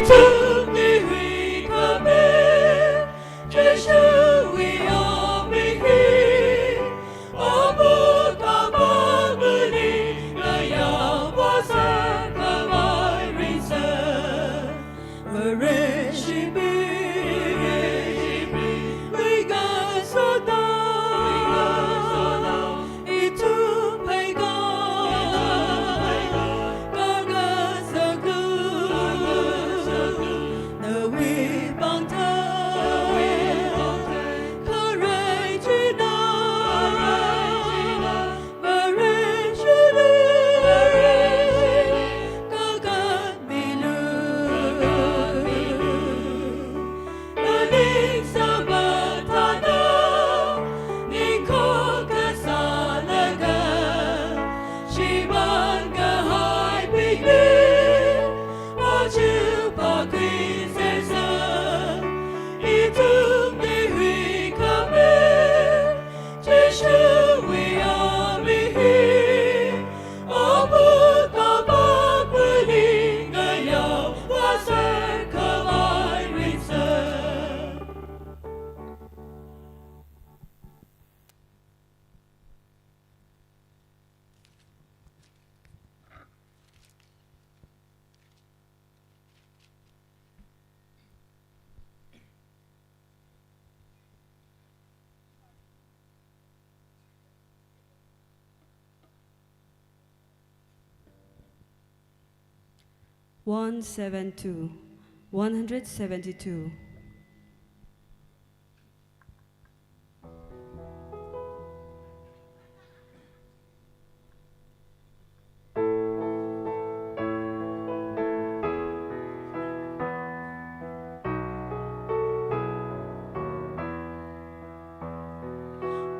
thương đi huy cơ mê chế sư huy ở mi hi ở bờ ta bờ bờ đi nơi nhà qua xa cơ vai rin sơ vere shi bi we got so down itu pai ga ga so good the we bang ta courage enough vere shi ga ga mi lu Ning sabatana ning ko kasalaga shiban ka hai pigni ochu pa queen sesa itum de hui kame jeshu we ami hi abu ta ba puli ngaya wasa kawai rinsa One 172.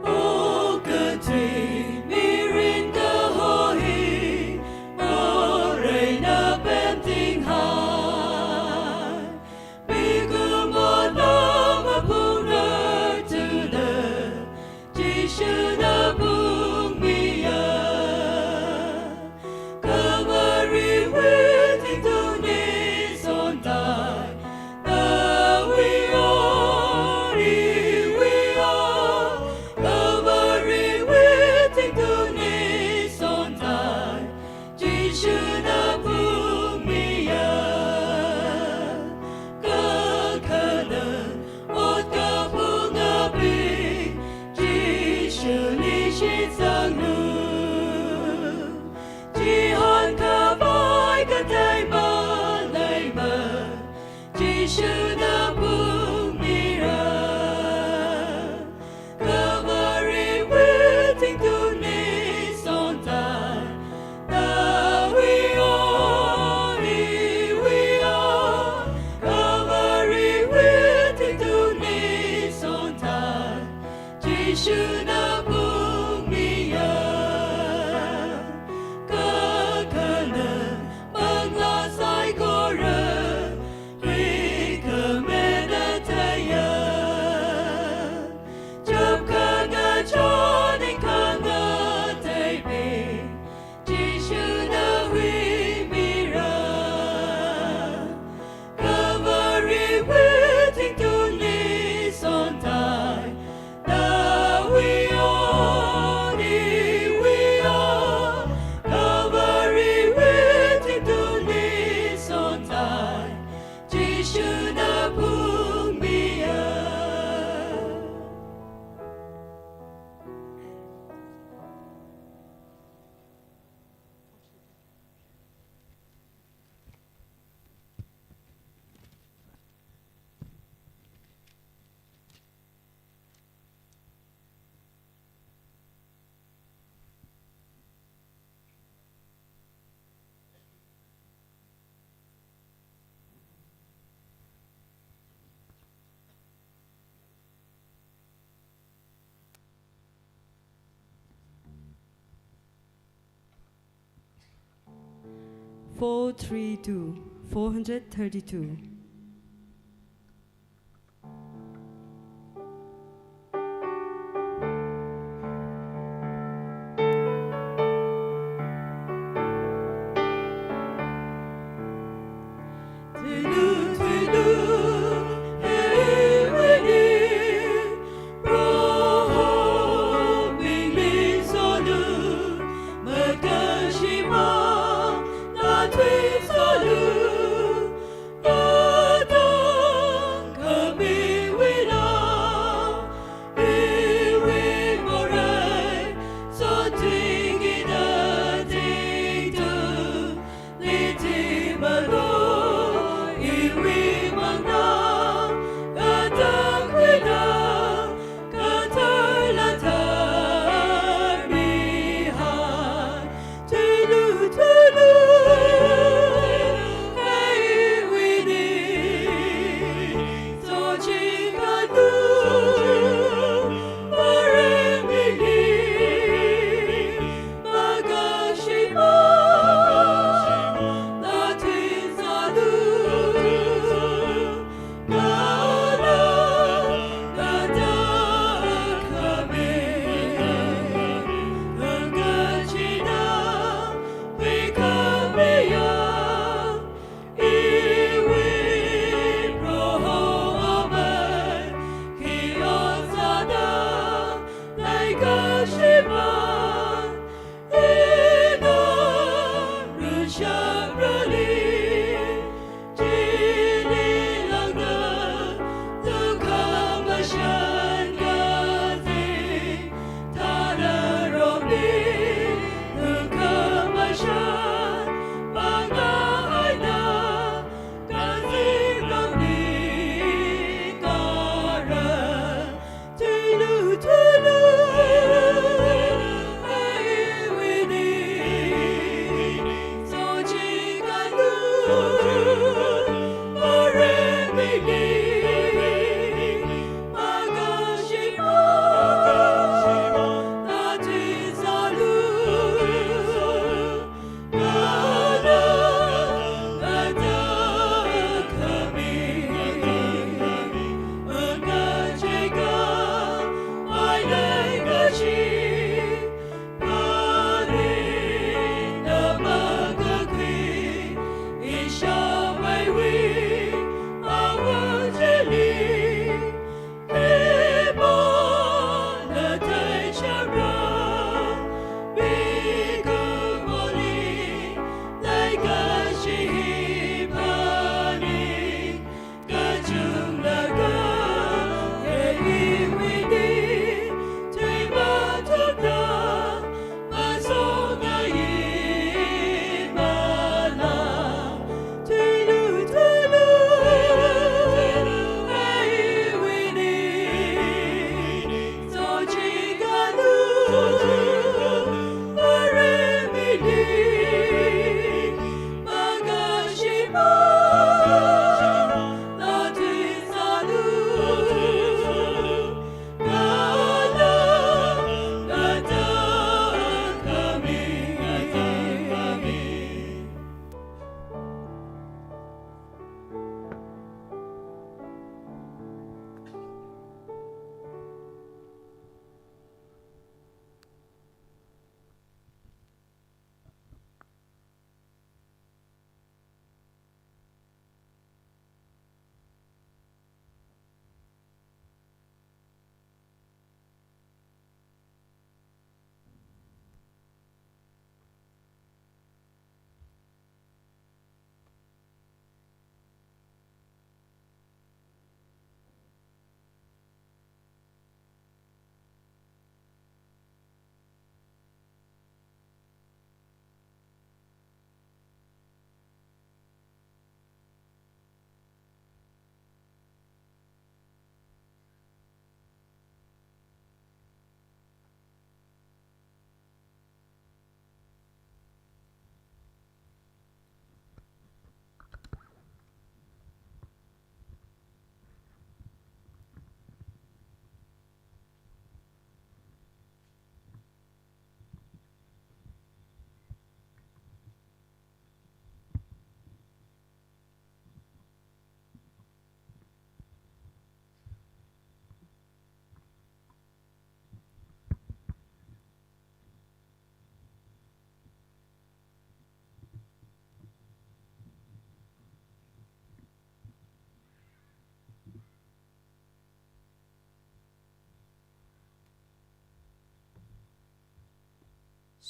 O Gati Mirin Gahohi O Reina Benting High Bigumana Mapuna to the Jishuna Bumia Kamari waiting to Nis on die we are Calvary waiting to Nis on die Jishuna Bumia Kakanan Ot Kapunga Bi Jishuni Shitsangnu Jihan Kabai Katay Malayma Jishuna Bumira Calvary waiting to Nis on time we are Calvary waiting to Nis on time Jishuna Bumia Kakanan Maglasay Koran Rikamanataya Jab Kanga Johnny Kanga Taibi Jishuna Wimira Calvary waiting to Nis on time we are Calvary waiting to Nis on time Jishuna Bumia Four 432. Tenu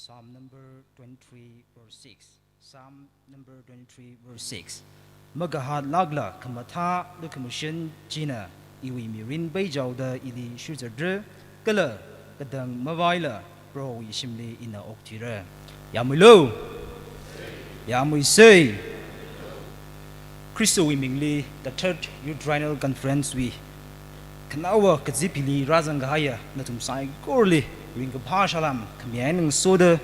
Psalm number 23 verse 6. Psalm number 23 verse 6. Magahat lagla kamata the commission Gina iwi mirin beijao the ili shuzerdre kala kadang mawaila bro yishimli ina oktira. Yamulo Yamui say Christo Wimingli, the third Udrinal Conference we Kanawa Kazipili Razangahaya Natum Sai Gorli Ringa Pashalam Kamian Soda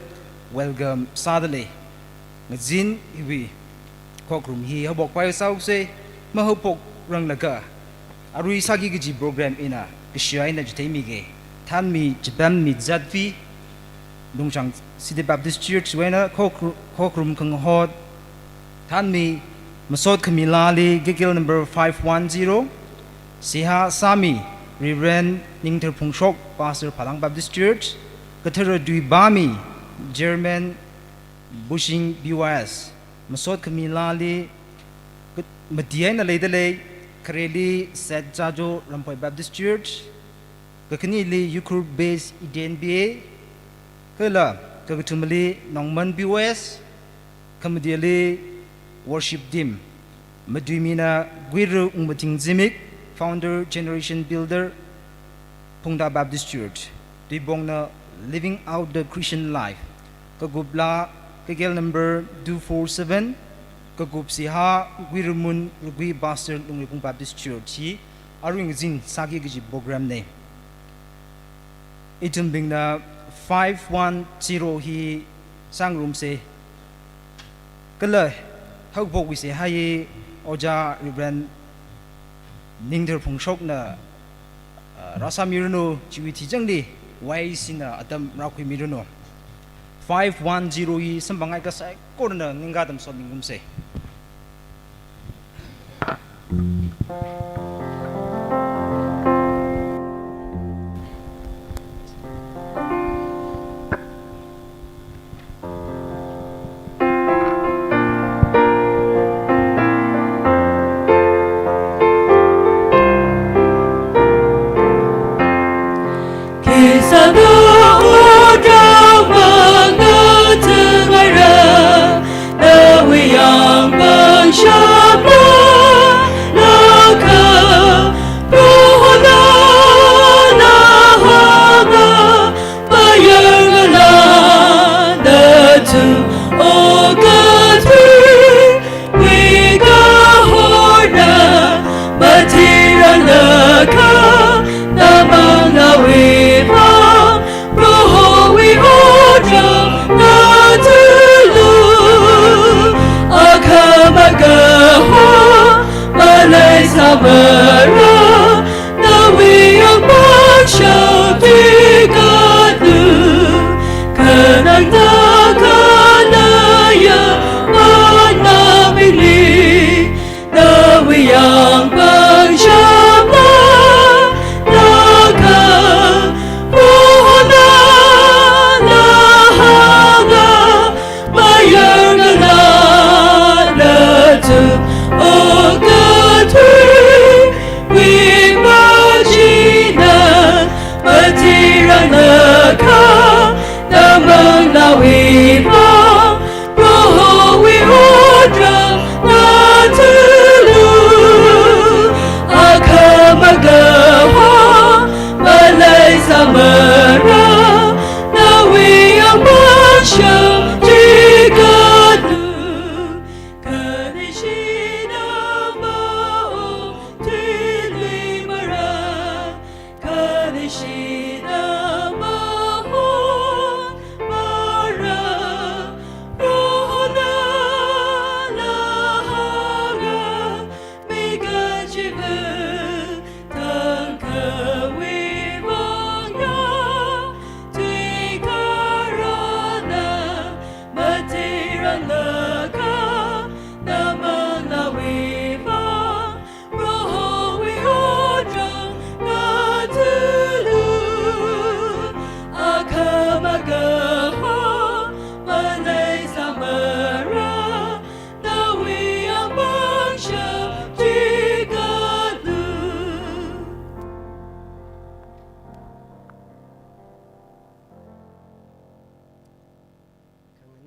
Welcome Sadale Nazin Iwi Kokrum he Habok Pai Sau say Mahopok Ranglaga Arui Sagi Giji program ina Kishaina Jatamige Tanmi Japan Midzadvi Dongchang City Baptist Church Wena Kokrum Kang Hod Tanmi Masod Kamilali Gigil number 510 Siha Sami Reverend Ningter Pungshok Pastor Palang Baptist Church Katara Duibami German Bushing BYS Masod Kamilali Madiana Ledale Kareli Set Jajo Rampoy Baptist Church Kakanili Yukur Base IDNBA Kala Kagatumali Nongman BYS Kamadiali Worship Dim Madumina Guiru Umbating Zimik Founder Generation Builder Pungda Baptist Church Dibongna Living Out the Christian Life Kagubla Kagel number 247 Kagub Siha Guirumun Rugui Bastard Lungipung Baptist Church Hi Aring Zin Sagi Giji program name Itum Bingna 510 Hi Sangrum se Kala Hagbok we say Haye Oja Reverend Ningder Pungshok na Rasa Miruno Chiwiti Jangli Wai Sina Adam Rakwi Miruno 510 yi Sambangai Kasai Korna Ningadam Sobingum say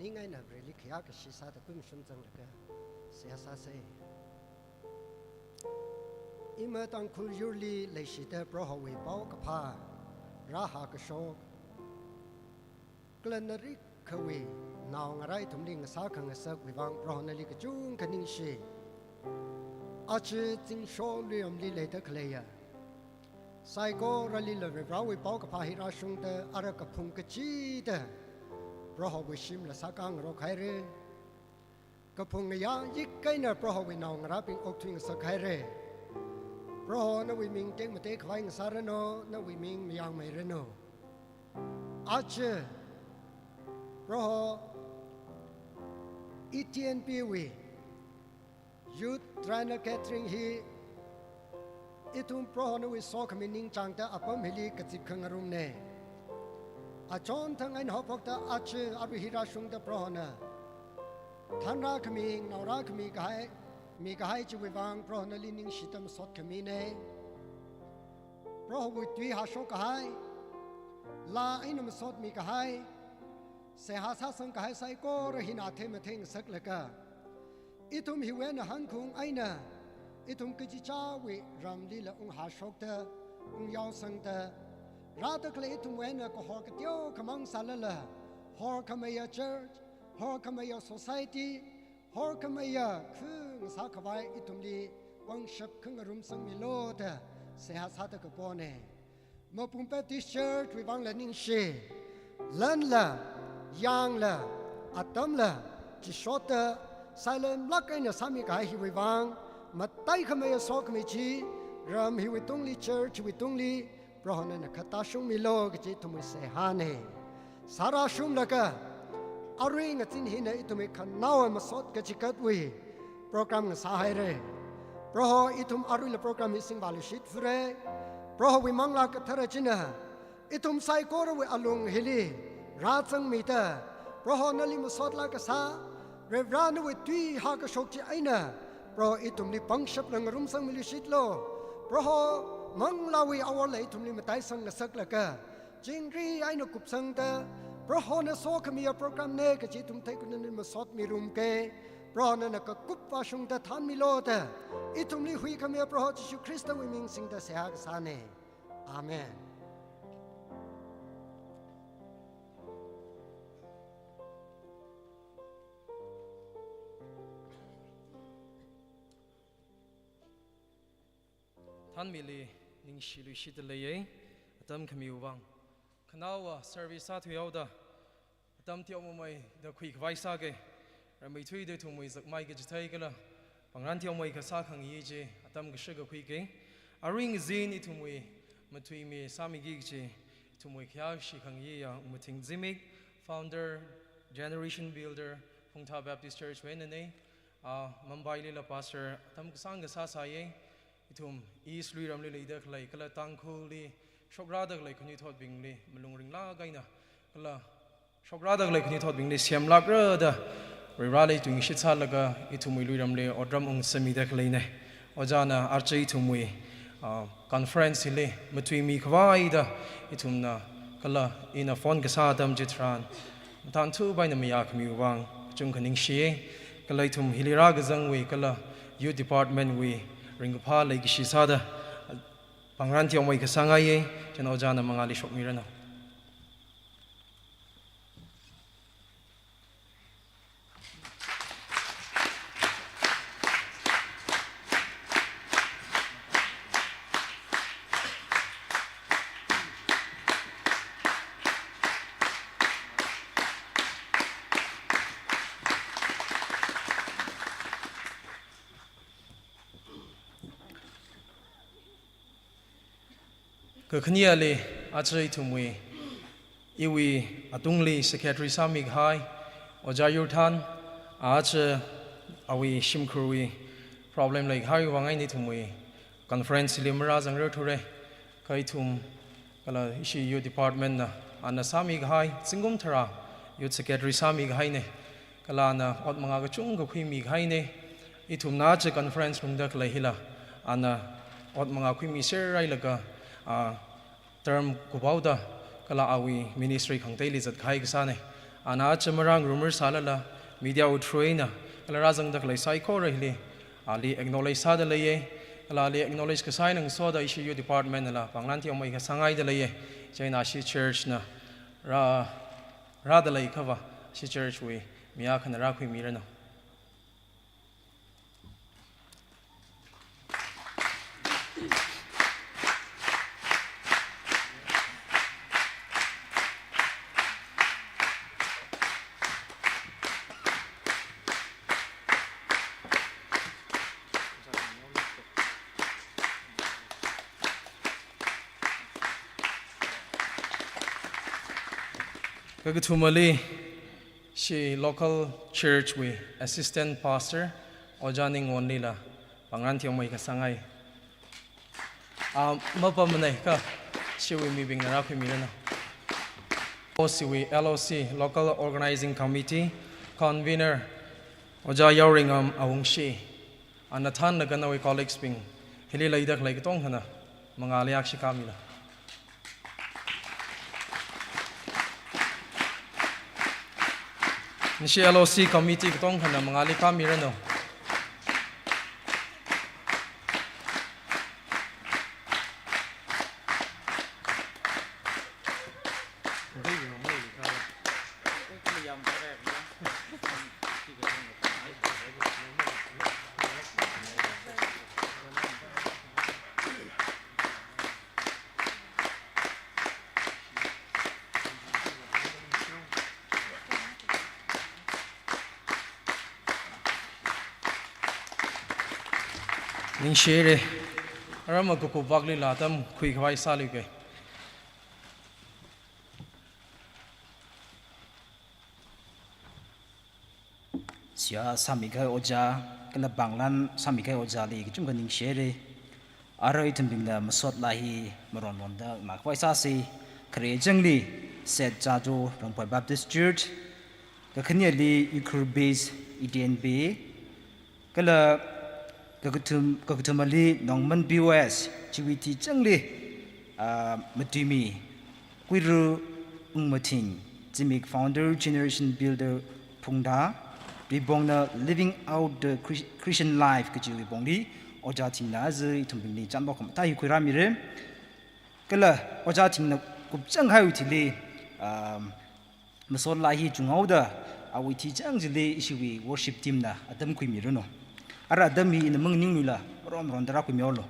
ní ngay là về lý khía cái sĩ sa tập bưng xuân dân là cái sẽ sa se im mà tăng khu du li lấy sĩ tập pro hậu bảo cái pha ra hạ cái số cái lần này khơi nào ngay đây thùng linh sa khang sa quy vang pro này cái chung cái ninh sĩ ở trên chính số liêm li lấy được lấy à sai cô ra li là về bảo cái pha hi ra sung te ở cái phung cái chi te pro hậu sim là sa kang rồi khai re cái phung này ya ít cái nào pro hậu nào ngay bên ốc thuyền sa khai re pro nó vì mình tiếng mà tiếng khai ng sa nó vì mình miang mày nó ở trên pro ETNPW Youth Trainer Catering hi itum pro nó vì so cái mình trang ta apam heli cái gì khang arum ne a chọn thằng anh học ta a chứ a bị hira sung ta pro na thằng ra cái mình nào ra cái mình cái chú về vang pro na linh sĩ tâm sót cái mình này pro vui tùy hạ số cái là anh mà sót mình cái sẽ hạ sát sang cái sai cô rồi hình thêm mà thêm sắc là cả itum hiu na han khung anh na itum cái chi cha we ram li là hạ số ta yao sang ta ra tới cái itum we na có họ cái tiêu kamang salala họ kamaya church họ kamaya society họ kamaya khung sa khawai itum li worship khung room sang mi lo ta sẽ hạ sát cái po này mà pum Baptist church we bang learning she learn la yang la atam la chỉ số ta silent lắc cái nhà sami cái hi we bang mà tay kamaya so kamay chi ram hi we tung li church we tung li pro na khata sung mi lo cái chi thum se ha ne sara sum la ka aring a tin hi na itum khan naw ma sot ka chi kat we program nga sa hai re pro itum aru la program hi sing balu shit fure pro we mangla ka thara china itum sai ko ro we alung hili ra chang mi ta pro na li ma sot la ka sa re ra na we tui ha ka shok chi aina pro itum li pang shap lang rum sang mi shit lo pro mang lawi awal le itum li ma tai sang na sak la ka jing ri aina kup sang ta pro na so ka mi program ne ka chi tum thai kun ma sot mi rum ke pro na ka kup pa shung ta than mi lo ta itum li hui ka mi pro Jesus Christ we ming sing ta se ha ka sa ne amenท่านมีลีนิ่งชิลุชิตเลยตั้มขมิววังขณะว่าเซอร์วิสซาทุยเอาดาตั้มที่เอามาไม่เด็กคุยกับไว้ซาเกเราไม่ช่วยได้ทุ่มมือสักไม่ก็จะเท่กันละบางร้านที่เอาไม่ก็ซาขังยี่เจตั้มก็เชื่อกับคุยเก่งอาริงจีนี่ทุ่มมือมาทุยมีสามีกี่เจทุ่มมือขี้อาชีขังยี่อย่างมาถึงจิมิก founder generation builder พงทา Baptist Church เว้นนั่นเองมุมไบลีละ pastor ตั้มก็สร้างก็ซาสายทุ่มอีสลุยรำเลยเด็กเลยก็เลยตั้งคูลีชกราเด็กเลยคนนี้ทอดบิงเลยมันลงริงลาไกนะก็เลยชกราเด็กเลยคนนี้ทอดบิงเลยเสียมลักเร่อเด้อเวลาเลยถึงชิดซาแล้วก็อีทุ่มลุยรำเลยอดรำองค์สมีเด็กเลยเนี่ยอาจารย์นะอาจจะอีทุ่มคอนเฟรนซ์เลยมาทุ่มมีขวายเด้ออีทุ่มนะก็เลยอีน่ะฟอนกษาดำจิตรานท่านทูใบน่ะไม่อยากมีวังจงคนนิ่งเชียก็เลยทุ่มฮิลิรากจังวีก็เลย youth department วีริงกับพาเลยกิชิซาดะบางร้านที่เอาไว้ก็สังไงจะเอาจานมังอาลิชกมีระนาก็ขณีเลยอาจจะทุ่มวยอีวีอาตุงลี secretary สามีกายอาจารย์ยุทธันอาจจะเอาวีชิมครูวี problem เลยหายว่าไงนี่ทุ่มวย conference เลยมาราจังเรื่องทุเรศเคยทุ่มก็เลยอิชิ youth department นะอันนั้นสามีกายสิงคมทรา youth secretary สามีกายเนี่ยก็เลยนะอดมังอาก็จุ่งก็คุยมีกายเนี่ยอีทุ่มน่าจะ conference รุ่งเด็กเลยฮิละอันนั้นอดมังอาคุยมีเชื่อไรแล้วก็term กูบอกได้ก็ลาอาวี ministry ของเตลิจัดใครก็ซะเนี่ย ana chamarang rumor salala media utroina ala razang dak lai sai ko rehli ali acknowledge sa da leye ala ali acknowledge ka sai nang so da issue department ala panglan ti omai ka sangai da leye chaina shi church na ra da lai khawa shi church we miya khana ra khui mirana Kagatumali, she local church we assistant pastor Ojaning Wonila, Panganti Omay Kasangay. Mapamanay ka, she we moving na rapi mirana. LOC, local organizing committee, convener Oja Yawring Awung she, Anatan na ganawi colleagues ping, hili laidak like tong hana, mga aliak si kamila. Nishi LOC committee kitong kana mga lika mirano. Ning share aram ko bagli latam khui khwai sali ke sia samika oja kala banglan samika oja li chung kan ning share arai thumbing na masot lahi maron monda ma khwai sa si khre jangli set jajo rangpai baptist church ka khania li ikur base EDNB kala Kagatumali Nongman BOS GWT Changli Matimi Kwiru Ungmating Jimik Founder Generation Builder Pungda Ribongna Living Out the Christian Life Kaji Ribongli Oja Tingna Zi Tumbini Jambok Tahi Kuramire Kala Oja Tingna Kupchang Hayutili Masol Lahi Jungauda Awiti Jangjili Ishiwi Worship Team na Adam Kwimiruno Ara dami ina meng ningula ron ron dara ku miolo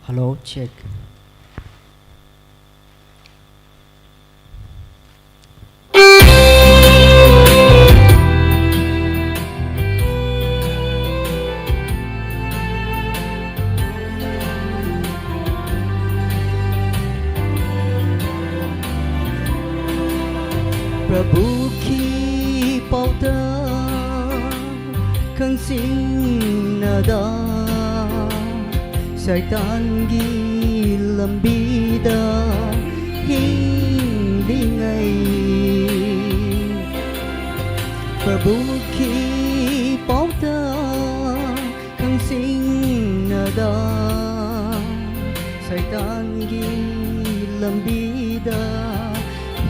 Hello, check. Prabhu ki pauta khang sing nada Satan gi lambida hindi ngay Prabhu ki pauta khang sing nada Satan gi lambida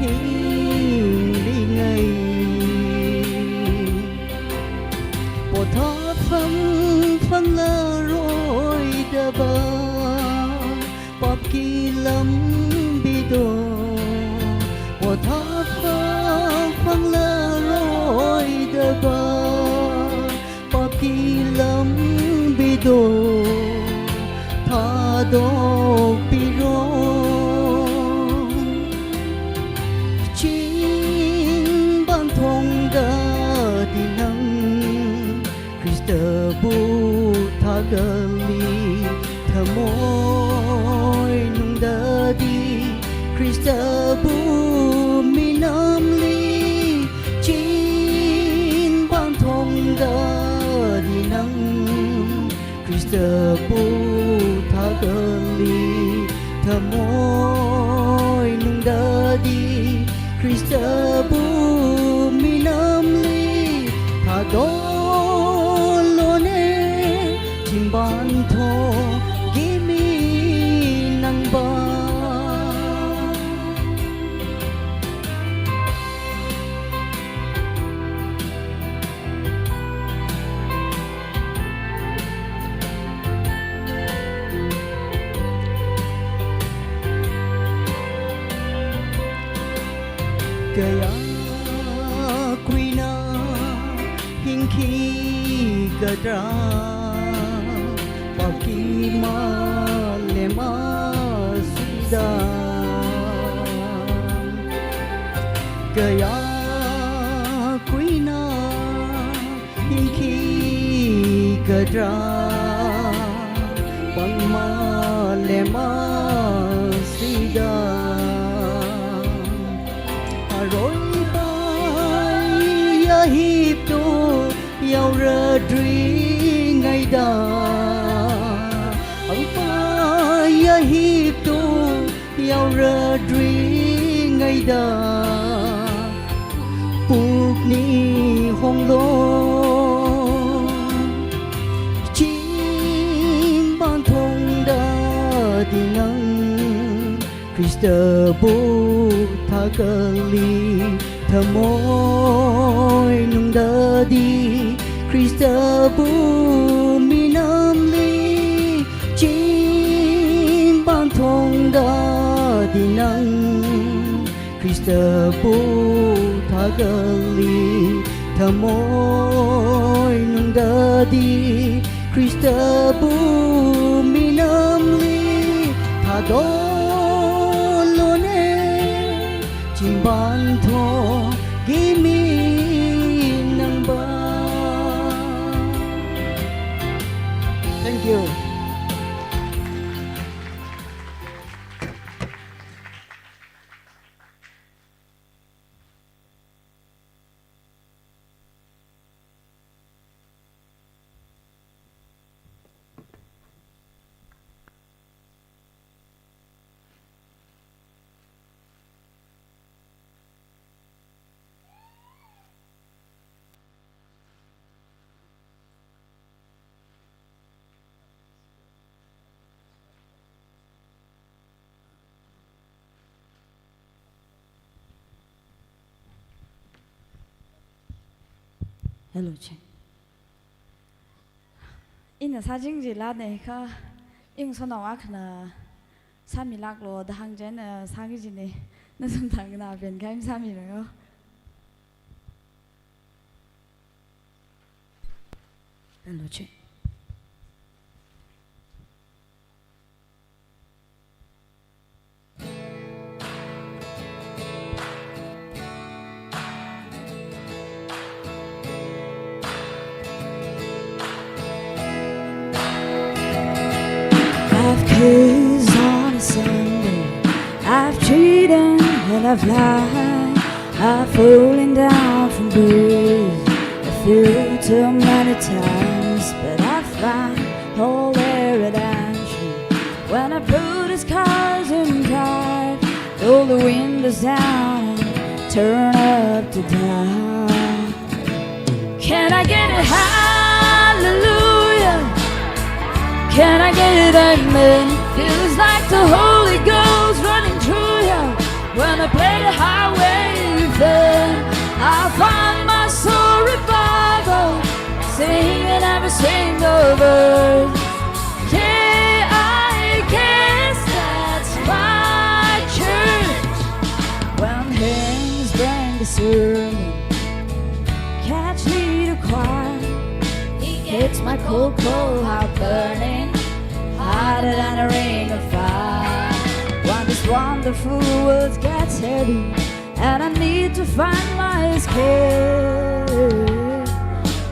hindi tháp phăng lơ rồi đờ bờ bà kỳ lắm bị đồ tha đồ bị rô chính ban thông đờ đi nâng Christa bu tha gali thơ môi nung đờ đi Christa bu mi nam ly chín ban thông đờ đi nâng Christa bu tha gali thơ môi nung đờ đi Christa bu mi nam ly tha đô lô nê chín ban thô gi mi nang ba Gaya Quina Hinki Gadra Baki Ma Lema Sida Gaya Quina Hinki Gadra Bang Ma Lema Sida rồi bay ya hip to yau ra dri ngày da ang pa ya hip to yau ra dri ngày da puk ni hong lo chim ban thong da đi ngang Christa bu tha gali thơ môi nung đờ đi Christa bu mi nam ly chín ban thong đờ đi nang Christa bu tha gali thơ môi nung đờ đi Christa bu mi nam ly tha đô chính ban thô gi mi nang ba. Thank you. Hello, Chen. In 사진 질라네 가 ing선나와 그나 3일락로 당전에 사기지네 무슨 당나 변감 3일이요. Hello, Chen. I've kissed on a Sunday, I've cheated and I've lied, I've fallen down from grace a few too many times, but I find all the redemption when I put his cars in drive, roll the windows down and turn up the dial. Can I get a hallelujah? Can I get it, amen? Feels like the Holy Ghost running through you. When I play the highway, then I find my soul revival, singing every single verse. Yeah, I guess that's my church. When a sermon, catch me to choir. He gets my cold, cold heart burning, hotter than a ring of fire. When this wonderful world gets heavy, and I need to find my escape,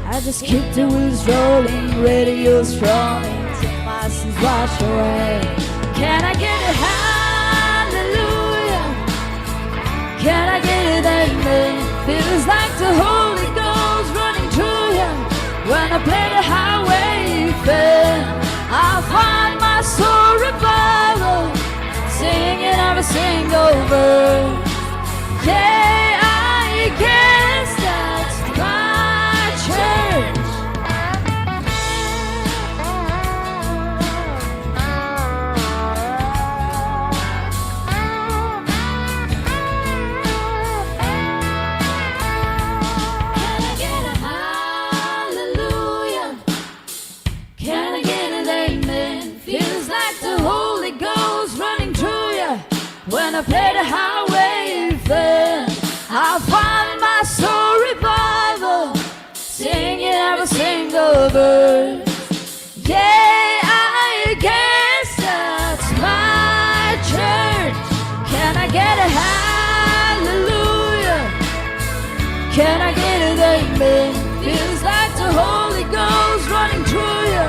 I just keep the wheels rolling, radio strumming till my sins wash away. Can I get a hallelujah? Can I get it amen? Feels like the Holy Ghost running through you. When I play the highway fair, I'll find my soul revival, singing every single verse. Yeah, I guess that's my church. Can I get a hallelujah? Can I get an amen? Feels like the Holy Ghost running through you. When I play the highway fair, I'll find my soul revival, singing every single verse. Yeah, I guess that's my church. Can I get a hallelujah? Can I get an amen? Feels like the Holy Ghost running through you.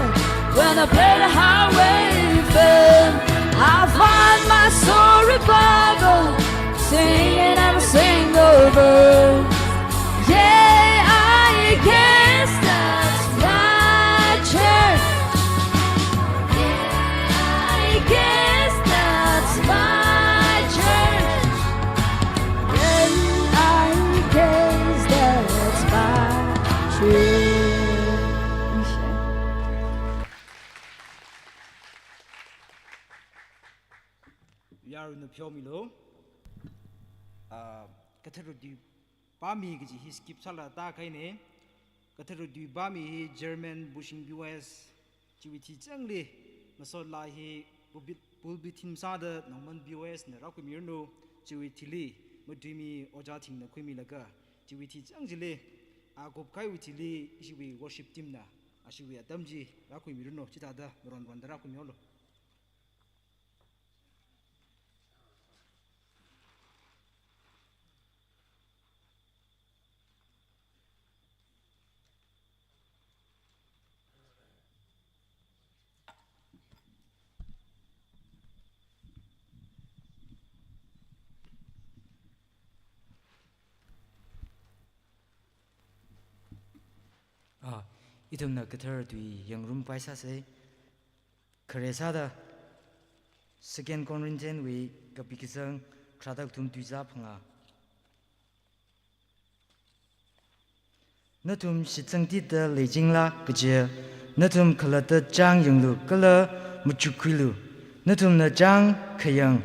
When I play the highway fair, I'll find my soul revival, singing every single verse. Yeah, I guess that's my church. Yeah, I guess that's my church. Yeah, I guess that's my church. Yarun Pyomilo, Catherudi Bami, he skips Salata Kaine, Catherudi Bami, German, Bushing US, Chiwiti Changli, Masola, he will be Tim Sada, Norman BOS, Nerakumirno, Chiwitili, Mudimi, Ojating, the Quimilaga, Chiwiti Changili, Agop Kaiwitili, she will worship Timna, as she will at Damji, Rakumirno, Chitada, Ron Vandarakumiolo. Itumna kathar tui yang room paisa se kharesada second Corinthian we kapikisang tradak tum tuiza phanga natum sitsangti da lejingla kje natum khalata chang yanglu kala muchukwilu natum na chang khayang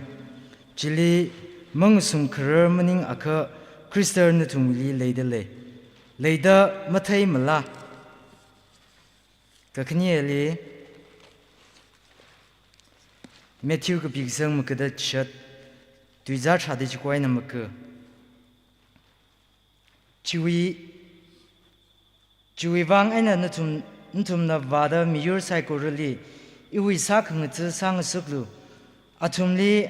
chili mangsum khar maning akha krister natum li leidale leida mathai mala Kaknieli Matthew Kapixang Makada Chat Tuizat Hadichquai Namaka Chui Vang Aina Natum Navada Miyur Psychorally Iwi Sak Nutsu Sang Suklu Atumli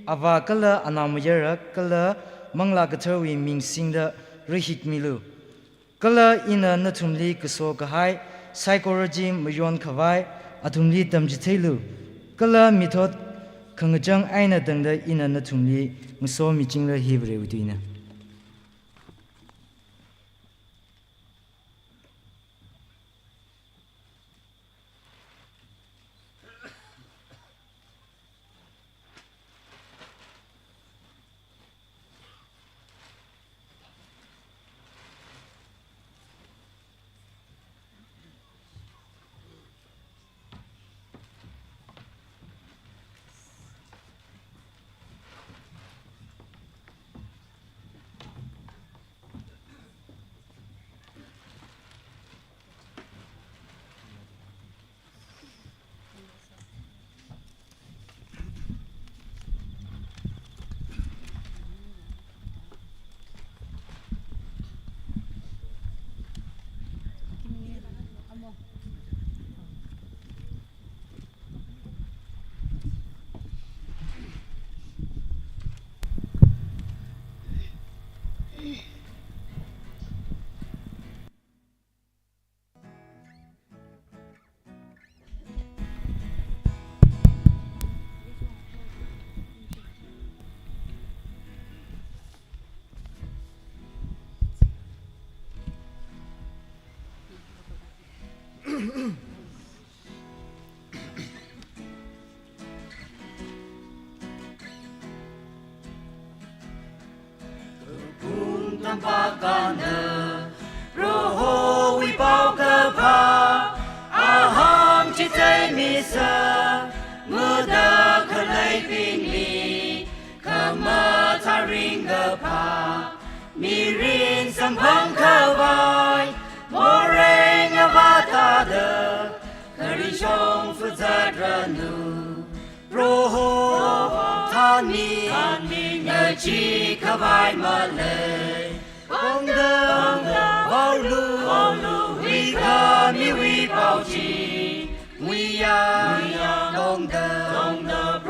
Avakala Anamayara Kala Mangla Katawi Ming Singda Rihik Milu Kala Ina Natumli Kaso Kahai Psychology Mayon Kawai Atumli Damjitelu Kala Method Kangajang Aina Dangda Ina Natumli Muso Mijingla Hibre Udina pagana roho wi pau ka pa aham chi tai mi sa muda khalai ping li kama tharing ga pa mi rin sam phang ka vai moreng avata de kari shong fu za dra nu roho thani na chi ka vai ma le bong de bao lu wi ka mi wi bao chi wi ya dong de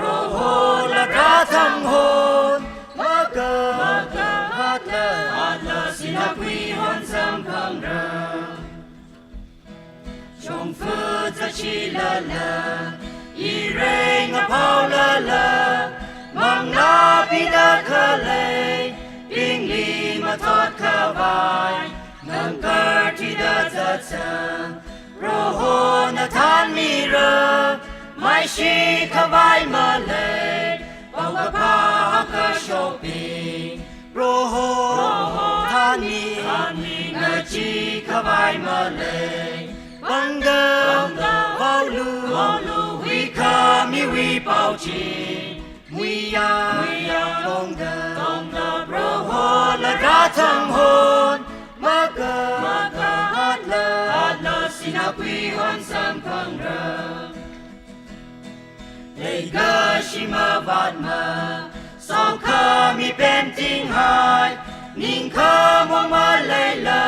roho la ra thang hon ma ka hat la sin ha quy hon sam phang ra trong phu za chi la la y reng a pau la la mang la pi da kha le ping li ma thot kha vai ngang kar ti da za cha ro ho na than mi ra mai shi kha vai ma le pau ka pa ha ka shopping ro ho than mi na chi kha vai ma le bang da bao lu wi ka mi wi bao chi wi ya dong da bro ho la ra thang hon ma ka hat la sin ha quy hon sam phang ra lei ga shi ma van ma sao ka mi pen ting hai ning ka mong ma lei la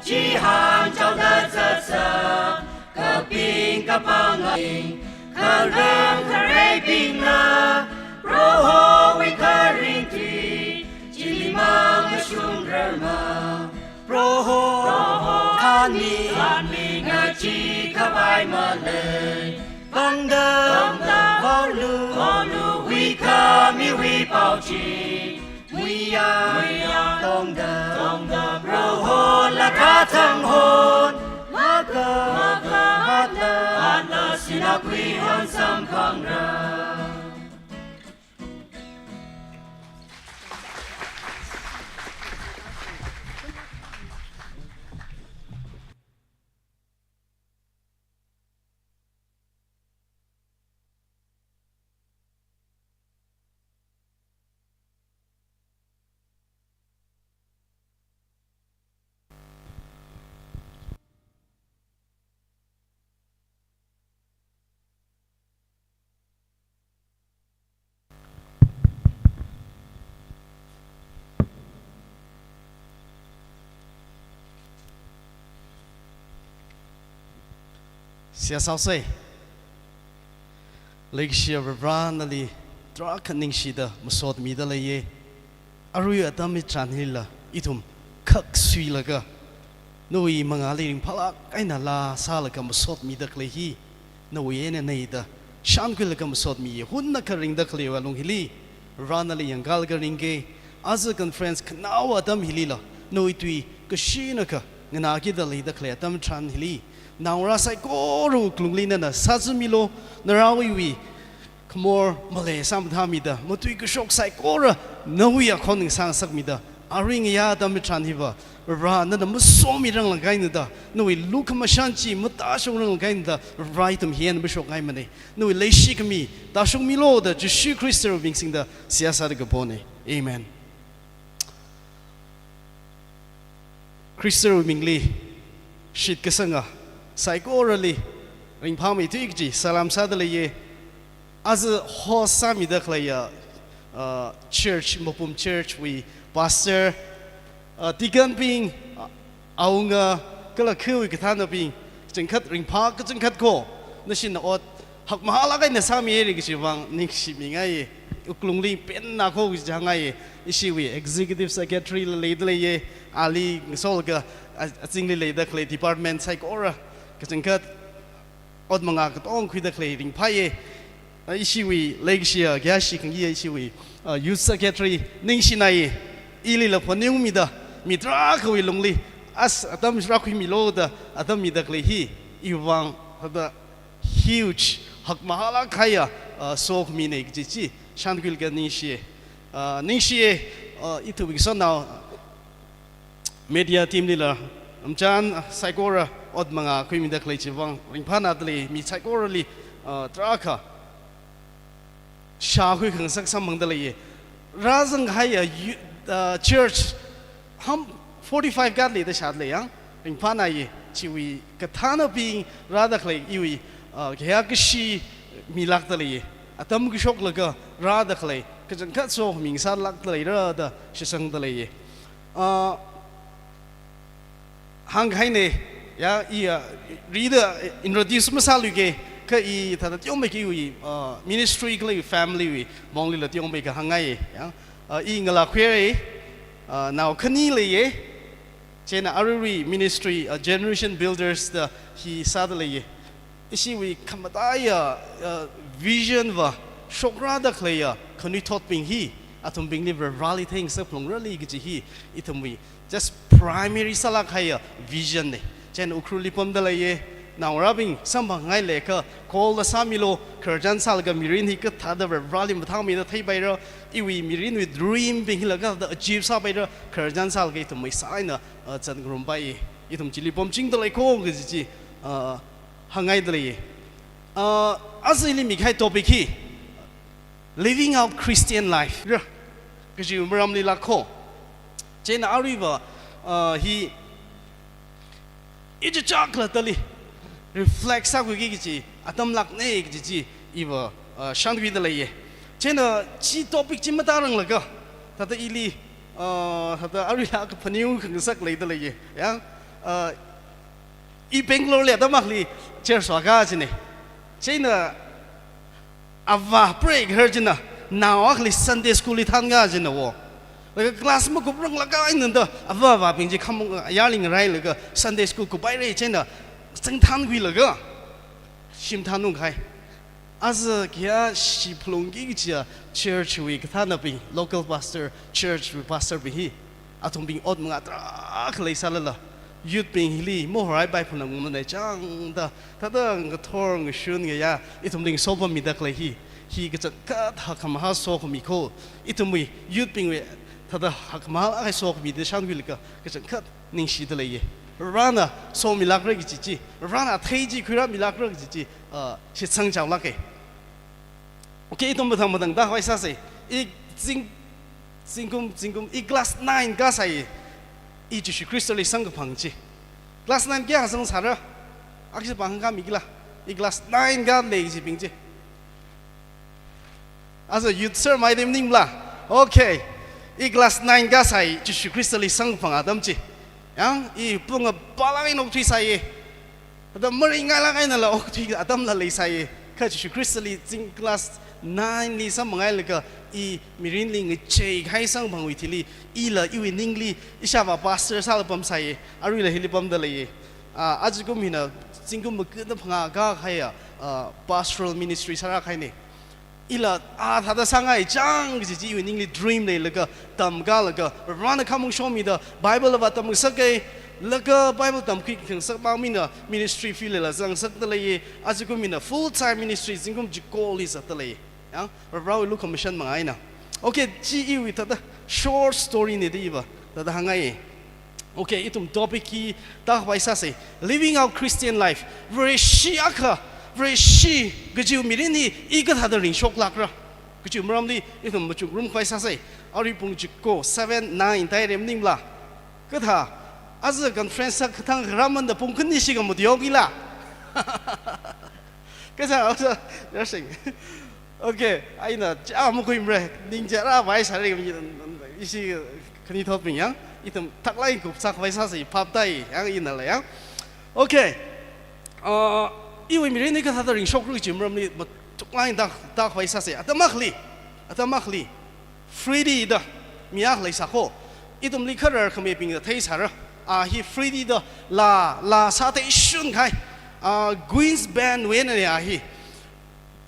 chi hàng châu đất rất xa cả pin cả băng anh cả răng cả rây pin la pro ho vi cả ring ti chỉ mang cái sung rơ ma pro ho than mi ngã chi cả vai mà lệ băng đơ bao lu vi cả mi vi bao chi wi ya dong da bro ho la ka thang hon ma ka hat la sin ha quy hon sam phang ra Sia sao say Lake Shia Branali Dra Kaning Shida Musot Mida Laye Aruya Dami Tranhilla Itum Kak Suilaga Noi Mangali Pala Aina La Salaka Musot Mida Klehi No Yena Naida Shankilaka Musot Mi Hunna Karing the Cleo along Hili Ranali and Galgaringe Azakan friends Kanawa Adam Hilila No Itui Kashinaka Nanaki the Lida Cleatam Tran Hili Now rasai koro klunglina na sazumilo narawi kamor male samdhamida mutui kushok sai kora nawiya khoning sang sakmida aring ya dam tranhiba ra na musomi rang langai da noi lukma shanchi mutasong rang langai da right hian bishok ngai mane noi leishi kami da shong milo da jishu kristo bing sing da siasa de gabone amen kristo mingli shit kasanga Psychorally, ring palmy tigji, salam sadalaye, as a horse sami daklaya church, Mopum church, we pastor, Tigan being Aunga, Kalaku, Katana being, Jinkat ring park, Jinkat ko, Nashin or Hakmahalaga in the Sami Ericshivang, Niximing, Uklungli, Penako is Jangai, Ishiwi, executive secretary, Lady Ali, Solga, a single lady department, Psychora. Kasangkat od mga katong kwida clay ring paye ishiwi legshia gashi kangi ishiwi youth secretary ning sinai ili la phonium mida mitra khawi longli as atam rakhi miloda atam mida clay hi iwang hada huge hak mahala khaya sok mine jichi shankil ga ningshi itu bigson now media team ni la amchan psychora od manga khui mi da khlai chiwang ringphan atli mi psychorally traka sha khui khang sak sam mangda le razang haya church ham 45 gad le da shat le yang ringphan ai chiwi kathana being rather khlai iwi gya kishi mi lak da le atam ki shok laga rather khlai kajang khat so ming sa lak da le ra da shisang da le hang hai ne ya reader introduce masalu ke ka I thada tiong me ki wi ministry ke family wi mong li la tiong me ka hangai ya I ngala khwe now khani le ye chena aruri ministry generation builders the he sadly ye isi wi khamata ya vision va shokra da khleya khani thot ping hi atum bing ni rally things sa plong rally gi hi itum wi just primary salak haya vision ne chen ukruli pom da ye now rubbing sambang ngai le ka call the samilo kerjan sal ga mirin hi ka thada rally mathang mi da thai bai ro iwi mirin with dream bing la ga achieve sa bai ro kerjan sal ga itum mai sai na chan grum bai itum chili pom ching da le ko gi ji hangai da le azili mi khai topic hi living out Christian life ga ji umram li la ko chen ariva he ije chakla tali reflect sa ku gi ji atam lak ne gi ji iwa shangwi da le chen chi topic chi mata rang la ga ta ta ili ta ta ari la ka phaniu khang sak le da le ya I Bangalore le da mak li cher swa ga chi ne chen ava break her jina now akli Sunday school li than ga jina wo la class ma ku rang la ga in da ava ping ji kham ya ling rai la ga Sunday school ku bai re chen da sing than gui la ga sim than nung khai as kya shi plong gi ji church we ka than ping local pastor church pastor bi hi atum bing od ma tra khlai sa la youth ping hili mo rai bai phun ngum ne chang da ta da ng thor ng shun ge ya itum ding so mi da klai hi ge ka tha kham ha so mi ko itum mi youth ping we ta da hak ma ai so mi de shang wil ka ge ka ning shi de le ye rana so mi lak re gi ji rana thai ji khura mi lak re gi ji shi chang chang la ke okay itum ba thang da wai sa se I jing I class 9 ga sai I just Crystal li sang phang chi class 9 kya sang sara akse bang ga mi gila I class 9 ga le ji ping chi as a youth sir my name ning bla okay I class 9 ga sai just Crystal li sang phang adam chi yang I punga balang nok thi sai adam mari ngai la ngai na la ok thi adam la le sai ka just Crystal li jing class 9 li sam ngai le ka I mirin ling che khai sang bang wi thili I la I wi ning li isha ba pastor sal pam sai ari la hili pam da le aj ko mina singkum ma ka phanga ga khaya pastoral ministry sara khai ne ila tha da sangai chang ji ji wi ning li dream le la ka tam ga la ka rana kamung show me the bible ba tam sak ke la ka bible tam ki khang sak ba mina ministry feel la sang sak da le aj ko mina full time ministry singkum ji call is at le yang raw lu commission mangai na okay ji wi ta short story ne diba ta da hangai okay itum topic ki ta wai sa se living out Christian life very shi aka very shi gju mirini I ga da ring shok lak ra gju mram li itum mu chu rum wai sa se ari pung ji ko 7 9 tai rem ning la ka tha az conference sak thang raman da pung khni shi ga mu dio gi la ka sa ya sing okay, I know. Mo ko imre. Ning jara vai sa re isi khani thot ping yang. Itum tak lai ku sak vai sa si pap tai yang in la yang. Okay. I wi mi ni ka tha ring shok ru jim ram ni tuk lai da vai sa se. Atamakli. Freely da mi ak lai sa ko. Itum li kharar khame ping da thai sa ra. He freely da la sa te shun khai. Queen's band wen ne hi.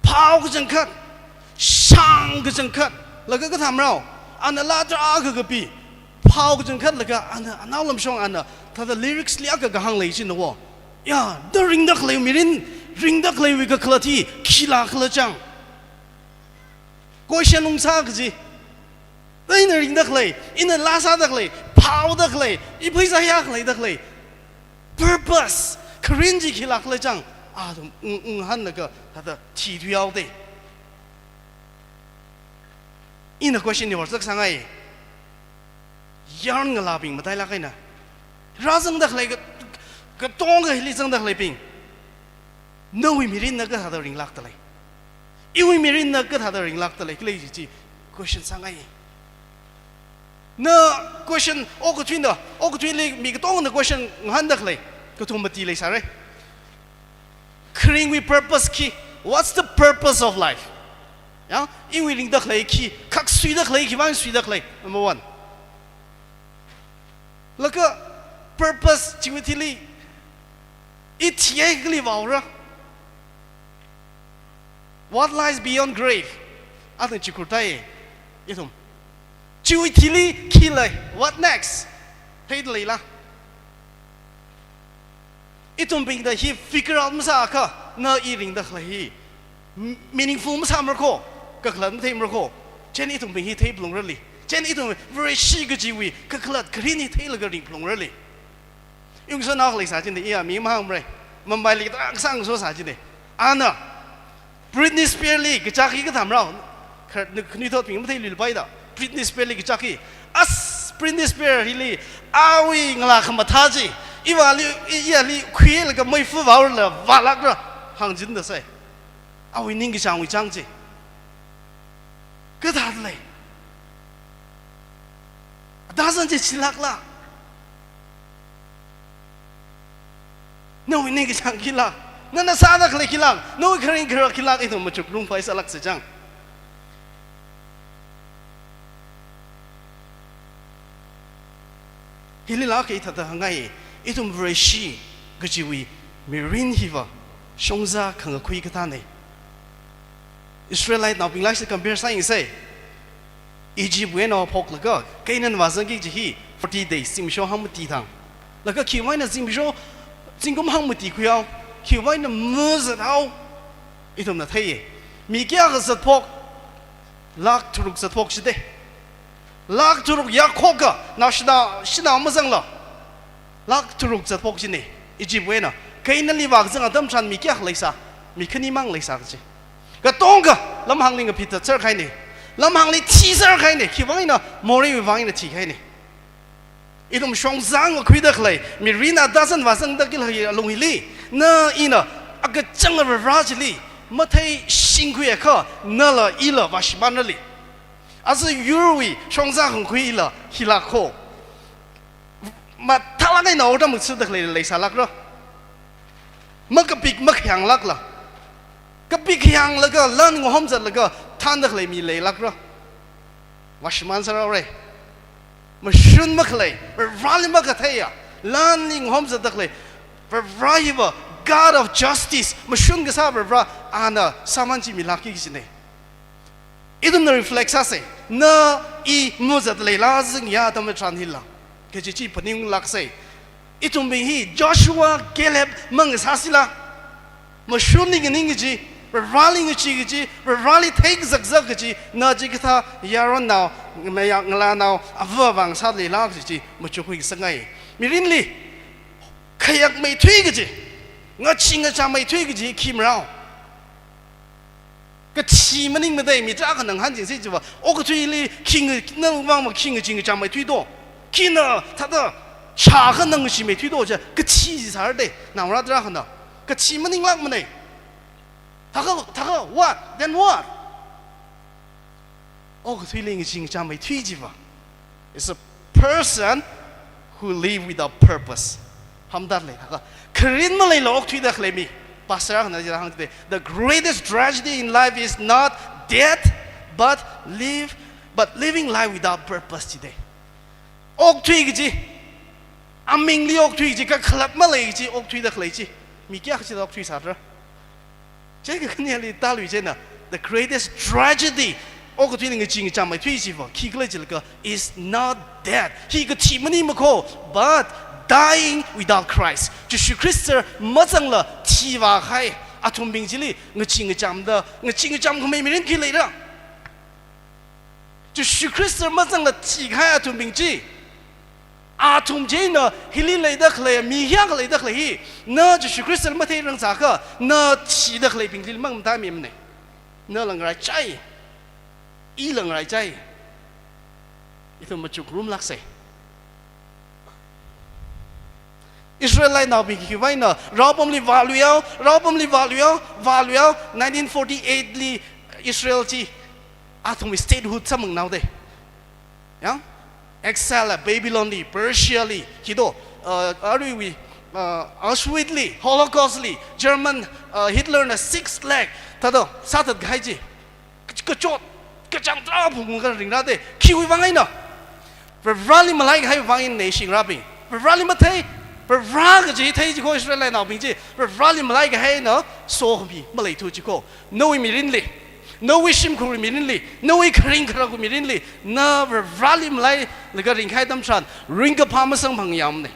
Pau ka jang khat sang ka jang khat la ka tham rao an la tra ka pi pau ka jang khat la ka an naw lam song an ta the lyrics li ka hang lei chin wo ya the ring da klei mirin ring da klei wi ka khlati khila khla chang ko shen lung sa ka ji dai na ring da klei in la sa da klei 跑的嘞，一辈子呀嘞的嘞 ，purpose， 可人家去拉嘞讲啊，喊那个他的体条的，因那关系你话这个啥个？样个拉兵没带拉开呢，拉生的嘞个东个里生的嘞兵，那为没人那个他的人拉的嘞，因为没人那个他的人拉的嘞，个嘞就是关系啥个？那 question 我个twin的，我个twin 里每个东的 question 我喊得嘞，个同么地嘞啥嘞 ？Creating with purpose key. What's the purpose of life? 呀，因为领得嘞 key， 靠水的嘞 key， 往水的嘞 ，number one。那个 purpose 就题里，一天个里话了 ，What lies beyond grave？ 啊，那就苦带，一同。就题里起来 ，What next？ 黑的来啦，一种病的去 figure out 么啥个，那一领的来，meaningful 么啥么个，个可能睇么个，这一种病去睇不拢了哩，这一种 very 细个机会，个可能可能你睇了个领不拢了哩，用说那来啥子的，呀，明白没？我买里当上说啥子的，啊那 ，Britney Spears 里个家己个他们了，可那你头病么睇里摆的。Britney Spears 里个家伙，Britney Spears 里阿伟我拉看不他子，一晚里亏了个没付包了，完了个行情的噻，阿伟那个想为这样子，个他的嘞，大声就起来了，那为那个想起来，那啥的可以起来，那为可能起来，一头没就弄坏死了是这样。伊里拉给他的行业，一种 very 细，个就为没人去吧，上山看个亏个他呢。Israelite 那边来是 compare 啥意思？伊只不那跑了个，给人晚上给就去40 days， 是不是他们地堂？那个去外那是不是？真个他们地区啊，去外那么子头，一种那太爷，米家个是跑，拉出路是跑是的。拉土路也扩个，那是那么上了，拉土路在跑起呢，一直不呢，可以那里话讲啊，他们穿米家来啥，米肯尼mang来啥个子，个东个，咱们行里个皮特这开呢，咱们行里七十开呢，去往呢，莫里往呢七开呢，一种双上个亏得来，米瑞娜大声话声得给他容易哩，那一呢，啊个整个拉起哩，没太辛苦也可，那了一了把西班那里。而是由于双上很亏了，希拉克，嘛他那个脑袋没吃得来啥了个，么个比么强了个，个比强了个，让我们这那个贪得来米来了个，我是蛮啥嘞，么顺么个来，拉里么个太呀，让我们这得来，拉一个 God of Justice， 么顺个啥不拉，啊那三万几米拉几是呢？itu refleksasi na I muzat leila zingya tamat chanhilla kejici pening laksai itu mehi Joshua Caleb mengesasila mashuning ningji rally ngi rally take zagzag ji na jikta yaron now maya ngla now avang sa leila ji machuhui sangai mirinli kayak mai thui ji ngachinga cha mai thui ji kimrao个起么宁么的，你这可能看见谁知道？我个嘴里听个那往么听个听个讲没推多，听呢他的查个能是没推多着，个起啥的，那我那这样的，个起么宁啷么的？他个 what then what？ 我个嘴里个听讲没推着吧 ？It's a person who live without purpose。他们那里他个，可人么来老推的来咪。The greatest tragedy in life is not death, but living life without purpose today. 恶推个字，阿明里恶推个，克拉么来个恶推的来字，米家是恶推啥子？这个肯定里大陆真的 ，the greatest tragedy， 恶推那个字讲没推字不？起个来这个 is not death， he 个题目你没考 ，but。Dying without Christ， 就是基督没成了提瓦海啊，从病这里我经个讲的，我经个讲可没人去来的，就是基督没成了提海啊，从病这， thum je na hili lei da khle mi hia khle da khle hi na Jesu Christ ma thei rang sa ka na chi da khle ping til mang ta mi ne na lang rai chai i lang rai chai itu ma chuk rum lak se Israelite now bị khi vậy nè, Robom li value 1948 li Israel chi, thùng statehood sa mừng nào đây, yeah, exile Babylon li, Persia li, kido, Auschwitz li, Holocaust li, German Hitler na 6 leg, thado, sát thật cái gì, cái chốt, cái trang trao phụng cái rình ra đây, khi huy vang ấy nè, và rally mà lại hay vang in nation rabbi, và rally mà thấy Ra cái gì thấy chỉ có Israel nào bình chứ, ra liền mà lại cái hay nó số gì mà lấy thôi chỉ có, no imirin li, no wishim kuru imirin li, no ikring kara kuru imirin li, na ra liền mà lại là cái ring khai tâm tràn, ring cái phàm sang bằng yam này,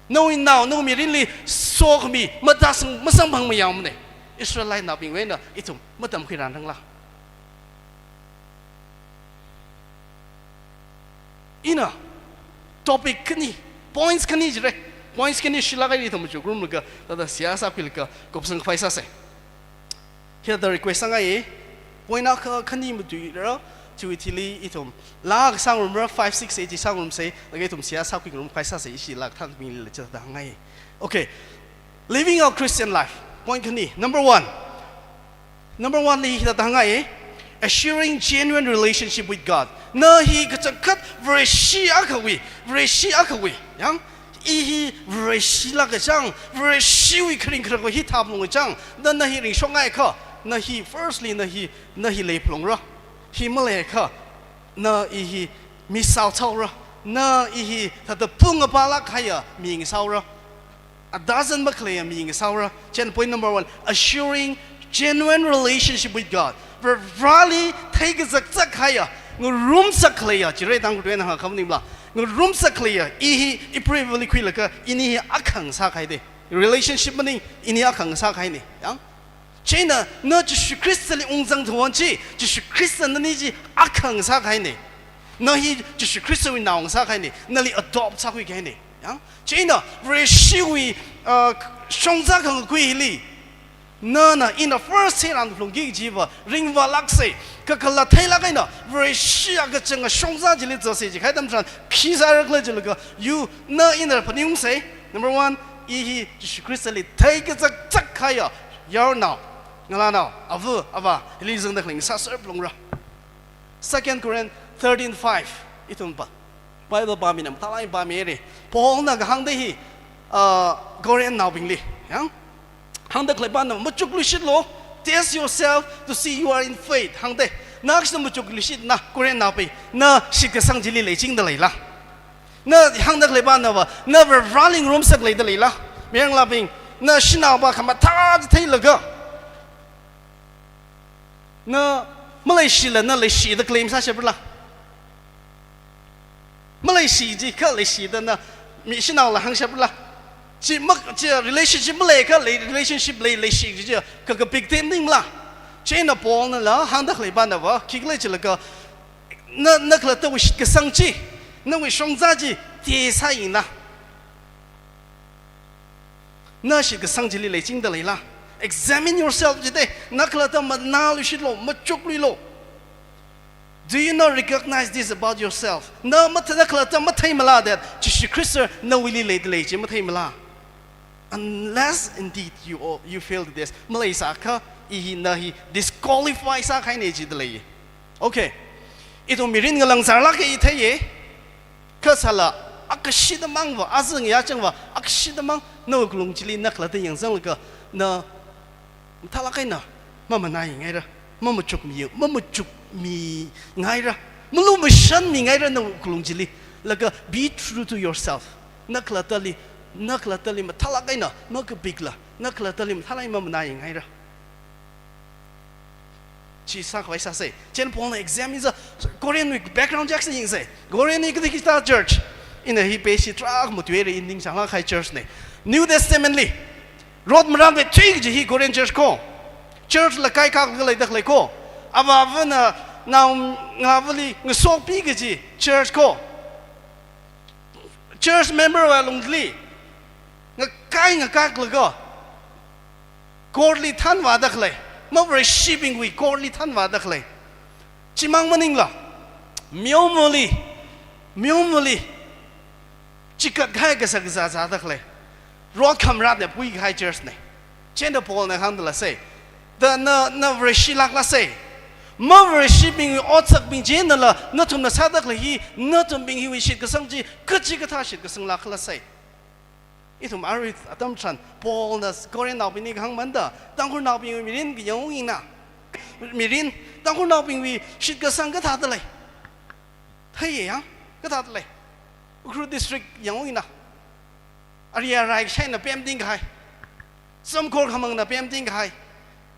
no in nào no imirin li số gì mà ta sang bằng yam này, Israel nào bình vậy nó ít thôi, mà tầm khi làm thằng la, ina topic cái này points cái này chứ đấy. Points cái này chỉ là cái gì thôi mà chụp group được cái, đó là xã cái cái cột sang phải sao sẽ, hiện tại request sang cái point nào cái này một chút đó, chú ý thì ít thôi, là cái sang room 5, 6, 8 chỉ sang room 6, là cái thôi xã cái group phải sao sẽ chỉ là thằng mình là chỉ là ngay, okay, living our Christian life, point cái này, number one này là thằng ngay, assuring genuine relationship with God, nơi hi cái chân cất very shia cái vị, yang 이히 브레시라 그장 브레시위 크린 그런 거 히탑는 거장 너 히링 송아이커 너 히 firstly 너 히 레플롱라 히말레이커 너 이히 미사우차우라 너 이히 다더 뿡어 발락하여 미잉사우라 a dozen makleya mi잉사우라 chen point number 1 assuring genuine relationship with God really take zakzak하여 room sakleya 지레 당고 되는 하 감님라 room sakleya 이히 이프리블리 퀴라가 이니 악항 사카이데 relationship money 이니 악항 사카이네 양 제나 너 주시 크리스천의 웅장 도원지 주시 크리스천의 악항 사카이네 너희 주시 크리스천의 나온 사카이네 너희 adopt 사카이네 양 제나 레시위 성자강 괴리 너나 in the first hand and from gijiva ring valaxe kakala thailagaina very shia ga changa shongza jili jose ji khai damtran khisa rakle jilga you na in the panim say number 1 ihi christly take zak khaya yaw now ngala now avu ava elizang da kling sa ser plongra 2 Corinthians 13:5 itun pa bible ba minam talai ba mere pong na ga hang de hi Korean now bingli yang hang de kleban na muchuk lushit lo test yourself to see you are in faith hang de next muchuk lushit na Korean now pe na shik sang jili le jing de le la na hang de kleban na ba never running room sak le de le la meng la bing na shina ba khama ta thai la ga na Malaysia la na le shi de claim sa she bla Malaysia ji ka le shi de na mi shina la hang she bla chỉ mất chỉ relationship lệ cái relationship lệ gì chứ cái big thing đinh là trên nó bỏ nó là hàng đất lệ ban đó vợ khi cái chỉ là cái nó cái tôi cái sang chi nó cái song gia chi thì sai in là nó là cái sang chi lệ chính đó là examine yourself chứ đấy nó cái tôi mà nào lưu lo mà chúc lo do you not recognize this about yourself nó mà thế nó cái tôi mà thấy mà là đấy chỉ Christ nó will lệ chỉ mà thấy mà là unless indeed you fail this Malaysia ka ihi nahi disqualify sa khai ne ji dlei okay ito mirin ngalang sarla ke ithye ka sala akshi da mang wa azeng ya chang wa akshi da mang no glung chili nakla de yang sang ka na thala kai na mama na yi ngai ra mama chuk mi ngai ra mulu ma shan mi ngai ra no glung chili la ka be true to yourself nakla tali nakla tali ma thala kai na ma ka bigla nakla tali ma thalai ma na yi ngai ra chi sa khwai sa se chen pon la exam is a Korean with background jackson yin se Korean ni ki sta church in a hi pe shi tra mo tue re in ding sang la khai church ne New Testament li rod mran ve tri ji hi Korean church ko church la kai ka ga le dak le ko ava vana now ngavali ngasok pi ge ji church ko church member ว่าลงลีงะกายงะกักเลยก็godly ท่านว่าดักเลยเมื่อ receiving we godly ท่านว่าดักเลยจิมังมันนิงล่ะมิวมุลีจิกัดให้กับสักษาดักเลยรอคำรับเนี่ยผู้ให้ church เนี่ยเช่นเดียวพอลในครั้งนั้นละเซ่แต่เนreceive ลักละเซ่เมื่อ receiving we อดสักบิงเจนนั่นละเนื้อทุ่มน่ะซาดักเลยฮีเนื้อทุ่มบิงฮีวิชิตก็สังจีก็จีก็ท่าชิตก็สังลักละเซ่อีทุ่มอาริตอัตมชันพอลน่ะก็เรียนเอาเป็นนี่ครั้งมันเด้อตั้งคนเอาเป็นมีรินก็ยังงงนะมีรินตั้งคนเอาเป็นวิชิตก็สังก็ท่าตะเลยเฮ้ยยังก็ท่าตะเลยครู district ยังงงนะอะไรอะไรใช่น่ะเปี่ยมดิ้งใครสมโครขมังน่ะเปี่ยมดิ้งใคร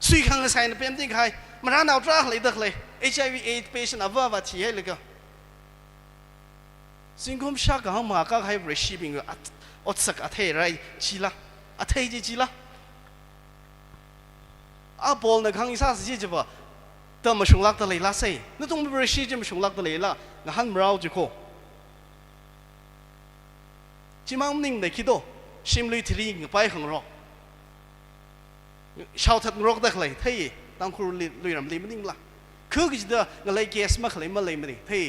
สุยขังใส่น่ะเปี่ยมดิ้งใครมันร้านเอาตราเลยดักเลย HIV AIDS patient อ่ะว่าที่ให้เลยก็สิ่งที่ชักเขามาก็ให้ receiving อดสักอาเทไรจีละอาเทจีละอาบอลในครั้งนี้ซาสิจีบ่แต่มาชงลักตะเลยละเซ่นั่นต้องมี receive จะมาชงลักตะเลยละงั้นหันมาเอาจุโคจิมังนิ่งได้คิดดูชิมลุยทรีงไปของเราชาวทัดรกได้เลยเท่ตั้งครูลุยรำลีมันนิ่งละคือกิจเดียงอะไรเกสมาเลยมาเลยมันนี่เท่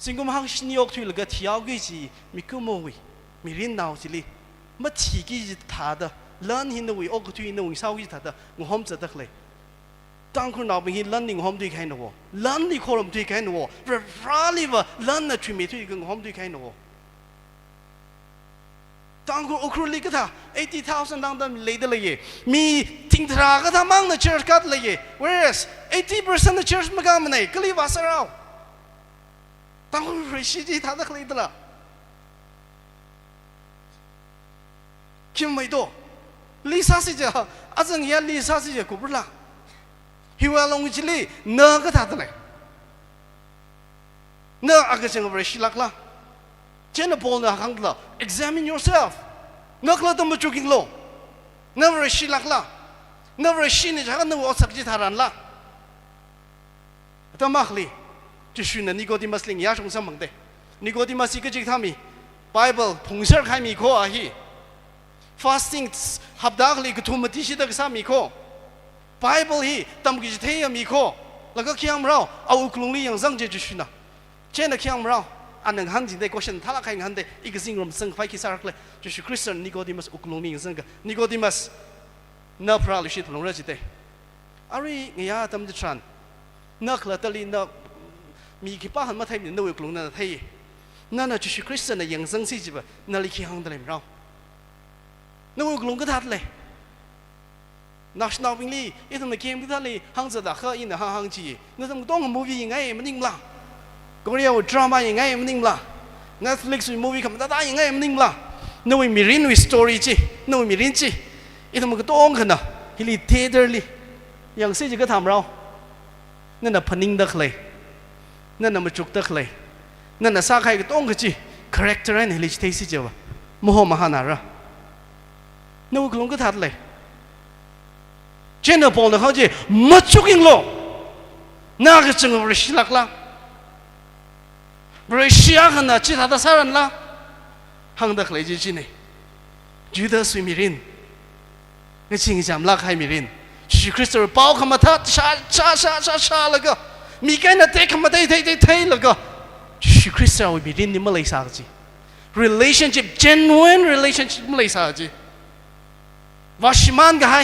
สิ่งที่มันชินยกทุยแล้วก็ที่เอากิจมีกุมวยมีเรียนดาวสิลีมาที่กิจท่าเด้อเล่นหินดูวิโอกุทุยนูวิสาวกิจท่าเด้องหอมจะได้เลยตั้งครูนาวเป็นหินเล่นนิ่งหอมด้วยแค่หนูเล่นนี่โคลมด้วยแค่หนูแต่ฟ้าลีว่าเล่นน่ะทุยมีทุยก็หอมด้วยแค่หนูตั้งครูอุครุลีก็ท่า80,000ดังนั้นเลยได้เลยมีทิ้งทราก็ท่ามั่งใน church ก็เลย whereas 80% ใน church ไม่กล้ามันเลยก็เลยว่าเสียเราตั้งครูเรชิจีท่าได้เลยได้ละคิดไม่ดูลิซ่าสิจ้ะอาจารย์ยันลิซ่าสิจ้ะกูรู้ละฮิวาลงจิลีเนื้อก็ท่าได้เลยเนื้ออาจจะเรชิลักละเช่นพอลนะครั้งละ examine yourself นักละต้องมาจุกิงโลนับเรชิลักละนับเรชินี่จะกันนับอสักจิตารันละแต่มาเลยจะশুนนิโคดิมัสลิงยาชงสมังเดนิโคดิมัสก็จิตทามี Bible ผงเสร์ใครมีข้ออะฮี fasting หับดากเลยก็ทุ่มที่ชิดก็สามีข้อ Bible ฮีตั้มกิจเทียมีข้อแล้วก็เขียนเราเอาอุกลุงลีอย่างซังเจจะশুนนะเช่นเขียนเราอันหนึ่งหันจินได้ก็เช่นท่าละใครหันได้อีกสิ่งรวมซึ่งไฟคิดสักเลยจะชื่อคริสเตียนนิโคดิมัสอุกลุงมีซึ่งก็นิโคดิมัสนับพระลิชิตพลงเรือจิตเตอะไรเงี้ยทำดิฉันนักละตะลีนักมีกี่ป้าหันมาไทยมีนักอุกลุงนั่นไทยนั่นน่ะจะชื่อคริสเตียนอย่างซึ่งสิจิบะนั่นลิขิตหังได้เรานักอุกลุงก็ทัดเลยนักสนาวบิงลี่ยี่ทำในเกมที่ทัดเลยหังจะด่าเขาอินนะหังจีนั่นทำต้องมูวี่ยังไงมันนิ่งละก็เรียกว่าดราม่ายังไงมันนิ่งละ Netflix มีมูวี่คำต่างๆยังไงมันนิ่งละนู่นมีรินวิสตอรี่จีนู่นมีรินจีอีทำมันก็ต้องกันนะฮิลิเทเดอร์ลีอย่างสิ่งที่ก็ทำเรานั่นน่ะพนิ่งดักเลยนั่นน่ะมาจุกดักเลยนั่นน่ะสักใครก็ต้องกันจีคาแรคเตอร์นั่นฮิลิเทสิเจ้าโมโหมาหานาระนู่นก็ลงก็ทัดเลยเช่นเดียวกันเขาจีมาจุกิงโลน่าจะจังหวะริชลักละบริษัทขนาดที่ท่าสารันละหังดักเลยจริงๆเนี่ยยูดาสมีรินก็จริงจำลักให้มีรินชีคริสต์เป้าขมาทัดชาแล้วก็มีแค่นั้นเตะขมาเตะแล้วก็ชีคริสต์เอามีรินนี่ไม่เลยสักที relationship genuine relationship ไม่เลยสักทีว่าชิมันก็ให้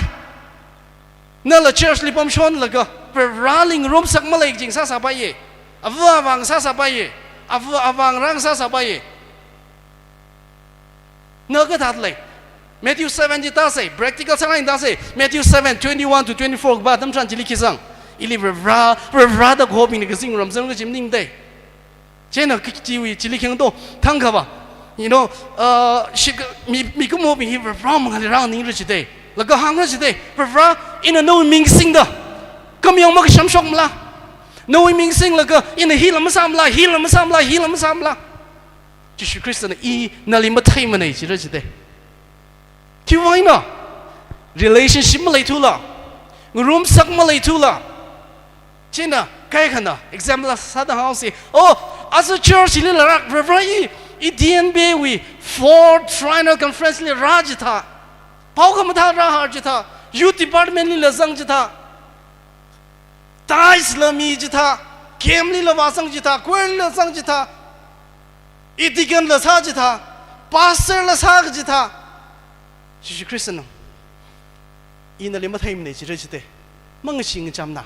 นั่นแหละ church ลิปมชนแล้วก็เป็น rallying room สักไม่เลยจริงซาไปเย่อวังวังซาไปเย่อวังรังซาไปเย่เนื้อก็ทัดเลย Matthew 7 จิตาเซ่ practical สังเกตตาเซ่ Matthew 7 21 to 24 บ้าทำฉันจิลิคิซังอิลิเวราดก็บินก็สิ่งรำซึงก็จิมนิ่งได้เช่นน่ะจิวิจิลิคิงโตทั้งเขาyou know มีก็โมบินฮิเวรามันอะไรร่างนี้เลยจิตได้แล้วก็หางเลยจิตได้เวราอินโนมิงซิงเด้อก็มีองค์มาก็ช้ำชกมาละโนวิมิงซิงแล้วก็อินฮีลมาซ้ำละฮีลมาซ้ำละจะชื่อคริสเตียนอีนั่นลิมาไทยมันไอ้จิตได้ที่ว่าเนาะ relationship มาเลยทุละ room สักมาเลยทุละเช่นน่ะใครกันน่ะ example สัตว์หางสิโอ้อาศัย church นี่ละรักเวราอี i DNB we for Trinal Conference li rajita pau kamata ra harjita youth department li lazang jita ta islami jita game li lawasang jita kwel la sang jita itigan la sa jita pastor la sa jita Jesus Christ no ina li mathai ne ji jite mang sing jamna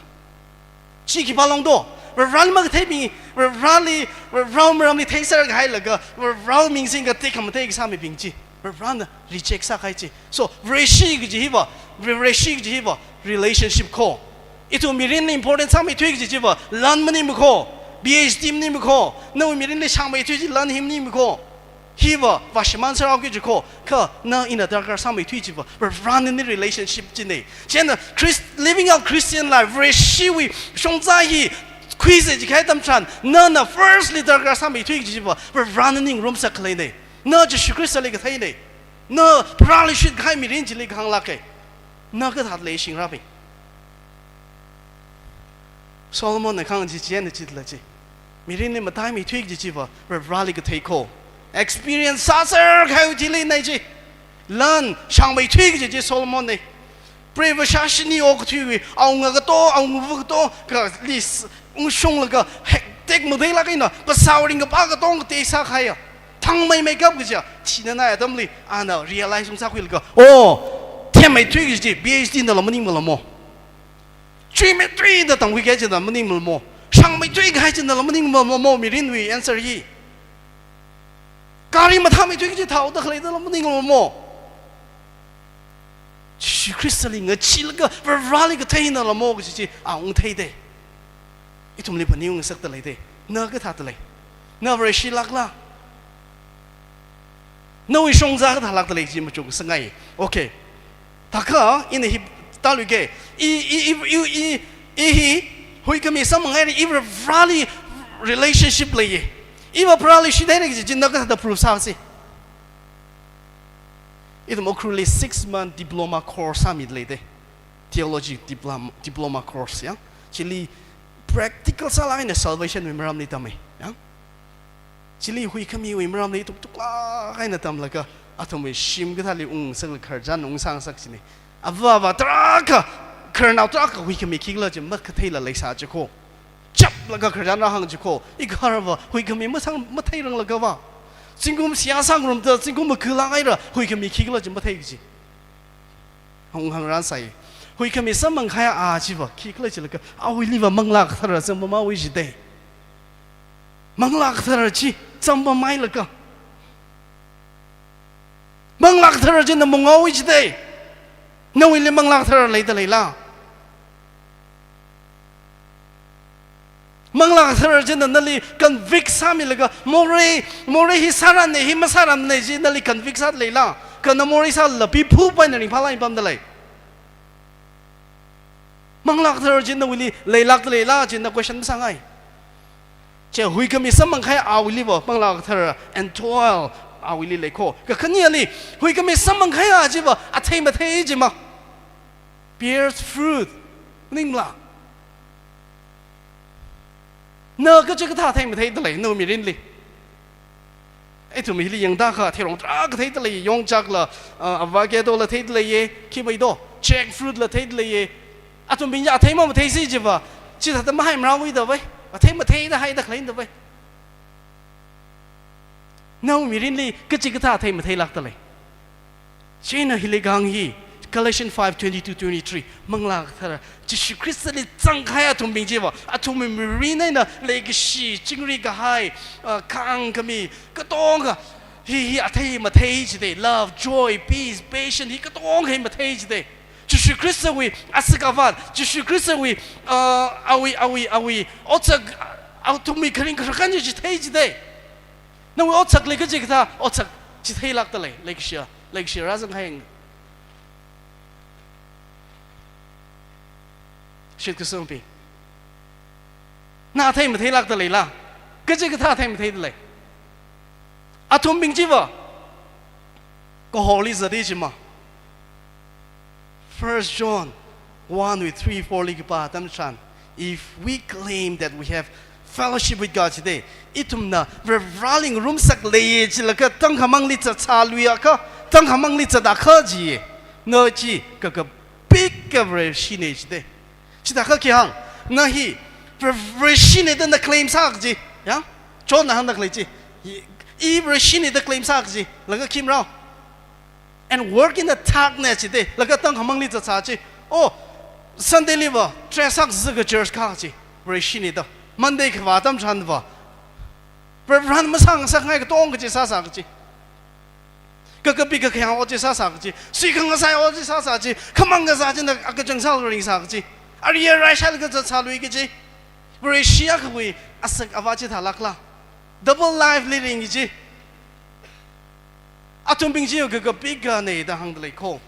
chi ki balong do ran mag thai bi rally ram ram ni thai sar gai la ga ram ming sing ga te kam te sa mi bing ji ran reject sa kai ji so reshi ji hi ba reshi ji hi ba relationship ko itu mirin important sa mi thui ji ji ba lan mani mu ko PhD ni mu ko no mirin le sang mai thui ji lan him ni mu ko hi ba wa shman sa ga ji ko ka na in a dark sa mai thui ji ba run in the relationship ji ne chen living out Christian life reshi we shong za hi quiz ji khai tam chan na first leader ga sa mai thui ji ba running room sa khlai ne na ji shukri sa le ga thai ne na prali shit khai mi rin ji le khang la ke na ga that le sing ra bi Solomon ne khang ji chen de ji la ji mi rin ne ma tai mi thui ji ba rally ga thai ko experience sa sir khai ji le nei ji learn shang mai thui ji Solomon ne brave shashini ok thui aung ga to aung vu to ka lis shong la ga tek mo dei la kai na pa sauring ga pa ga tong te sa khai ya thang mai make up ga ja chi na na dam li ana realize sa khil ga oh tian mai thui ji PhD na lo mo ning mo lo mo three mai three da tang wi ga ji da mo ning mo mo shang mai thui ga ji na lo mo ning mo mo mi rin wi answer yi kari ma tha mai thui ji thau da khlai da lo mo ning mo mo Jesus Christ li nga chi la ga rally ga thai na lo mo ga ji aung thai de itum li pani ung sak ta lai de na ga tha ta lai na ver shi lak la no wi shong za ga tha lak ta lai ji ma chu sa ngai okay ta ka in hi ta lu ge i hi hui ka mi sam ngai i rally relationship lai ye i va rally shi dai ji na ga ta proof sa si itum okruli 6-month diploma course amid lai de theology diploma course ya chili practical sa lang na salvation we maram ni tamai ya chili hui kami we maram ni tuk la kai na tam la ka atom we shim ga thali sang khar jan sang sak chini ava tra ka khar na tra ka hui kami ki la je mak thai la lai sa je ko chap la ka khar jan ra hang je ko I khar wa hui kami ma sang ma thai rang la ka wa jingkum sia sang rum da jingkum ma khu la ai ra hui kami ki la je ma thai ji hong hang ran sai hui kami samang khaya a chi ba ki kla chi la ka a hui li ba mang la thar sam ma wi ji de mang la thar chi sam ba mai la ka mang la thar ji na mong a wi ji de na wi le mang la thar lai da lai la mang la thar ji na li convict sa mi la ka more hi saran ne hi ma saran ne ji na li convict sa lai la ka na more sa la pi phu pa na ri pha lai pam da lai mang lak thar jin na wili leilak leila jin na question sangai che hui kami samang khai awili bo mang lak thar and toil awili leko ka khania li hui kami samang khai a ji bo a thai ma thai ji ma bears fruit ning la na ka che ka tha thai ma thai da lai no mi rin li ai tu mi li yang da kha thirong tra ka thai da lai yong chak la avocado la thai da lai ye ki bai do jackfruit la thai da lai ye atum bin ya thai ma thai si ji ba chi tha ma hai ma wi da bai thai ma thai da hai da khlain da bai nau mi rin li ka chi ka tha thai ma thai lak ta lai chi na hi le gang hi Galatians 5:22-23 mang lak thar Jesus Christ li chang khai atum bin ji ba atum mi rin na le gi shi jing ri ga hai kang ka mi ka tong ga hi athai ma thai ji de love joy peace patience hi ka tong hai ma thai ji de Jesus Christ we asikavan Jesus Christ we awi otsak automi kring kan ji thai ji de na we otsak le ka ji ka otsak ji thai lak ta le like shia razang hang shit ka sum pi na thai ma thai lak ta le la ka ji ka thai ma thai de le atom bing ji wa ko holy zadi ji ma 1 John 1:3-4 if we claim that we have fellowship with God today itum na rolling room sak leye chilaka tang khamang li cha cha luya ka tang khamang li cha da kha ji no chi ka big coverage shine today chita kha ki hang na hi shine da na claim sak ji ya chon na hang na claim ji i shine da claim sak ji laga kim rao and work in the darkness today laga tang khamang li cha cha ji oh Sunday liver dress up the church car ji shine da Monday ka va tam chan va ran ma sang sa ngai ka tong ka ji sa sa ka ji ka bi ka khang o ji sa sa ka ji si khang sa o ji sa sa ji khamang ka sa ji na ka jang sa ring sa ka ji ari ya rai sha ka cha cha lui ka ji bre shia ka wi asak awa ji tha lak la double life living ji atum bing ji ka bi ka nei da hang de lai ko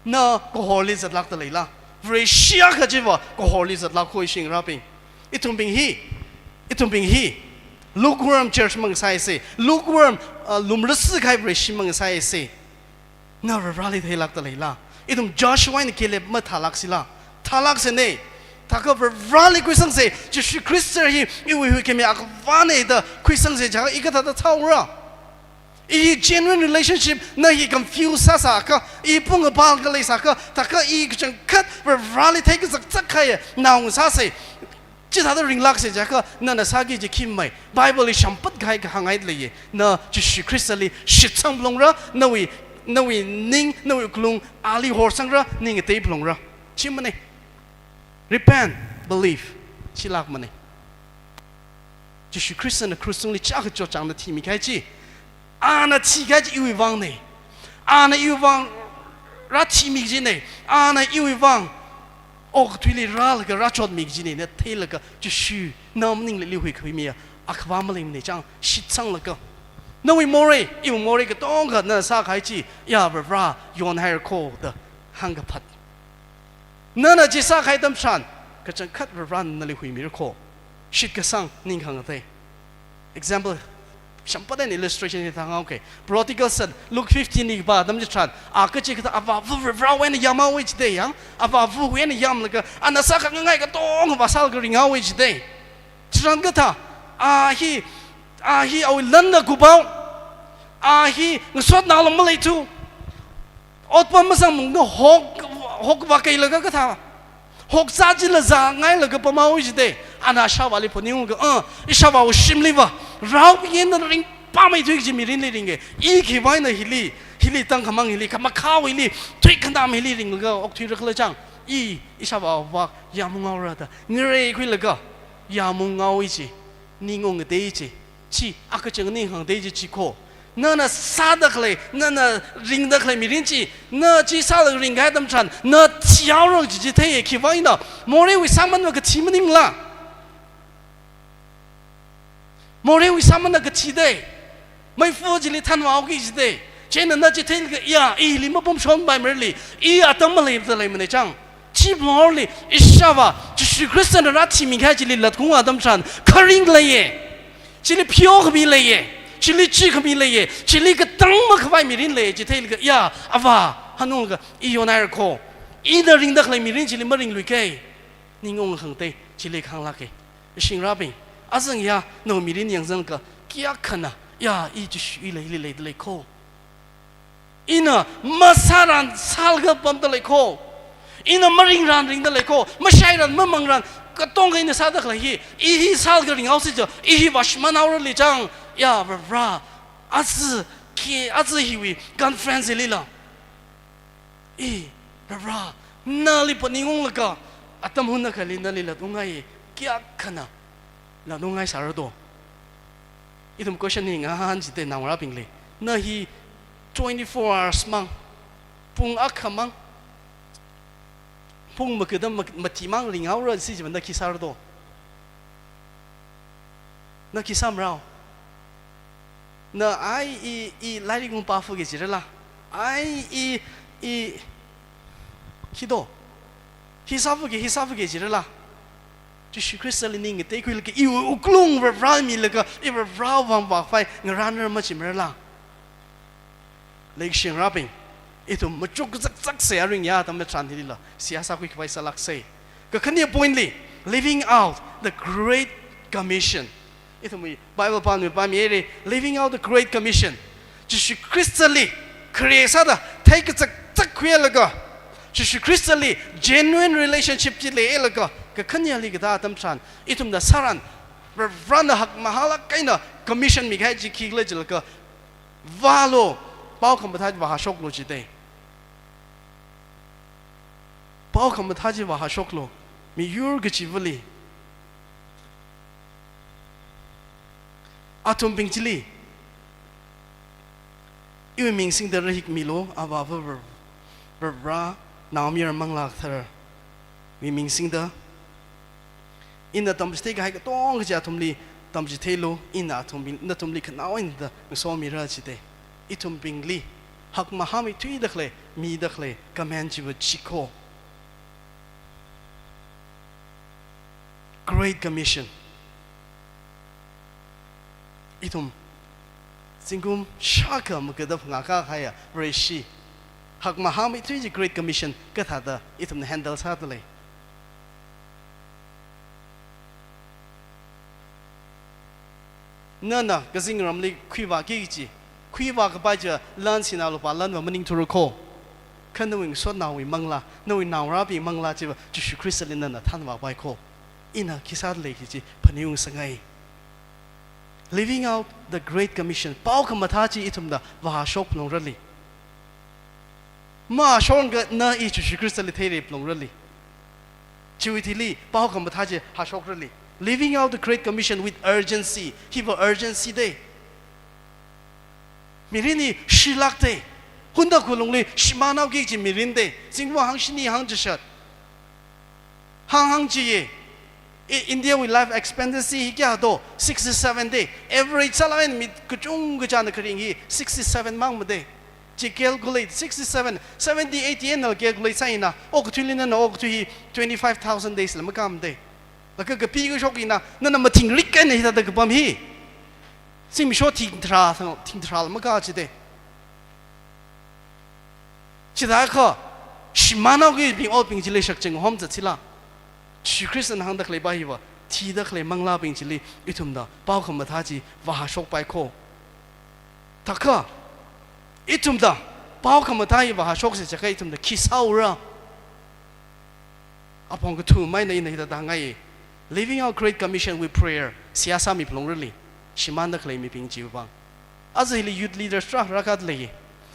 na ko holi zat lak de lai la bre shia ka ji wa ko holi zat lak ko sing ra ping itum bing hi lukewarm church mang sai se lukewarm lumrasi khai breshi mang sai se na rally thei lak ta leila itum Joshua ni kele ma thalak sila thalak se ne thaka rally kwisang se Jesus Christ hi iwi ke me akwane da kwisang se ja ikata da thawra i genuine relationship na hi confuse sa ka i pung ba ka le sa ka thaka i chang khat rally thei ka sak khai naung sa se chỉ thà tôi ring lắc sẽ chắc na na sa cái gì kim mày Bible sham bất gai cái hàng ấy lấy na Jesus Christ lấy shit sang long ra na we ning na we klung ali hor sang ra ning cái long ra chỉ mà này repent believe chỉ lạc mà này Jesus Christ na Christ lấy chắc cho chẳng là thì mình cái gì na chỉ cái gì yêu vang này na yêu vang ra thì mình gì này na yêu vang oh tuy li ra cái ra chọn mình gì này thấy là cái chỉ suy nam ninh lại lưu huy khơi mía khva mà lên này chẳng shit sang là cái nếu yêu more cái tông cái na sa khai chi ya ra yon hair call the hang cái phát na chỉ sa khai tâm san cái chẳng cắt ra na lưu huy mía call shit cái sang ninh hang cái example Sampai dan illustration ni tangau ke. Prodigal son, Luke 15 ni ba, dam jatran. Aku cik kata apa vu wen yamau which day yang, apa vu wen yam lega. Anasa ka ngai ka tong basal ka ringau which day. Jatran kata, hi awi landa kubau, hi ngesot na alam malay tu. Ot pa masang mung no hok bakai lega kata. Hok saji la za ngai lega pamau which day. Ana shawa li poniung ka shawa wo shimli ba rau yen na ring pa mai thui ji mi rin le ring ge I ki wai na hili tang khamang hili kama khaw hili thui khandam hili ring ga ok thui rakhle chang I shawa wa yam ngau ra da ngre khui la ga yam ngau I chi ni ngong de chi chi ak chang ni hang de chi ko na sa da khle na ring da khle mi rin chi na chi sa da ring ga dam chan na chiao ro ji thei ki wai na more wi sang man ga chi mning la more we summon the today. My fortune tan wagi today. Chen and Naji tell ya, limabum shown by merely. Atamali the lemon chang. Cheap morally is Shava, just Christian Rati Mikajili Latung Adam Chan, Karing laye. Chili pure be laye. Chili chick be laye. Chili gatang by mirin lay, Jitel ya, Ava, Hanunga, Ionara call. Either in the clamirin chili maring Luke. Ningon Hante, Chili Kang Lucky. Shin Rabbing. Azang ya no mirin yang zang ka kia kana ya I just ile le ko ina masaran salga pam de le ko ina maring ran ring de le ko mashairan mamang ran ka tong ga ina sa da hi I salga ring aus jo I wash man aur le chang ya ra az hi wi gan friends le la ra na li pa ningong la ka atam hun na khali na le la tungai kia kana là nó ngay sao đó, ít một question này ngàn chỉ tên nào ra bình lệ, na hi 24 hours mang, pung ác mang, pung mà cứ đó mà chỉ mang linh áo rồi xí chỉ vấn đề sao đó, na khi sao rau, na ai lại đi cùng ba phu cái gì đó là, ai khi đó, khi sao cái gì đó là. Jesus Christ linh cái cái cái yêu uklung về rau mi là cái về rau vàng bạc phai người ran ra mà chỉ mới là lấy chuyện rapping itu một chút chắc sẽ ring ya tầm tràn thì là siasa quy phải salak say cái khani point li living out the great Commission. Itu mi Bible pan mi pa mi ere living out the Great Commission. 就是 Christly create 啥的 take 这块了个，就是 Christly genuine relationship 之类了个，个肯定里个大他们穿，一同的萨然，run 的mahala 该呢 commission 米开只 kick 了这个，valo 包括他就把收了之类。包括他就把收了，米有个机会哩，阿同并之哩，因为明星的人米罗阿爸不拿米尔蒙拉特，为明星的，因那他们这个还个多个家同哩，他们是铁路，因那同并那同哩可哪样的，我说米热起的，一同并哩，黑马哈米推的嘞，米的嘞，干嘛就不吃苦。Great Commission. Itum singum shaka mukada phangaka khaya reshi hak mahami tuji Great Commission kathada itum handle sadle nana gazing ramli khuiwa giji khuiwa ka baja lan sinalo pa lan maning turuko kanawing so nawi mangla nawi nawra bi mangla jiba jushu kristalina na thanwa bai ko ina kisad lekiji paniung sangai living out the Great Commission pau kamataji itumda wa shop nong rali ma shonga na I jushu kristal tere plong rali chiwitili pau kamataji ha shop rali living out the Great Commission with urgency hiva urgency day mirini shilakte hunda kulungli shimanaw gi mirinde singwa hangshini hangjishat hangjiye in India we life expectancy kya do 67 day average salain mit kuchung gajana kring hi 67 mang made ji calculate 67 70 80 and calculate saina ok thulina no ok thi 25000 days lam kam de la ka ka pi ga shokina na na ma thing rik kan hi da ka pam hi sim sho thing tra ma ka chi de chi da kha shimana gi bi o ping ji le shak cheng hom za chila许 Christian 行的克雷巴伊瓦，提的克雷孟拉宾之类，一同的包括么他只瓦说白口，他可一同的包括么他伊瓦说是这个一同的 kiss out 啊，阿碰个图买那那的当个，living out Great Commission with prayer， siasa mi pelong reli， siman的克雷mi ping jiu bang， 阿是里 youth leader 抓rakat lagi，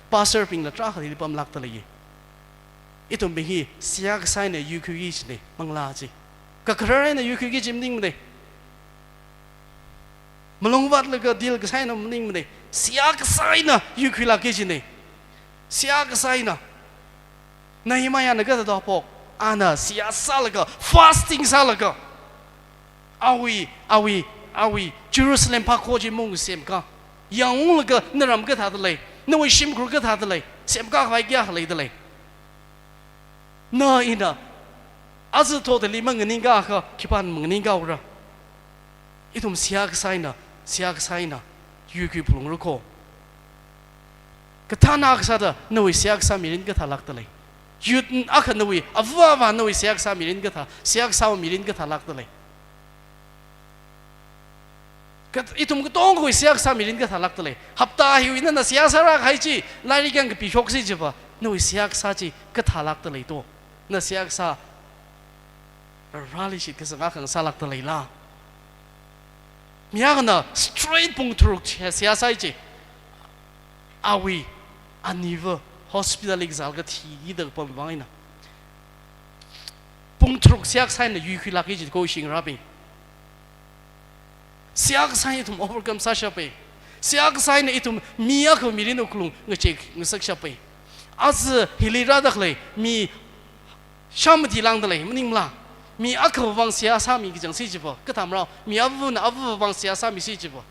pastor ping 了抓里pam lak 的lagi， 一同并去siasa sai 呢 UQ 一起嘞，孟拉子。Kakarain na yuki jimning mde malongwat laga deal ka sai na mning mde siak sai na yuki la ke jine siak sai na himaya na ga da pok ana siya salaga fasting salaga awi Jerusalem pa ko ji mong sem ka yang laga naram ka ta de le na wi shim gru ka ta de le sem ka vai kya le de le na ina 아즈 토들리 망니가 하 기반 망니가 오라 이놈 시약 사이나 유기 불응르고 그 타나크사다 너희 시약 사미린 그 탈락들래 유 아카 너희 아부아바 너희 시약 사미린 그 타 시약 사오 미린 그 탈락들래 그 이놈 그 동고 시약 사미린 그 탈락들래 합다 히위는 나 시약 사라 가이지 라리강 그 비혹시 집어 너희 시약 사지 그 탈락들래 또나 시약 사 rally shit ke sanga khang salak ta leila miya na straight pung truk sia sai che awi aniva hospital exal ga thi de pom bang ina pung truk sia sai na yu khila ki ko sing rabi sia sai tum overcome sa sha pe sia sai na itum miya ko mirin oklung ngche ngsak sha pe az hilira da khle mi sham di lang da le mning la mi akho wang sia sa mi jang si jibo ka tam rao mi avu wang sia sa mi si jibo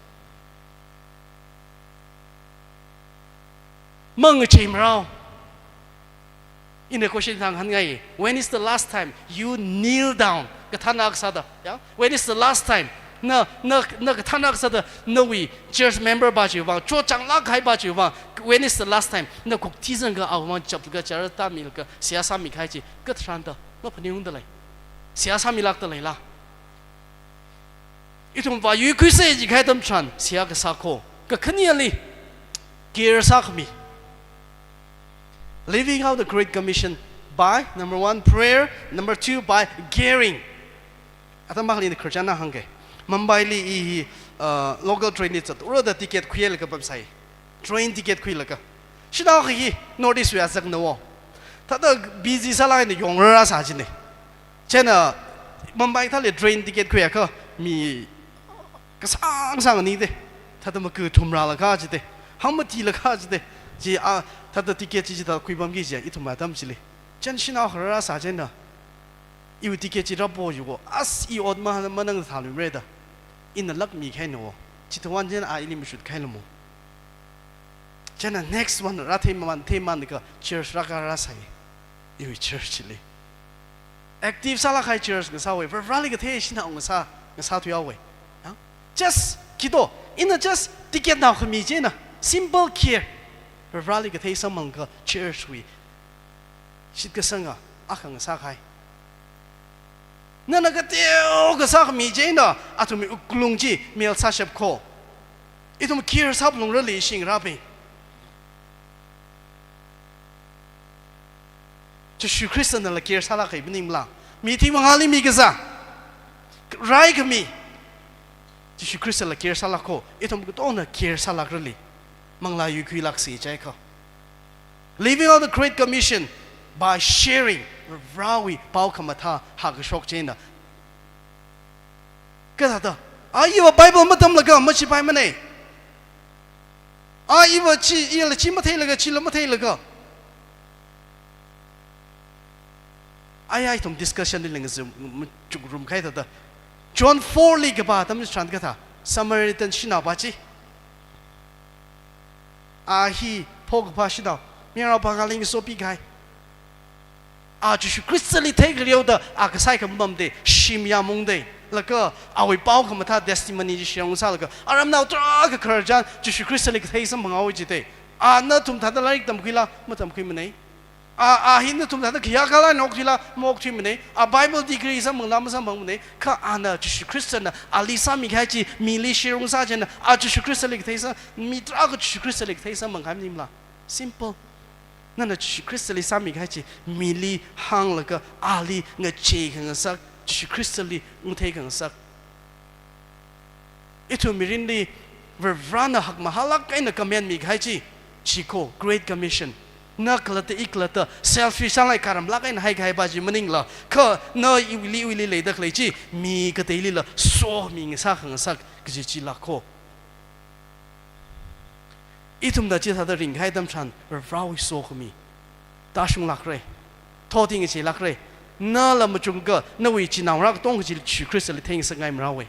mong chim rao in the question thang han ngai when is the last time you kneel down ka thanak sa da ya when is the last time na ka thanak sa da no we church member ba ji wang cho chang la khai ba ji wang when is the last time na kok ti zang ga aw ma chap ga char ta mi ka sia sa mi khai ji ka than da ma phani hung da lai siasa milak ta leila 一同把约亏设计开他们传下个啥课，个肯定哩，给尔啥米。Living out the Great Commission by number 1 prayer, number 2 by caring. Ata makli ni kerjana hangge. Mumbai li I local train ni chat. Ura da ticket kuya leka pamsai. Train ticket kuya leka. Shida hi notice we asak no. Tada busy sala ni yongra sa jine. Chena Mumbai thale train ticket kuya ka mi kasang sang ni de. Tada mak tumra la ka jide. Hamati la ka jide. Ji tada ticket ji da kui bam gi ji itu madam jile. Chen shina hra sa jena. Iu ticket ji rabo yugo as I od ma manang thalu reda. In the luck me kind of Chitwan Jen I lim should kind of. Jena next one Ratiman Temanka church Rakarasai. You church chili. Active Salakai church goes away for rallication on the South Yahweh. Just Kido in the just ticket now for me, Jena. Simple care. For rallication among church we. Shitkasanga Akang Sakai. Nana ka teo ka sa mi jena atumi uklungji mel sa shep ko itum kir sap lung rali sing rabi to shu Christian la kir sala kai binim la mi ti mang ali mi ka sa rai ka mi to shu Christian la kir sala ko itum ko ona kir sala rali mang la yu kui lak si jai ko living out the Great Commission by sharing Rawi Pau Kamata Hagashok Jena. Gata, are you a Bible Madam Laga, much by money? Are you a Chimataga, Chilamataga? I item discussion in the room Kaita. John 4 League about them is Trangata, Samaritan Shinabachi. He Pog Pashida, Mira Bagaling so big guy. Just Christly take the Akasaka Mumde, Shimya Munde, like our Balkamata testimony, Shion Salaga. I am now drug a Kurjan, just Christly take some Mawajite. Not to Tata like them Gila, Matam Kimene. Hindu to Tata Yakala, Nokila, Mok Chimene, a Bible degree, some Lamas Mone, Ka Anna, just Christian, Alisa Mikachi, Mili Shion Sergeant, just Christly Tasa, Mitra Christly Tasa Mangamla. Simple. Nana Christly Sami Hachi, Mili hang like a Ali, a cheek and a suck, Christly taken a suck. It will Mirindi Vervrana Hakmahalak and a command me Hachi, Chico, Great Commission. Nakalata Iklata, selfish like Karamlaka and High Baji Maningla, Ka, no, you will lay the Claychi, me Katelila, so mean Sak and Sak, Gichila Ko. Itum da jita da ring hai dam chan rawi so me dashung lakre toding chi lakre na la machunga na wi chi nang rak tong chi chu Christly thing sa ngai mrawe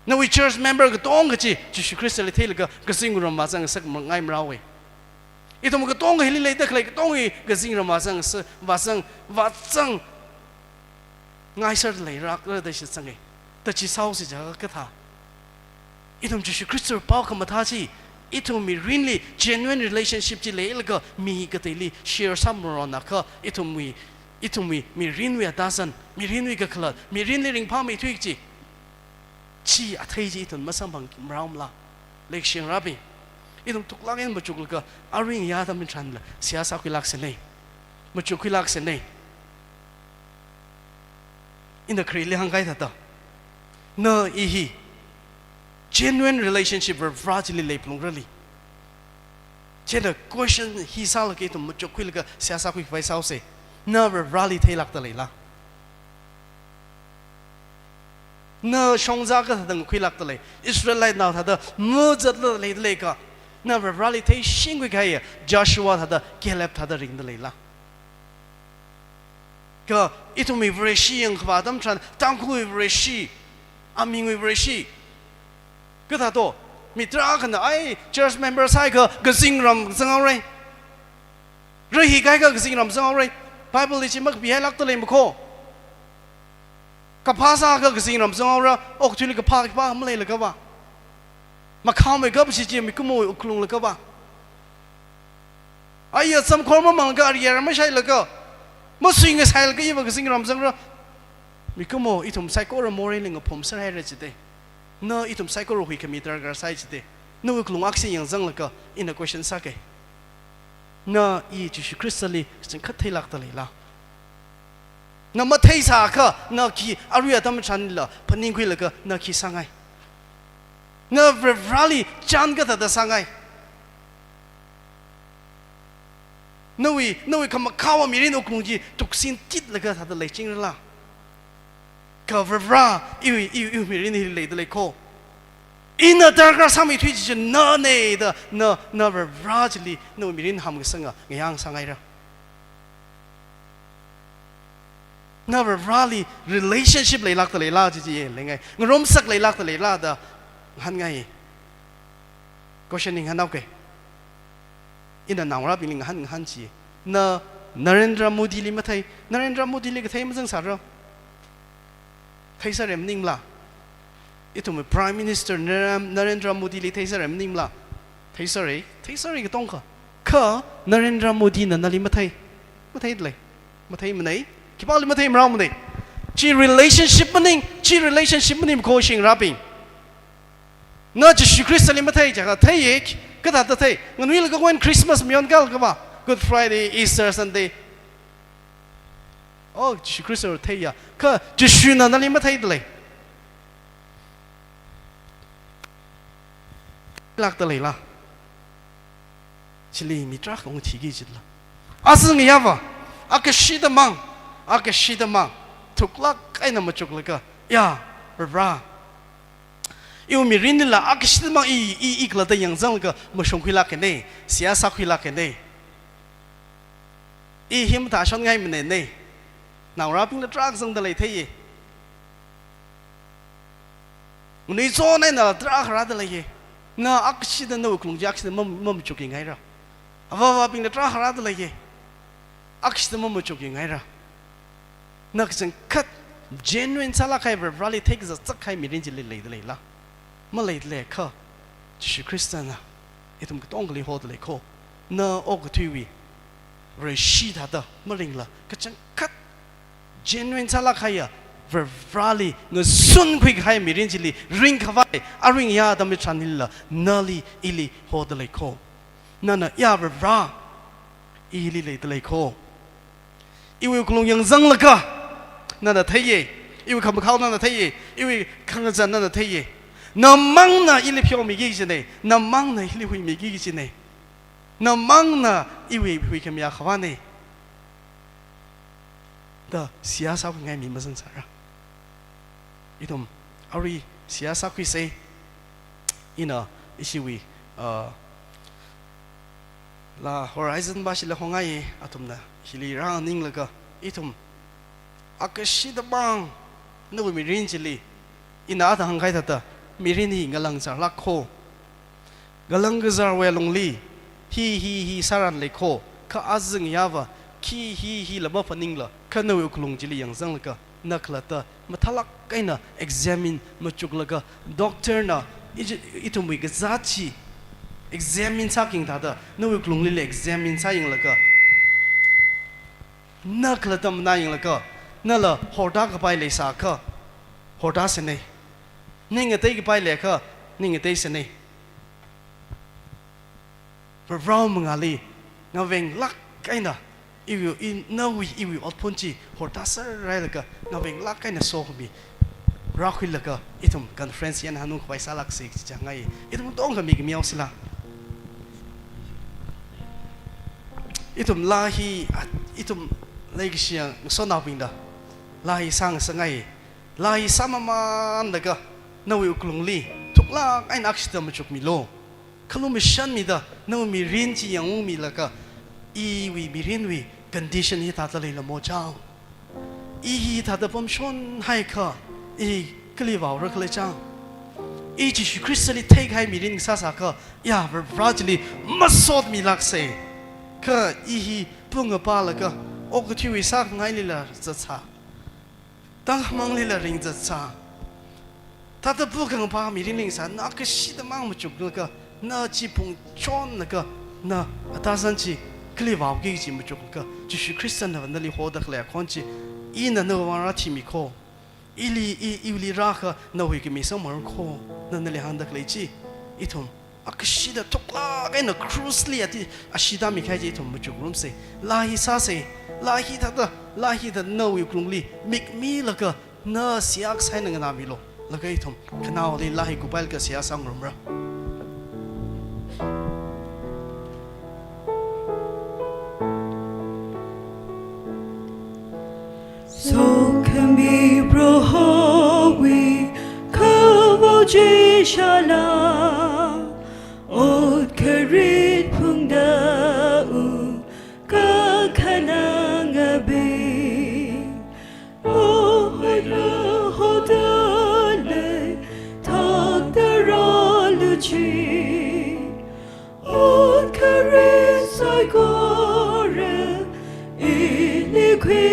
na wi church member ga tong chi chu Christly thil ga sing ram ma sang sak ngai mrawe itum ga tong hi le da klai ga tong hi ga sing ram ma sang sa wa sang ngai sar le rak da shi sang ai da chi sau si ja ga tha itum chu Christly pau ka ma tha chi it will be really genuine relationship ji leilga mi gateli share some ronaka it will me mi rinwi dasan mi rinwi ga khala mi rinli ring pa mi thuik ji chi athai ji tun masam bang mraumla lek shing rabi itum tuklang en bachuk ga aring ya dam chan la sia sa ku lak se nei bachuk ku lak se nei in the krili hangai ta no ihi genuine relationship were fragile leplung really. Chena question he salake to mucho quilga siasa quick by sauce. Never rally tailak the lela. No shongzaka than quilak the lay. Israelite now had the moods at the late lake. Never rally tay shingwikaya. Joshua had the Caleb had the ring the lela. Go it will be very she and Kvadam Tran, Tanku very she. I mean, we very she. Good at all. Mitra and I church members I go sing ram song. Rehi Gaga sing ram song. Bible is must be like the name call. Kapasa go sing ram song. Oh, to like a park bar, Malay Lagava. Macau make up, she Jimmy Kumo, Uklung Lagava. I hear some corner manga, Yermashai Lago. Most singers I give a sing ram song. Mikumo, itum psycho or moraling upon Sarah today. 那一种 psycho 会可米德个赛子的，那个龙阿西养生了个，in a question 啥个？那伊就是 Christly 真可太lạc的了。那么太啥个？那去阿瑞亚他们传了，彭宁亏了个，那去上海。那 really 讲个他的上海。那位看嘛靠我米人都攻击，独心记了个他的雷经了。可 really 因为米人的雷的雷扣。因那大个上面推起那内的那 really 那米人他们个生啊，个样上海了。那 really relationship 嚟lạc嚟啦，就是嘢嚟嘅。我 rom 識嚟lạc嚟啦的，係嘅。question 你看到嘅，因為嗱我邊你係字，那 Narendra Modi 你乜睇 ？Narendra Modi 你個睇乜正啥咯？睇晒人นิ่啦，一同埋 Prime Minister Narendra Modi 你睇晒人นิ่啦，睇晒個東個，可 Narendra Modi 那你乜睇？乜睇嚟？乜睇唔嚟？Kipal lima tay mrao mo ni, chi relationship mo ni ko shing raping. Na Jesus Christ lima tay jaga tay ek, kata ta tay. Ngan wil ko when Christmas miyon gal ka ba? Good Friday, Easter Sunday. Oh, Jesus Christ tay ya. Ka Jesus na lima tay dale. Lak dale la. Chili mitra kong tigi jidla. Asing yava, akashida mang. Ake shida mang, tuklak ay na machukla ka, ya, bra. Iu mi rin nila ake shida mang ikla da yang zang ka masyong kwila kene, siyasa kwila kene. Him ta shan ngay mene ne, na raping na drag zang dalay taye. Unay zo na na drag ra dalay, na ake shida na uklong jak shida mamuchuki ngay ra. Ava raping na drag ra dalay, ake shida mamuchuki ngay ra.那个真可 genuine 啥啦？开不 really take 着这开米人就来的来啦，么来的来可，就是 Christian 啊，一种个当个里好的来可，那我个推位，为西他的么灵了，个真可 genuine 啥啦开呀 ？really 我顺亏开米人就来 ring 开外，啊 ring 呀，他们传了，那里一里好的来可，那呀 really 一里来的来可，因为个龙养生了个。那的太爷，因为看不靠那的太爷，因为看个真那的太爷，那忙呢，一粒票没给起呢，那忙呢，一粒会没给起呢，那忙呢，因为会看么样好呢？的siasa会爱明白生啥啊？一种，阿瑞siasa会谁？伊呢，一些位啦 ，Horizon 巴西了红爱阿tom呢，希里让宁了个一种。Akashida bang, no mirin jili. Ina hang kai tata, mirini galang zar lakho. Galang zar welongli, hi saran lekho. Ka azing yava, hi lama paningla. Ka no uklong jili yang zang laka. Naklata, matalak kaina examine machuk laka. Doctor na, ito mo gazachi. Examine saking tata, no uklong lili examine saying laka. Naklata manaying laka.那了好大个拜来啥个，好大是呢？那个对个拜来个，那个对是呢？不绕么啊哩，我问拉开呢，因为那位因为我碰见好大事来了个，我问拉开呢说后面，绕回了个，一同跟 friends yan hanung kway salak si讲哎，一同当个咪个喵是啦，一同拉去一同那个是说那边的。lahi sang sangai lahi samaman daga nawi uklungli tukla ay nakshita machuk milo kalu mission mi da nawi mi rinchi yang mi laka iwi mi rinwi condition hi tata le mo chang i tata pom shon hai ka i kli waw ra kle chang i ji christly take hai mi rin sa sa ka ya rajli masot mi lak se ka i punga pa laka ok thiwi sa ngai li la za cha当忙里了人在查，他都不肯把米零零三那个西的忙不就那个那几捧装那个那大山去，克里瓦给几么就个，就是 Christian 的那里活得来看去，伊那个往那提米考， ili raka na hui ki mi sa mar kho na na le han dak le chi itum akshida tokla ga na cruise li ati ashida mi khai ji itum bu chugrum se lahi sa se lahi da no wi krung li mik mi la ka na siak sai na na mi lo la ga itum kana li lahi ku pal ka sia sang rum ra So can be brohowi kavoji shala od karit pungda u kakananga be o hoda hodale tak daroluchi od karit saigore iliquiralu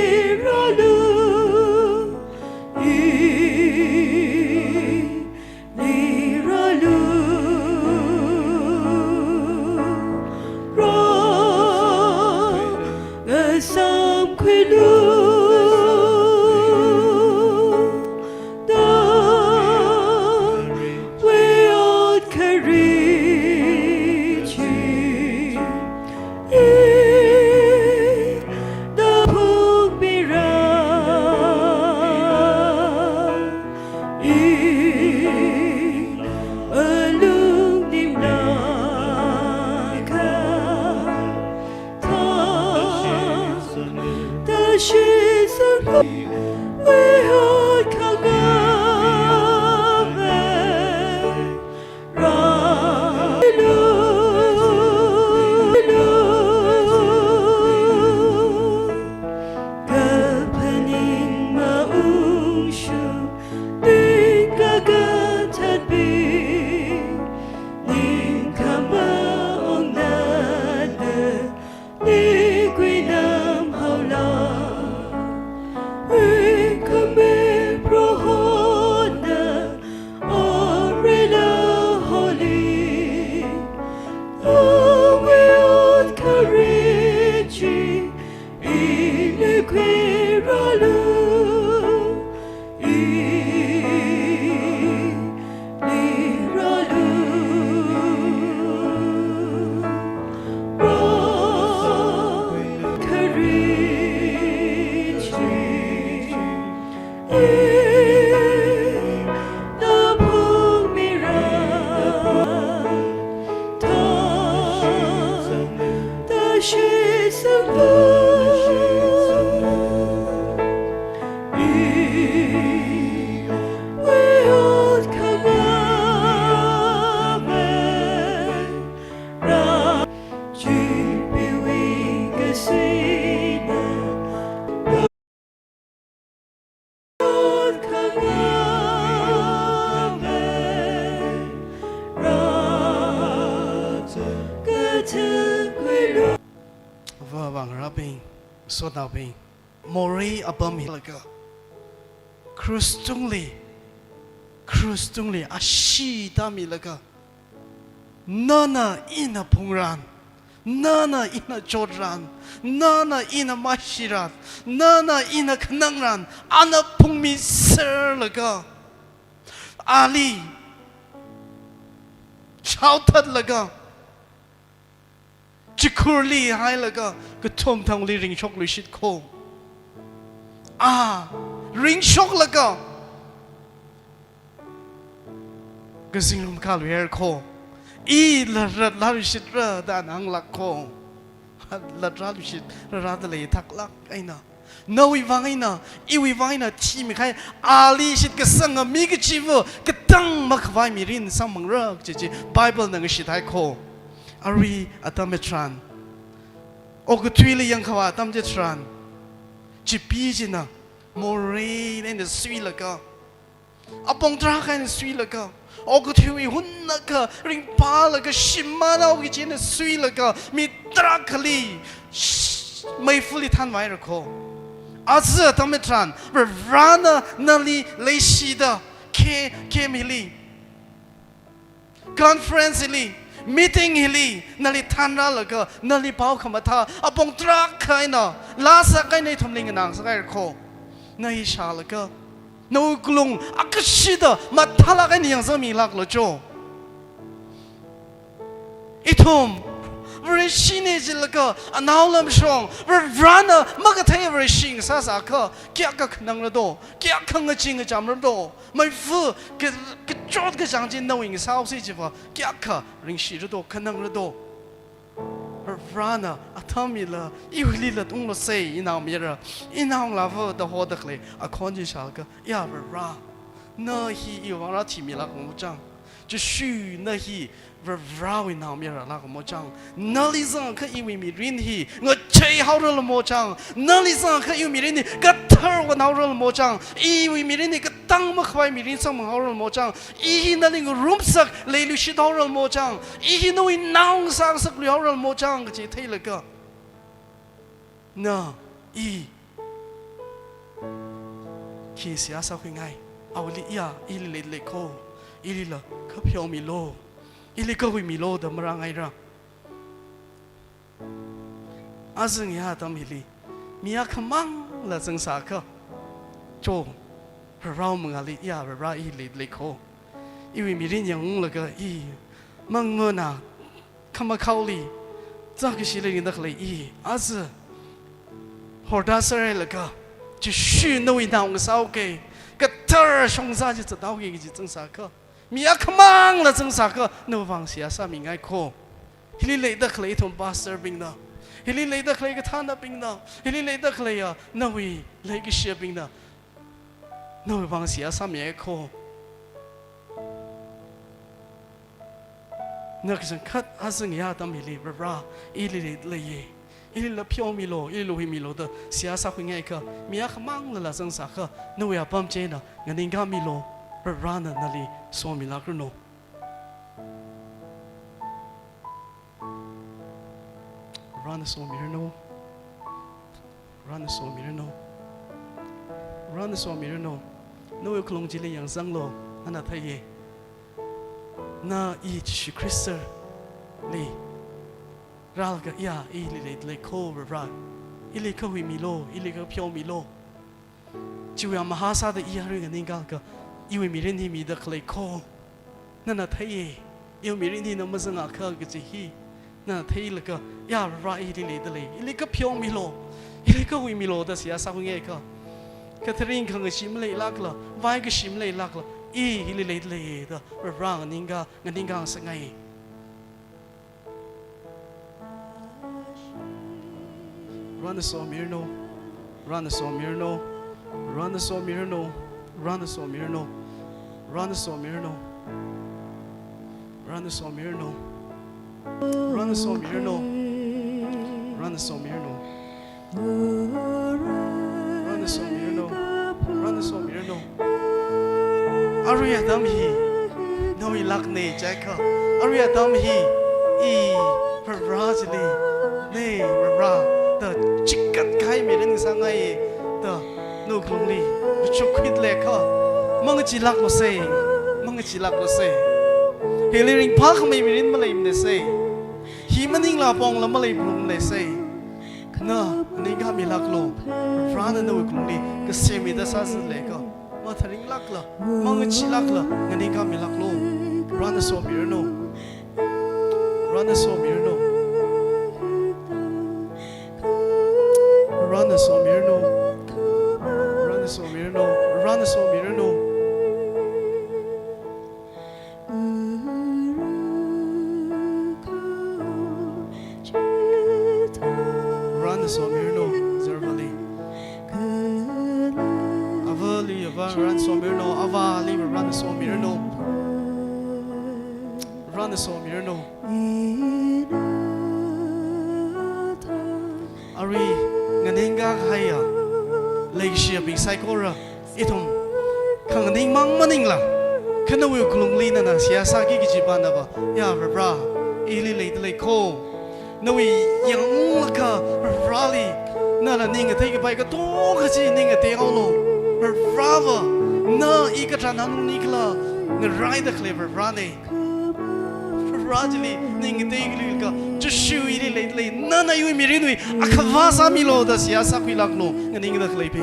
so now being Mori abam hilaga Krustungli ashi damilaga Nana ina pungran Nana ina jodran Nana ina mashirat Nana ina kanangran Ana pungmi serlaga Ali Chautat laga Chikurli hai laga Ketom tang li ring shok lu shit ko ring shok laga Gazing rum kalu her ko la lu shit ra dan ang lak ko la lu shit ra da le tak lak aina No ivangina iwivangina ti mi khai ali shit ka sanga mi ka chivu ka tang makhwai mi rin sang mang ra ji Bible nang shit hai ko Ari atametran Ogutwili yang kawa atamjetran Chipijina More in the sweet laga Apong draka in the sweet laga Ogutwi hunaka Ring palaga Shimana Ogijin the sweet laga Mi drakali May fully tan virako Azza atametran Rana nali leishida Ke mili Conference li Meeting hili nali tanra laga nali pau kamata apong trak kaina lasa kaina thomling nang sakai ko nai sha laga no glung akashida mathala ni yang zami lak lo jo itum very shine jilaka anaulam shong very rana magatay very shing sa sa ka kya ka nang lo do kya khang nga jing jam lo do mai fu ke chot ke jang jin knowing sao si jiwa kya ka ring shi lo do khanang lo do Rana atamila iwili la tung lo say inang mira inang lava the hodakle a konji shalka ya ra na hi iwara timila mo jang just shu na hi ra we now mira la mo jang na li zang ka iwi mi rin hi ngo chei how ro mo jang na li zang ka iwi mi rin ka thar wa now ro mo jang iwi mi rin ka tang ma khwai mi rin sang how ro mo jang I na ling room sak le lu shi how ro mo jang I no in now sang sak lu how ro mo jang ji thei la ka na I ki sia sa khwai ngai awli ya I le ko I la ka phyo mi lo ili ka wi mi lo da mara ngai ra azeng ya tam hili mia khamang la zeng sa ka cho rao mangali ya ra I le ko I wi mi rin yang la ka I mang ngo na khama khawli za ka shi le ni da khle I az horda sare la ka ji shu no wi na ng sao ke ka tar shong za ji za dao ge ji zeng sa ka Mia kamang la zeng sa ka no wang sia sa mi ngai ko hili le da khlei thom pastor bing da hili le da khlei ka than da bing da hili le da khlei ya no wi le ki she bing da no wang sia sa mi ko na ki san khat azeng ya tam hili bra ili le ye ili la phyo mi lo ili lo hi mi lo da sia sa khu ngai ka mia kamang la zeng sa ka no ya pam che na nganing ga mi lo Rana nali so milagro Rana so mirno Rana so mirno Rana so mirno no klong jile yang sang lo ana thaye na I chi Christ li ralga ya I le ko ra ili ko wi mi lo ili ko phyo mi lo chi wa mahasa da I haru ngani ga ka iwi mi rin hi mi da khlei ko na na thai iwi mi rin hi na ma zanga kha ga chi hi na thai la ka ya ra I le da le ile ka phyo mi lo ile ka wi mi lo da sia sa nge ka Catherine khang shim le lak la vai ga shim le lak la I ile le da ra ninga nganinga sa ngai Run the so mirno Run the so mirno Run the so mirno Run the so mirno Run the so mirno Run the so mirno Run the so mirno Run the so mirno Run the so mirno Run the so mirno Aria dam hi no I lak ne jaka Aria dam hi I parajli ne ra the chikat kai mi rin sangai the no klongli chu khit le kha mang chi lak lo se mang chi lak lo se heliring phak mai mi rin malai ne se hi maning la pong la malai blum le se na ni ga mi lak lo rana no klongli ka se mi da sa se le ka ma tharing lak la mang chi lak la ngani ga mi lak lo rana so mi no rana so mi no rana so mi no Run so mirno, run so mirno. Run so mirno, Zervali. Avali, run so mirno, avali, run so mirno. Run so mirno. Ari, nganinga kaya. Lake shipping cycle itum kang ning mang maning la kana wi kulung li na sia sa ki ji ba na ba ya bra ili le ko no wi yang ka rally na la ning te ba ka to ka ji ning te ho lo brava na I ka tan nu ni kla na ride the clever rally rajli ning te li ka ju shu ili le na na yu mi ri nui akava sa mi lo da sia sa kwi lak no ning da kle pe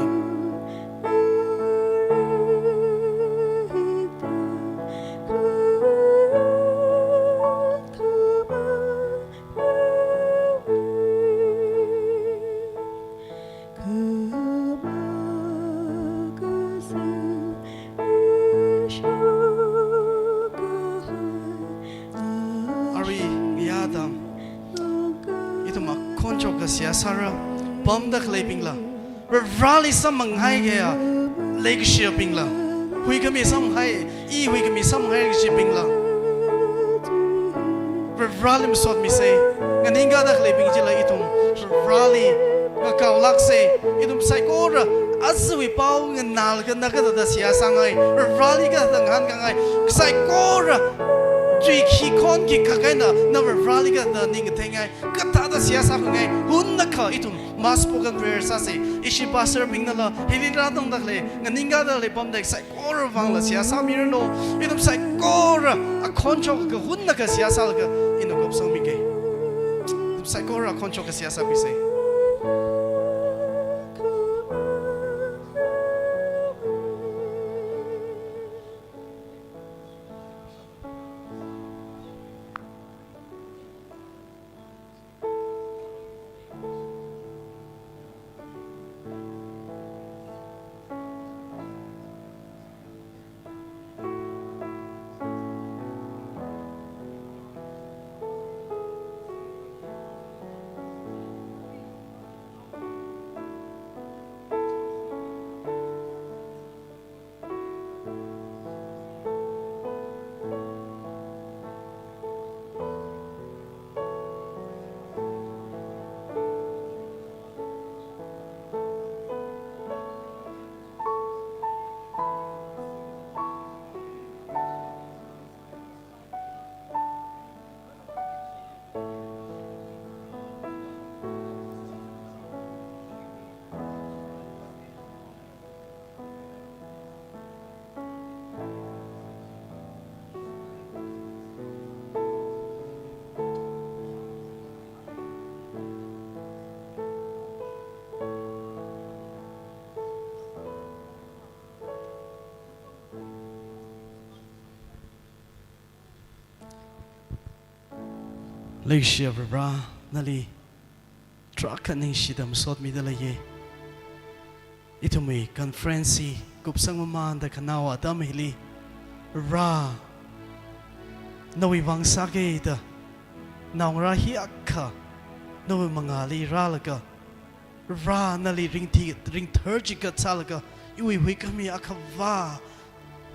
control ka siya sara bom da klay pingla rally samang hai kaya leg shipping la hui kami sam hai hui kami sam hai shipping la rally misot mi say nganinga da klay ping jila itum rally nga kaulak say itum psychora azui pau ngal ka nakada siya sangai rally ka dangan kangai psychora Jui khi con ki kakai na rally ka na ning tengai kata da siya sa kangai hun na ka itum mas spoken prayer sa se ishi pastor ping na la hili ra dong dak le nganinga da le bom dek sai kor wang la siya sa mir no itum sai kor a koncho ka hun na ka siya sa ka ino kop sang mi ke itum sai kor a koncho ka siya sa pi se Leisha bra nali truck ning shidam sot mi dala ye itumi conference kupsang mama da kanawa dam hili ra nawi wang sake da nawngra hi akka nawi mangali ralaga ra nali ring thurjika chalaga iwi wi kami akava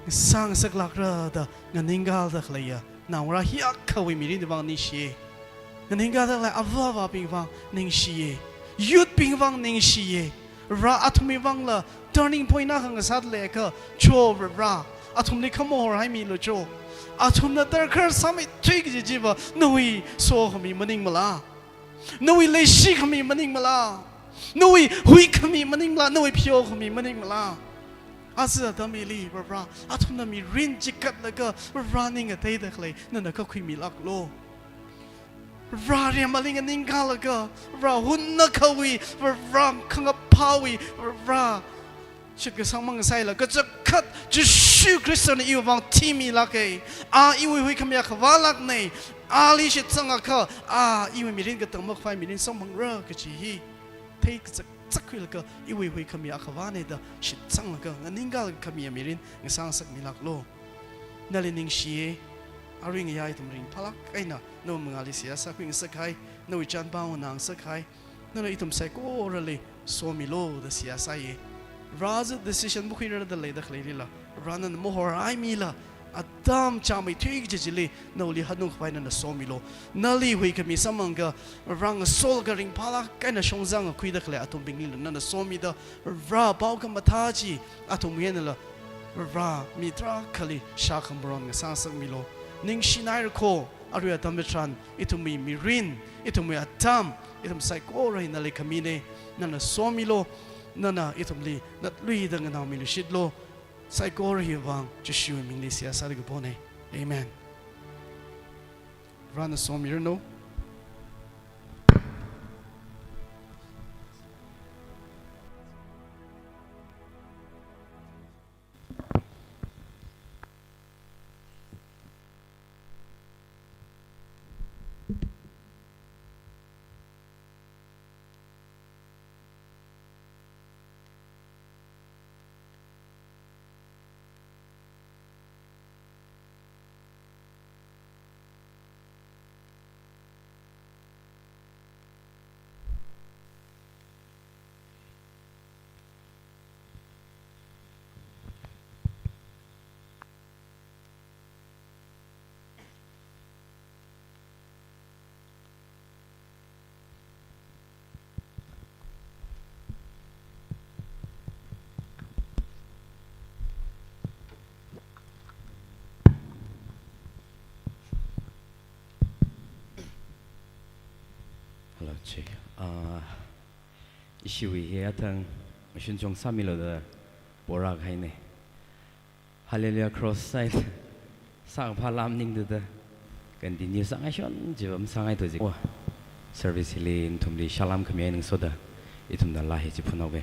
sang saklakra da nganingal da khlaya nawngra hi akka wi mirin da wang ni she nganinga da la avava ping wang ning shi youth ping wang ning shi ra atumi wang la turning point na hang sat le ka cho ra atum ni kamo hai mi lo cho atum na tar khar sami thik ji ji ba noi so khami maning mala noi le shi khami maning mala noi hui khami maning mala noi phyo khami maning mala azza da mi li ra atum na mi rin ji kat la ka running a day da khle na na ka khui mi lak lo ra ria maling aning kalaga ra hunna kawi ra khanga pawi ra chika samang sai la ka kat jishu christian yu wang timi la ke a iwi hui khamya khawalak nei ali shi tsanga ka a iwi mirin ka tangmak phai mirin samang ra ka chi hi thei ka chakwil ka iwi hui khamya khawane da shi tsanga ka nganingal khamya mirin ngasang sak milak lo nalining shi aring ya itum ring phalak kaina no mangali sia sa kwing sakai no chan bawo nang sakai no itum sai ko orally so milo the sia sai raz decision bukhira da le da khlila ranan mohor ai mila adam chamai thig jili no li hanu khpaina na so milo nali hui kami samanga rang sol ga ring phalak kaina shongzang khui da khle atum bingil na so mi da ra baw ka mathaji atum yen la ra mitra khali shakham bron sa sak milo ning shinai ko aru atam betran itumi mirin itumi atam itum psycho rai na le kamine nana somilo nana itumli nat lui dang na milu shidlo psycho rai wang jishu mingli sia sari gopone amen rana somir no Hello, chị. Ishiwi he atang machine chong samilo da borak hai ne. Hallelujah cross side. Sang phalam ning da continue sang aishon jivam sang ai to ji. Service hilin tumli shalom khamye ning soda. Itum da lahi ji phunawe.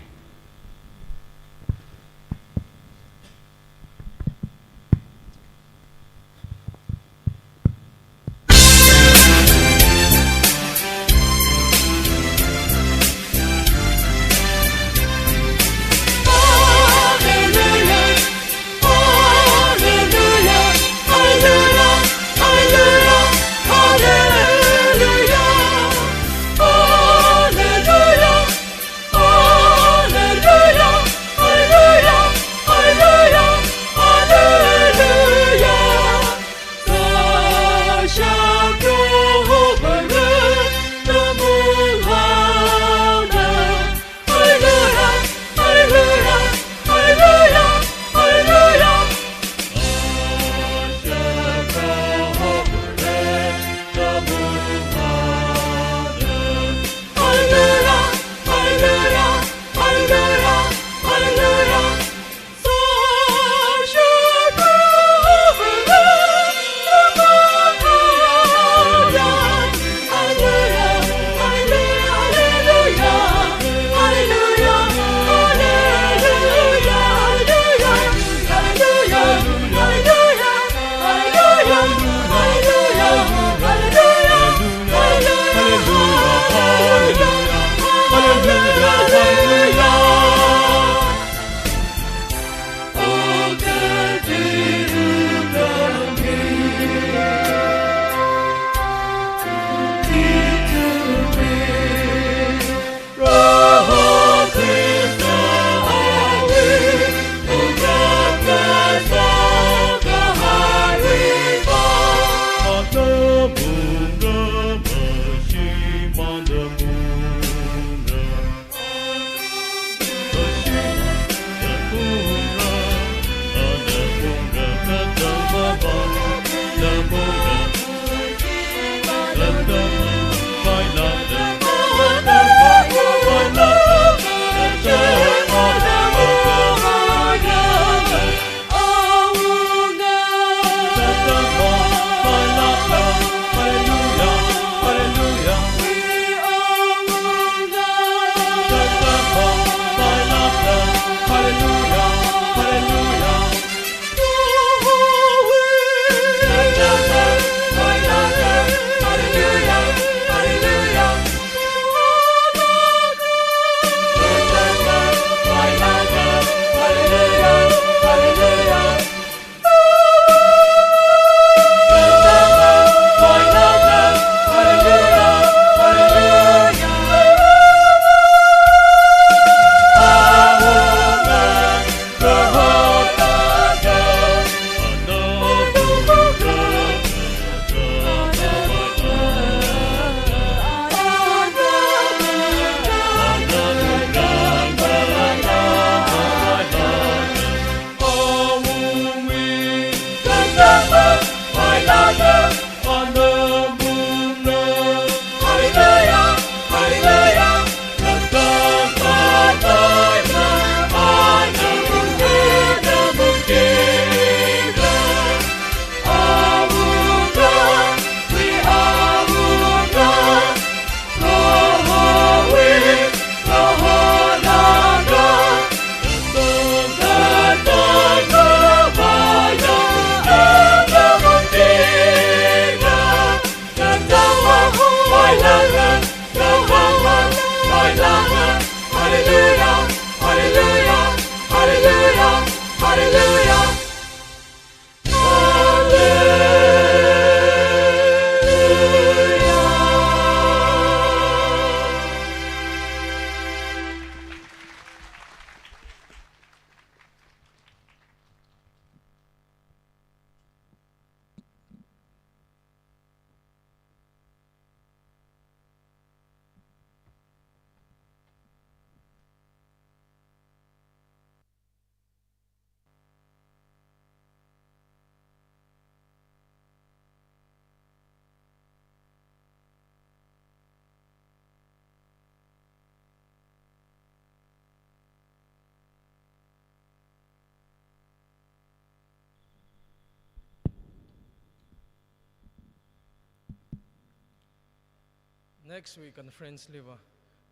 next week conference liva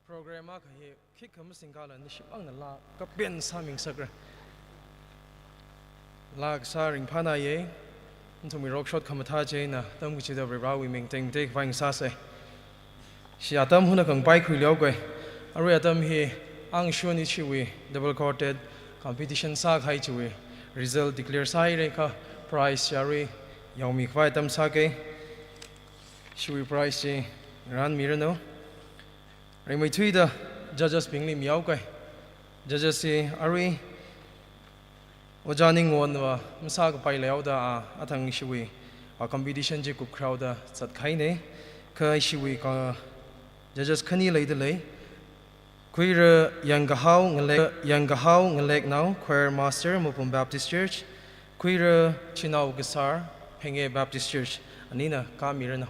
program a khe khik kham singala ni shipang na la ka pen saming sakra lag sa ring phana ye thumi rock shot khamatha che na tam ki chida bra we ming teng te phang sa se shi atam huna kang pai khui leo kwe aru atam hi ang shoni chi we double coated competition sa khai chi we result declare sai re ka prize shari yaumi khwai tam sa ke shi we prize che ran mirano rai mai thui da judges pingli miao kai judges se ari ojaning won wa msa ka pai leo da athang shiwi a competition je ku crowd da chat khai ne ka shiwi ka judges khani lei de lei kuira yang ga hau ngalek now choir master Mopum Baptist Church kuira chinau gisar Henge Baptist Church anina ka mirana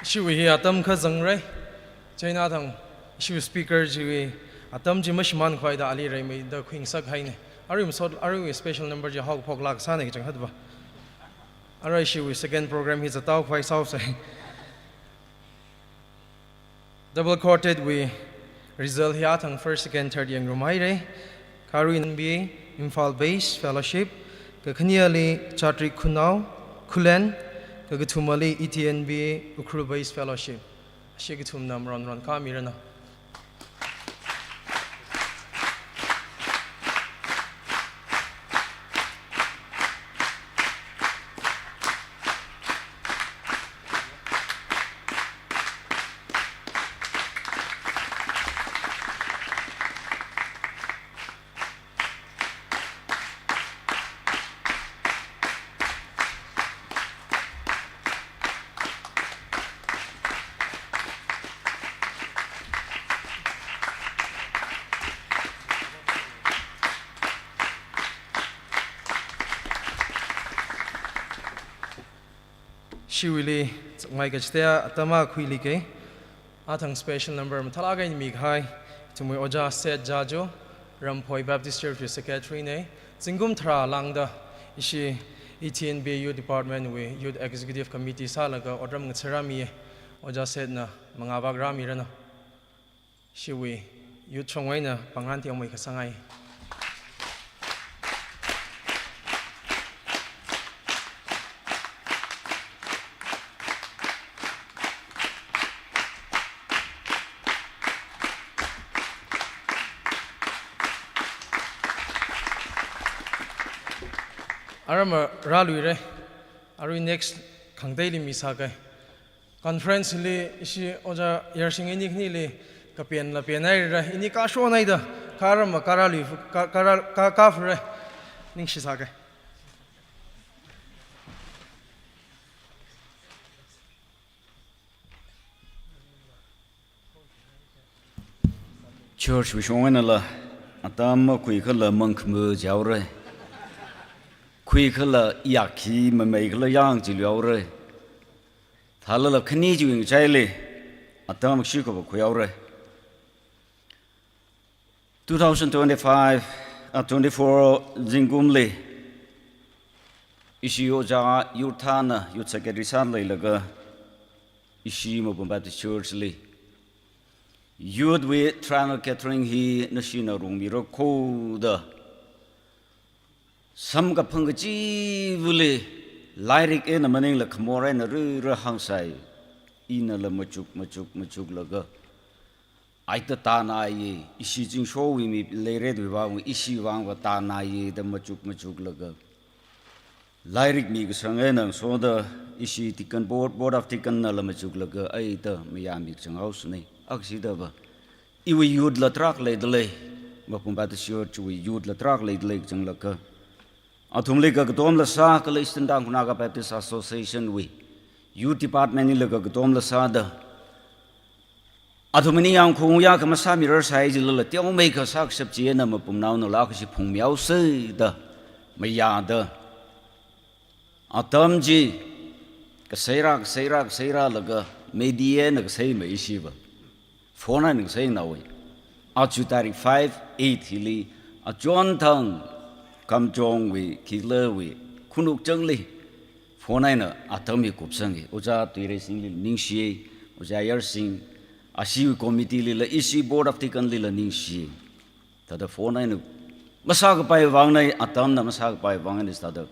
shiwi hi atam kha zang rai chaina thang shiwi speaker jiwi atam ji mashman khwai da ali rai mai da khwing sak hai ne arim sot arim special number ji hok phok lak sa ne chang hadba arai shiwi second program hi zatau khwai sau sai double coated we result hi athang first second third yang rumai re karuin bi Imphal base fellowship ka khniali chatri khunau khulen Kagatumali ETNB Ukru Base Fellowship. Shigatum nam ron kamirana. Shiwili mai ka chtea atama khuili ke athang special number mathala ga mi khai tumui oja set jajo Ramphoi Baptist Church secretary ne chingum thra langda ishi ETNBU department we youth executive committee salaga odram ngcharami oja set na mangaba grami rana shiwi youth chongwai na panghan ti amoi khasangai Arama ralui re arui next khangdai li misa kai conference li isi oja yersing ini khni li kapian la pianai ra ini ka sho nai da karama karali ka fre ning shi sa kai Church we showing la atam kui khala monk mu jaw re kui khala yakhi ma mai khala yang ji liao re thala la khni ju ing chai le atam shi ko ko yaw re 2025 24 jingum le ishi o ja yurthana youth secretary san le laga ishi Mopum Baptist Church le youth we triangle catering hi nashina rung mi ro ko da sam ga phang ji vule lyric en maning la khmore na ru ra hang sai ina la machuk laga ai ta na ye isi jing sho wi mi le re de ba isi wang wa ta na ye da machuk laga lyric mi ga sang en so da isi tikan board of tikan na la machuk laga ai ta mi ya mi chang house nei aksi da ba iwi youth la trak le de le Mopum Baptist Church we youth la trak le de le chang la ka athum le ka tom la sa ka le Eastern Kunaga Baptist Association we youth department ni le ka tom la sa da athumani yang khung ya ka ma sa mi rar sai ji la tiao mai ka sak sap chi na ma pum nau no la ka si phung miao se da ma ya da atam ji ka seira la ga media na ka sei mai shi ba phone na sei na we achu tarik 5/8 hili a chon thang kam chong we killer we khunuk chang li phone na atam hi kup sang ge oja tuire sing li ning shi oja yar sing a shi committee li la isi board of tikan li la ning shi ta da phone na masa ka pai wang nai atam na masa ka pai wang ni sta da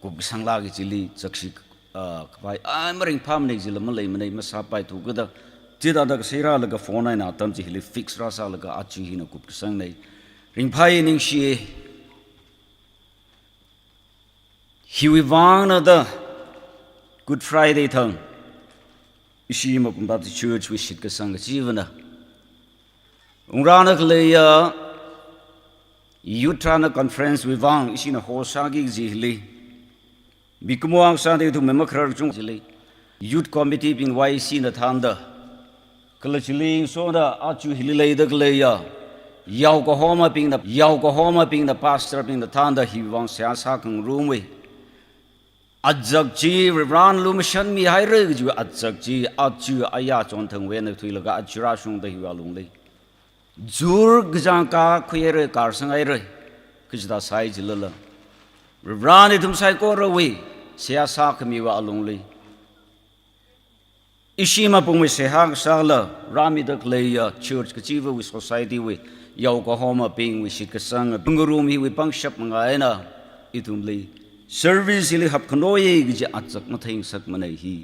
kup sang la gi chili chakshi ka pai amring pham nei jil ma lei ma nei masa pai tu ga da tida da seira la ga phone na atam ji hili fix ra sa la ga achi hi na kup sang nei ring phai ning shi hi wi wang na da Good Friday thang ishi ma pum Baptist Church we shit ka sang ga jivana ungrana kle ya youth trana conference we wang ishi na ho sa gi ji hili bikmuang sa de tu mema khrar chung jili youth committee bin YC na thanda kalachling so da achu hili lei da kle ya yaw ko homa ping na pastor ping na thanda hi wang sia sa kang room we ajak ji ran lu mission mi hai re ju ajak ji achu aya chon thang we na thui la ga achura shung da hi wa lung le zur gjang ka khuyere kar sang ai re kishda sai jilala ran itum sai ko ro we sia sa khmi wa lung le ishima pung we se hang sa la rami dak le ya church ka chiwa we society we yaw ko homa ping we shit ka sang bungarum hi we pang shap mangai na itum le service li hap khnoye gi achak ma thing sak manai hi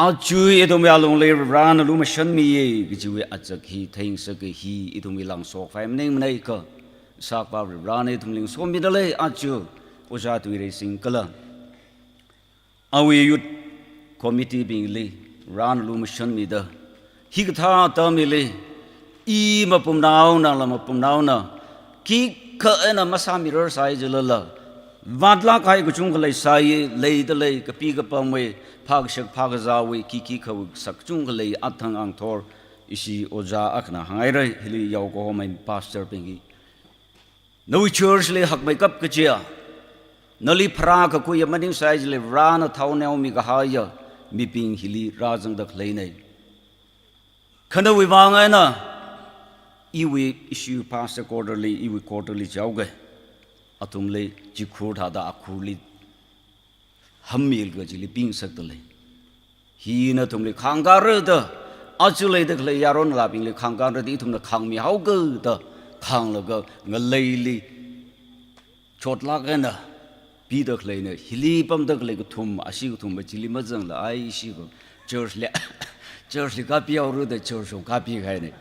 achu itum ya long le ran lu ma shan mi ye gi we achak hi thing sak hi itum lang sok fam ning manai ka sak pa ran itum ling som mi dale achu oja tu re sing kala awi youth committee being le ran lu ma shan mi da hi ka tha ta mi le I ma pum nau na la ma pum nau na ki ka na ma sa mi ro sai jilala vadla kai ku chung lai sai lei da lei ka pi ka pam we phag shak phag za we ki kha sak chung lai athang ang thor isi oja akhna hangai rai hili yaw ko mai pastor pingi no church le hak mai kap ka chia nali phra ka ku yamaning sai le ran thau neu mi ka ha ya mi ping hili rajang dak lei nei khana wi wangai na iwi issue pastor quarterly jauge atumle jikhur tha da akhurli hammil ga jili ping sak dale hi na tumle khanggar da achule da khle yaron la ping le khanggar da di thumna khang mi hau ga da khang la ga ngalei li chot la ga na pi da khle na hili pam da khle ga thum asi ga thum ba jili ma jang la ai si ga church le ka pi au ru da church ka pi khai ne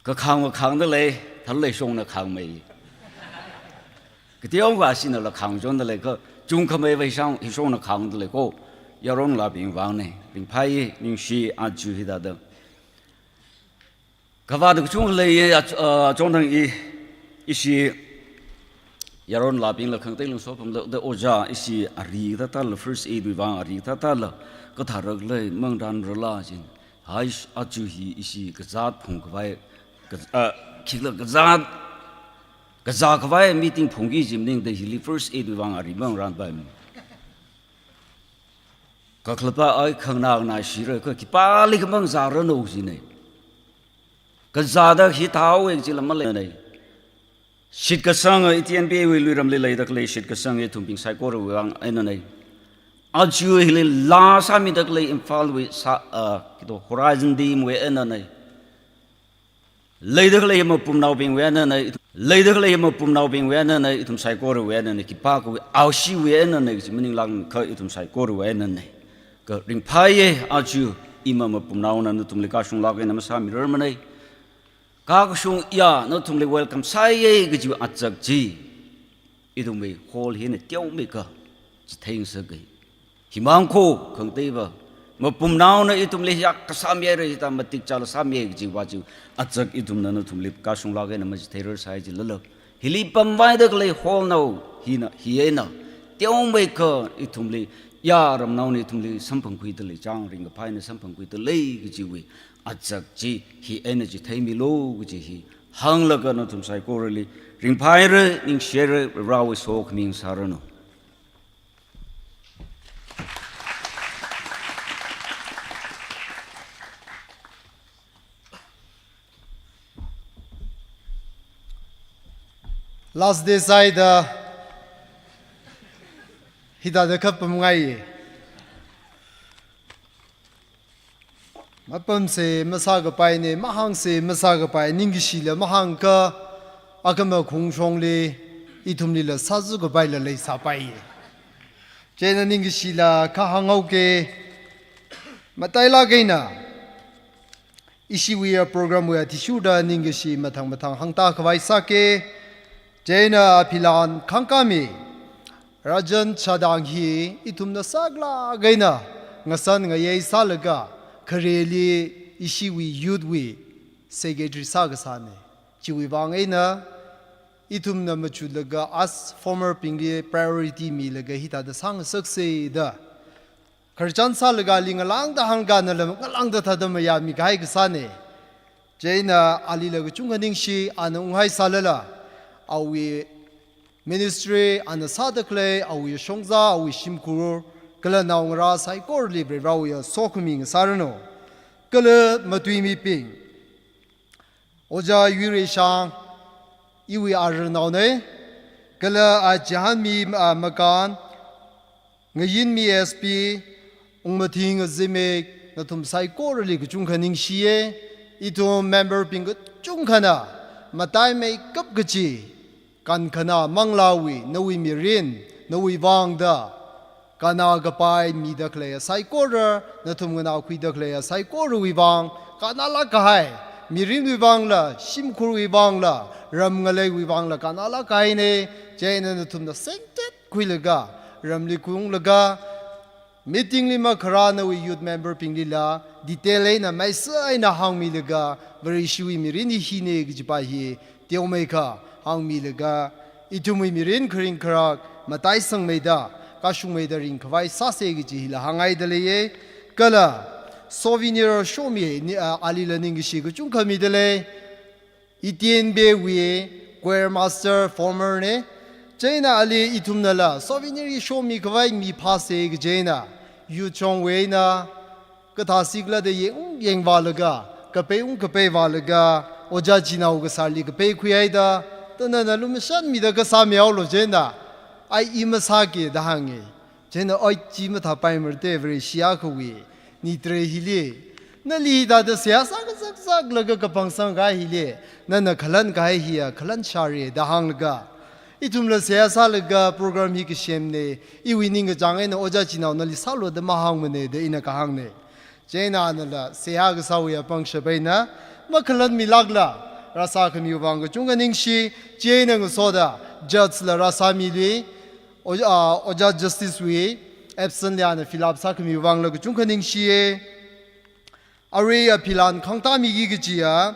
ka khang da le thal le song na khang mai cái tiêu quả xin là khang chọn da le ka chung ka mai vai sang hi song na khang da le ko yaron la bing wang ne bing phai ning shi a ju hi da da ka va da chung le chong dang i shi yaron la bing la khang tai lung so pam da oja i shi ari da ta la first aid wi wang ari ta la ka thar le mang dan ro la jin hai a ju hi i shi ka zat phung ka vai kila gaza kwai meeting phungi jimning the hili first aid wang ari bang ran ba mi ka khlapa ai khangna na shira ka ki pali ka bang za ro no ji ne gaza da hi thau ek ji lam le nei shit ka sang itn be wi lu ram le lai da kle shit ka sang e thum ping sai ko ro wang ai na nei a ju hili la sa mi da kle imphal wi sa ki do horizon dim we na nei lấy được lấy một bùm nào bình quen này lấy được lấy một bùm nào bình quen này itum sai cô rồi quen này kipa cô áo xi quen này chỉ mình lang khơi itum sai cô rồi quen này cái ring phai à chú imam một bùm nào này itum lấy cá sung lag này mà sao mi rồi mà này cá sung ya nó itum lấy welcome sai cái chú ắt chắc gì itum lấy hall hiện này tiêu mấy cái chỉ thấy sao cái hi mang cô không thấy vào một bùm nào này itum lấy yak kasamye rồi ta mà tích chal samye gì vào chú achak itum na no thumlip ka sung lage na mas theater sai ji lalo hili pamwai dak lay hall now hi na tiong mai ka itumli ya ram now ni itumli sampang kui dali jang ring pai na sampang kui dali gi wi achak ji hi energy thai mi lo gi hi hang la ka na tum sai ko really ring pai re ning share ra wi so kming sarano last day side hida da kap mungai mapam se masa ga pai ne mahang se masa ga pai ning gi shi le mahang ka akama khung chong le itum li la sa zu ga pai la le sa pai je na ning gi shi la kha hangau ke matai la ge na ishi wi program wa tishu da ning gi shi mathang hang ta khwai sa ke Jaina Pilan Kankami Rajan Chadanghi Itumna Sagla Gaina Ngasan Ngaye Salaga Kareli Ishiwi Yudwi Secretary Sagasane Chiwi Bangaina Itumna Machulaga as former Pingli priority me laga hita the sang succeed da Karjan Salaga Lingalang the Hangana Lang the Tadamaya Mikai Gasane Jaina Ali Lagachunganing shi Anunghai Salala Awi ministry and the Sadakle, Awi Shongza, Awi Shimkur, Gala Naungra, Saikor Libre, Rawia, Sokuming, Sarano, Gala Matui Ping, Oja Yuri Shang, Iwi Arnaune, Gala Ajahami Makan, Ngayin Mi SP, Ummating Zime, Natum Saikor Lig, Junkaning Shie, Itum member Pingut Junkana, Matai May Kapgachi. Kan kana manglawi nawi mirin nawi wangda kana gapai mi da klaya saikora natum ngana khui da klaya saikora wi wang kana la kahai mirin wi wang la shimkur wi wang la ram ngale wi wang la kana la kai ne jaina natum da sentet khui laga ramli kung laga meeting lima khara nawi youth member pingli la detail na mai sai na hang mi laga very shui mirin hi ne gi pa hi teu mai kha Hang milaga, itumi mirin kring krak, matai sang meda, kashung meda ring kawai sasegi hila hangai dalaye, kala, souvenir show me ali learning shi kuchung kami dale, itien be we, choir master, former ne, Jaina ali itumnala, souvenir show me kawai mi paseg Jaina, yu chong we na, kata sigla de yeng valaga, kape valaga, oja jina ugasali kape kuyaida, na lumishan mi da ka sa miao lo jena ai imasake da hange jena oi chi ma tha pai mer te vre sia khwi ni tre hile na li da da sia sa ka sak la ka pang sang ga hile na khalan ga hi khalan shari da hang ga itum la sia sa la ga program hi ki shem ne I winning ga jang na oja chi naw na li sa lo da ma hang ne de ina ka hang ne jena na la sia ga sa wi pang shabai na ma khalan mi lag la Rasa kami ubang chunga ningshi jena soda judge la rasa mili oja justice we absent ya na philap sa kami ubang la chunga ningshi are pilan khangta mi gigia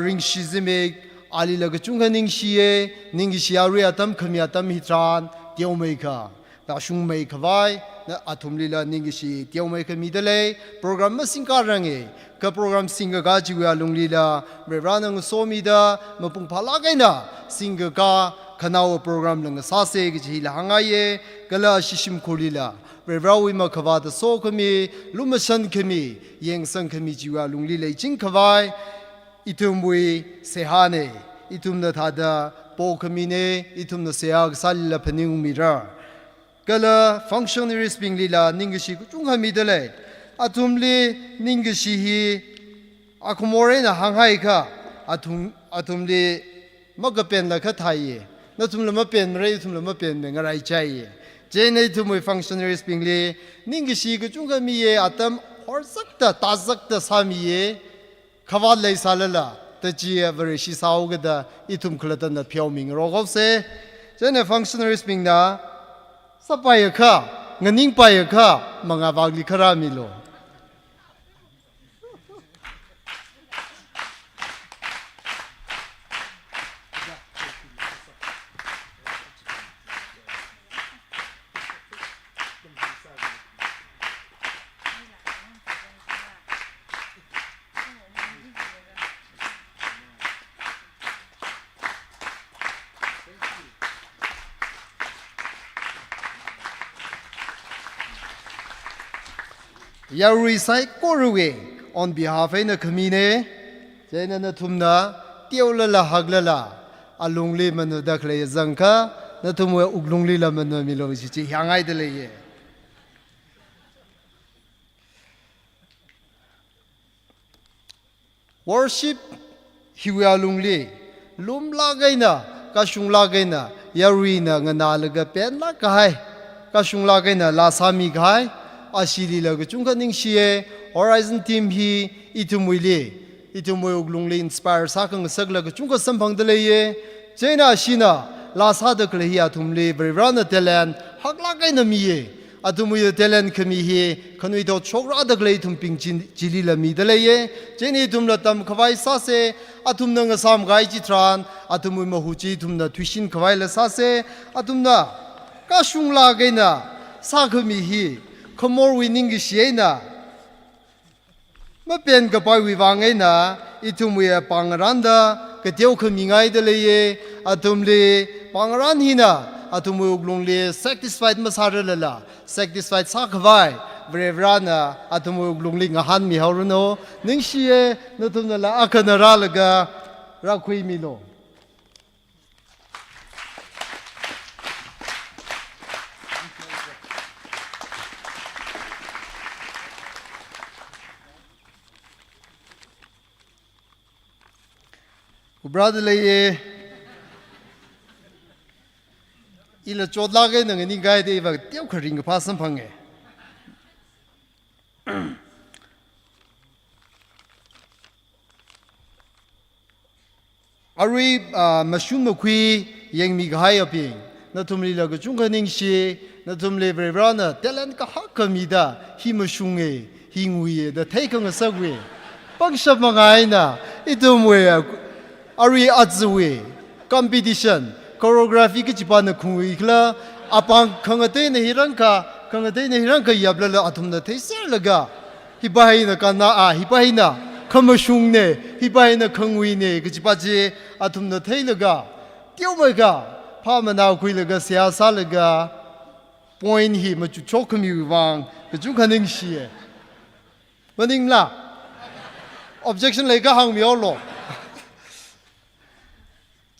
ring shizime ali la chunga ningshi ningshi are atam kami atam hitran tiomeka da shung mai khawai na athumli la ningshi tiomeka mi dele program ma singka range ka program singa ga jiwa lungli la revanang somida mapung phala gaina singa ga khanao program lang sa se gi la hangaye kala shishim khulila revawi ma khawa da so khami lumasan khami yeng sang khami jiwa lungli le jing khawai itumwi sehane itumna thada po khami ne itumna seag sal phaning mira kala functionaries bingli la ningshi chung khami dele atumli ningishi hi akumore na hanghai kha atumli magapen la kha thai natumla ma pen mre tumla ma pen me ngarai chai je nei tumoi functionaries pingli ningishi ga chunga mi ye atam or sakta ta sakta sami ye khawal lai salala ta ji very shi sau ga da itum khlata na phyaw ming ro gop se je ne functionaries pingna sapai kha nganing pai kha manga bagli khara mi lo Yarui sai koruwe on behalf of the community. Jena na tumna tiawlala haglala alungli manu dakle zanka na tumwe uglungli la manu milo chi hangai de le ye. Worship hiwa lungli lum lagaina kashung lagaina yarui na ngana laga pen la kai kashung lagaina la sami kai asili laga chungka ning shie Horizon team hi itumwili itumwe uglungli inspire sakang sagla ga chungka sampang de le ye jena shina la sa de kle hi atumli brana talent hakla kai na mi ye atumwe talent kami hi khanui do chokra de kle tum ping jili la mi de le ye jeni tumla tam khwai sa se atum nang sam gai chi tran atumwe ma hu chi tumna twishin khwai la sa se atumna ka shung la ga na sa khami hi khomor winning gi shie na ma pen ga pai wi wang ai na itumwe pangranda ka teu khami ngai de le ye atumle pangran hi na atumwe uglungli satisfied ma sa la la satisfied sa khwai Brevrana atumwe uglungli ngahan mi hauruno ning shie na tumna la akana ra la ga ra khui mi lo brother le ye ila chodla ge nang ni gai de ba tiao khring pha sam phang ge Ari mashum makui yang mi gai aping na tumli la ga chung ning shi na tumle brana talent ka hak kamida hi mashung ge hi ngui da thai ka sa gwe pang shap mangai na itumwe Ari azwe competition choreography ki jipan khui khla apang khangate ne hirangka yabla la athum na thai ser laga hibai na kana a hibai na khamashung ne hibai na khangui ne ki jipaje athum na thai laga tiau mai ga phamana khui laga sia sa laga point hi ma chu chok khmi wang ki chu khaning shi maning la objection laga hang mi lo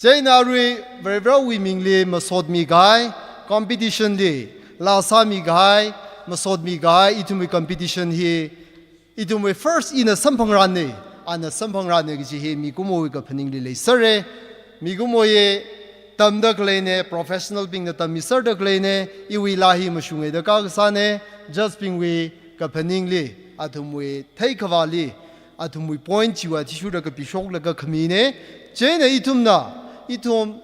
Jaina Rui very we mingli masod mi gai competition di la sa mi gai masod mi gai itumi competition hi itumi first in a sampang ran ne ana sampang ran ne gi hi mi gumo ga phaning li le sare mi gumo ye tam da klei ne professional being the tam mi sar da klei ne I wi la hi ma shungai da ka sa ne just being we ga phaning li atumwe thai khawali atumwe point chi wa ti shu da ga pi shok la ga khmi ne Jaina itumna itum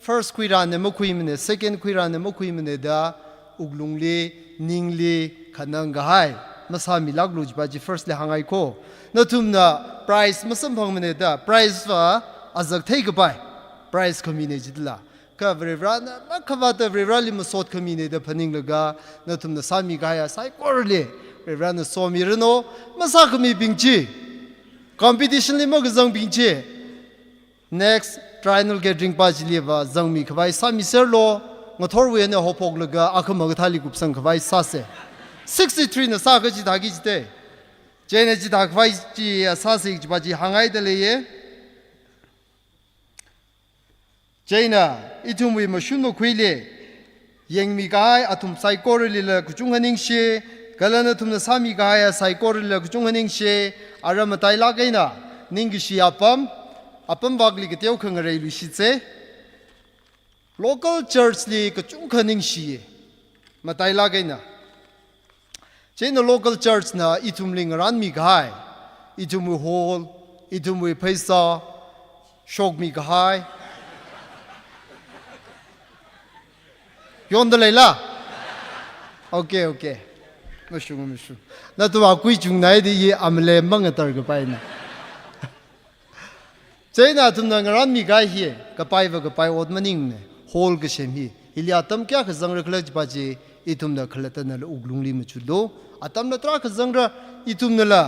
first quiran ne mokhui mene second quiran ne mokhui mene da uglungli ningli khanang ga hai masa mi laglu ba ji first le hangai ko natumna price masam phang mene da price wa azak thai ga bai price community jidla ka vrevra na khawa ta vrevra li masot community da phaning laga natumna sami ga ya sai korle vrevra na somi reno masa khami bingchi competition li mo ga zang bingchi next Trinal gathering pa jiliwa zangmi khwai sa mi ser lo ngathor we ne hopok laga akhama ga thali gup sang khwai sa se 63 na sa ga ji da gi jite jene ji da khwai ji sa se ji ba ji hangai de le ye jena itum we ma shun no khwile yeng mi gai atum sai kor le la kuchung haning she galana tum na sa mi gai sai kor le la kuchung haning she aram tai la gai na ning gi shi apam Apam bagli ke teu khang rei lu shi che local church li ka chung khaning shi matai la gai na che no local church na itum ling ran mi gai itum hall itum paisa shok mi gai yon de la okay mashu na to a kui chung nai de ye amle mang tar ga pai na Jaina tumna ngaran mi gai hi ka pai od maning ne hol ga shem hi ilia tam kya khazang ra khlaj ba ji itum na khlata na uglung li mu chulo atam na tra khazang ra itum na la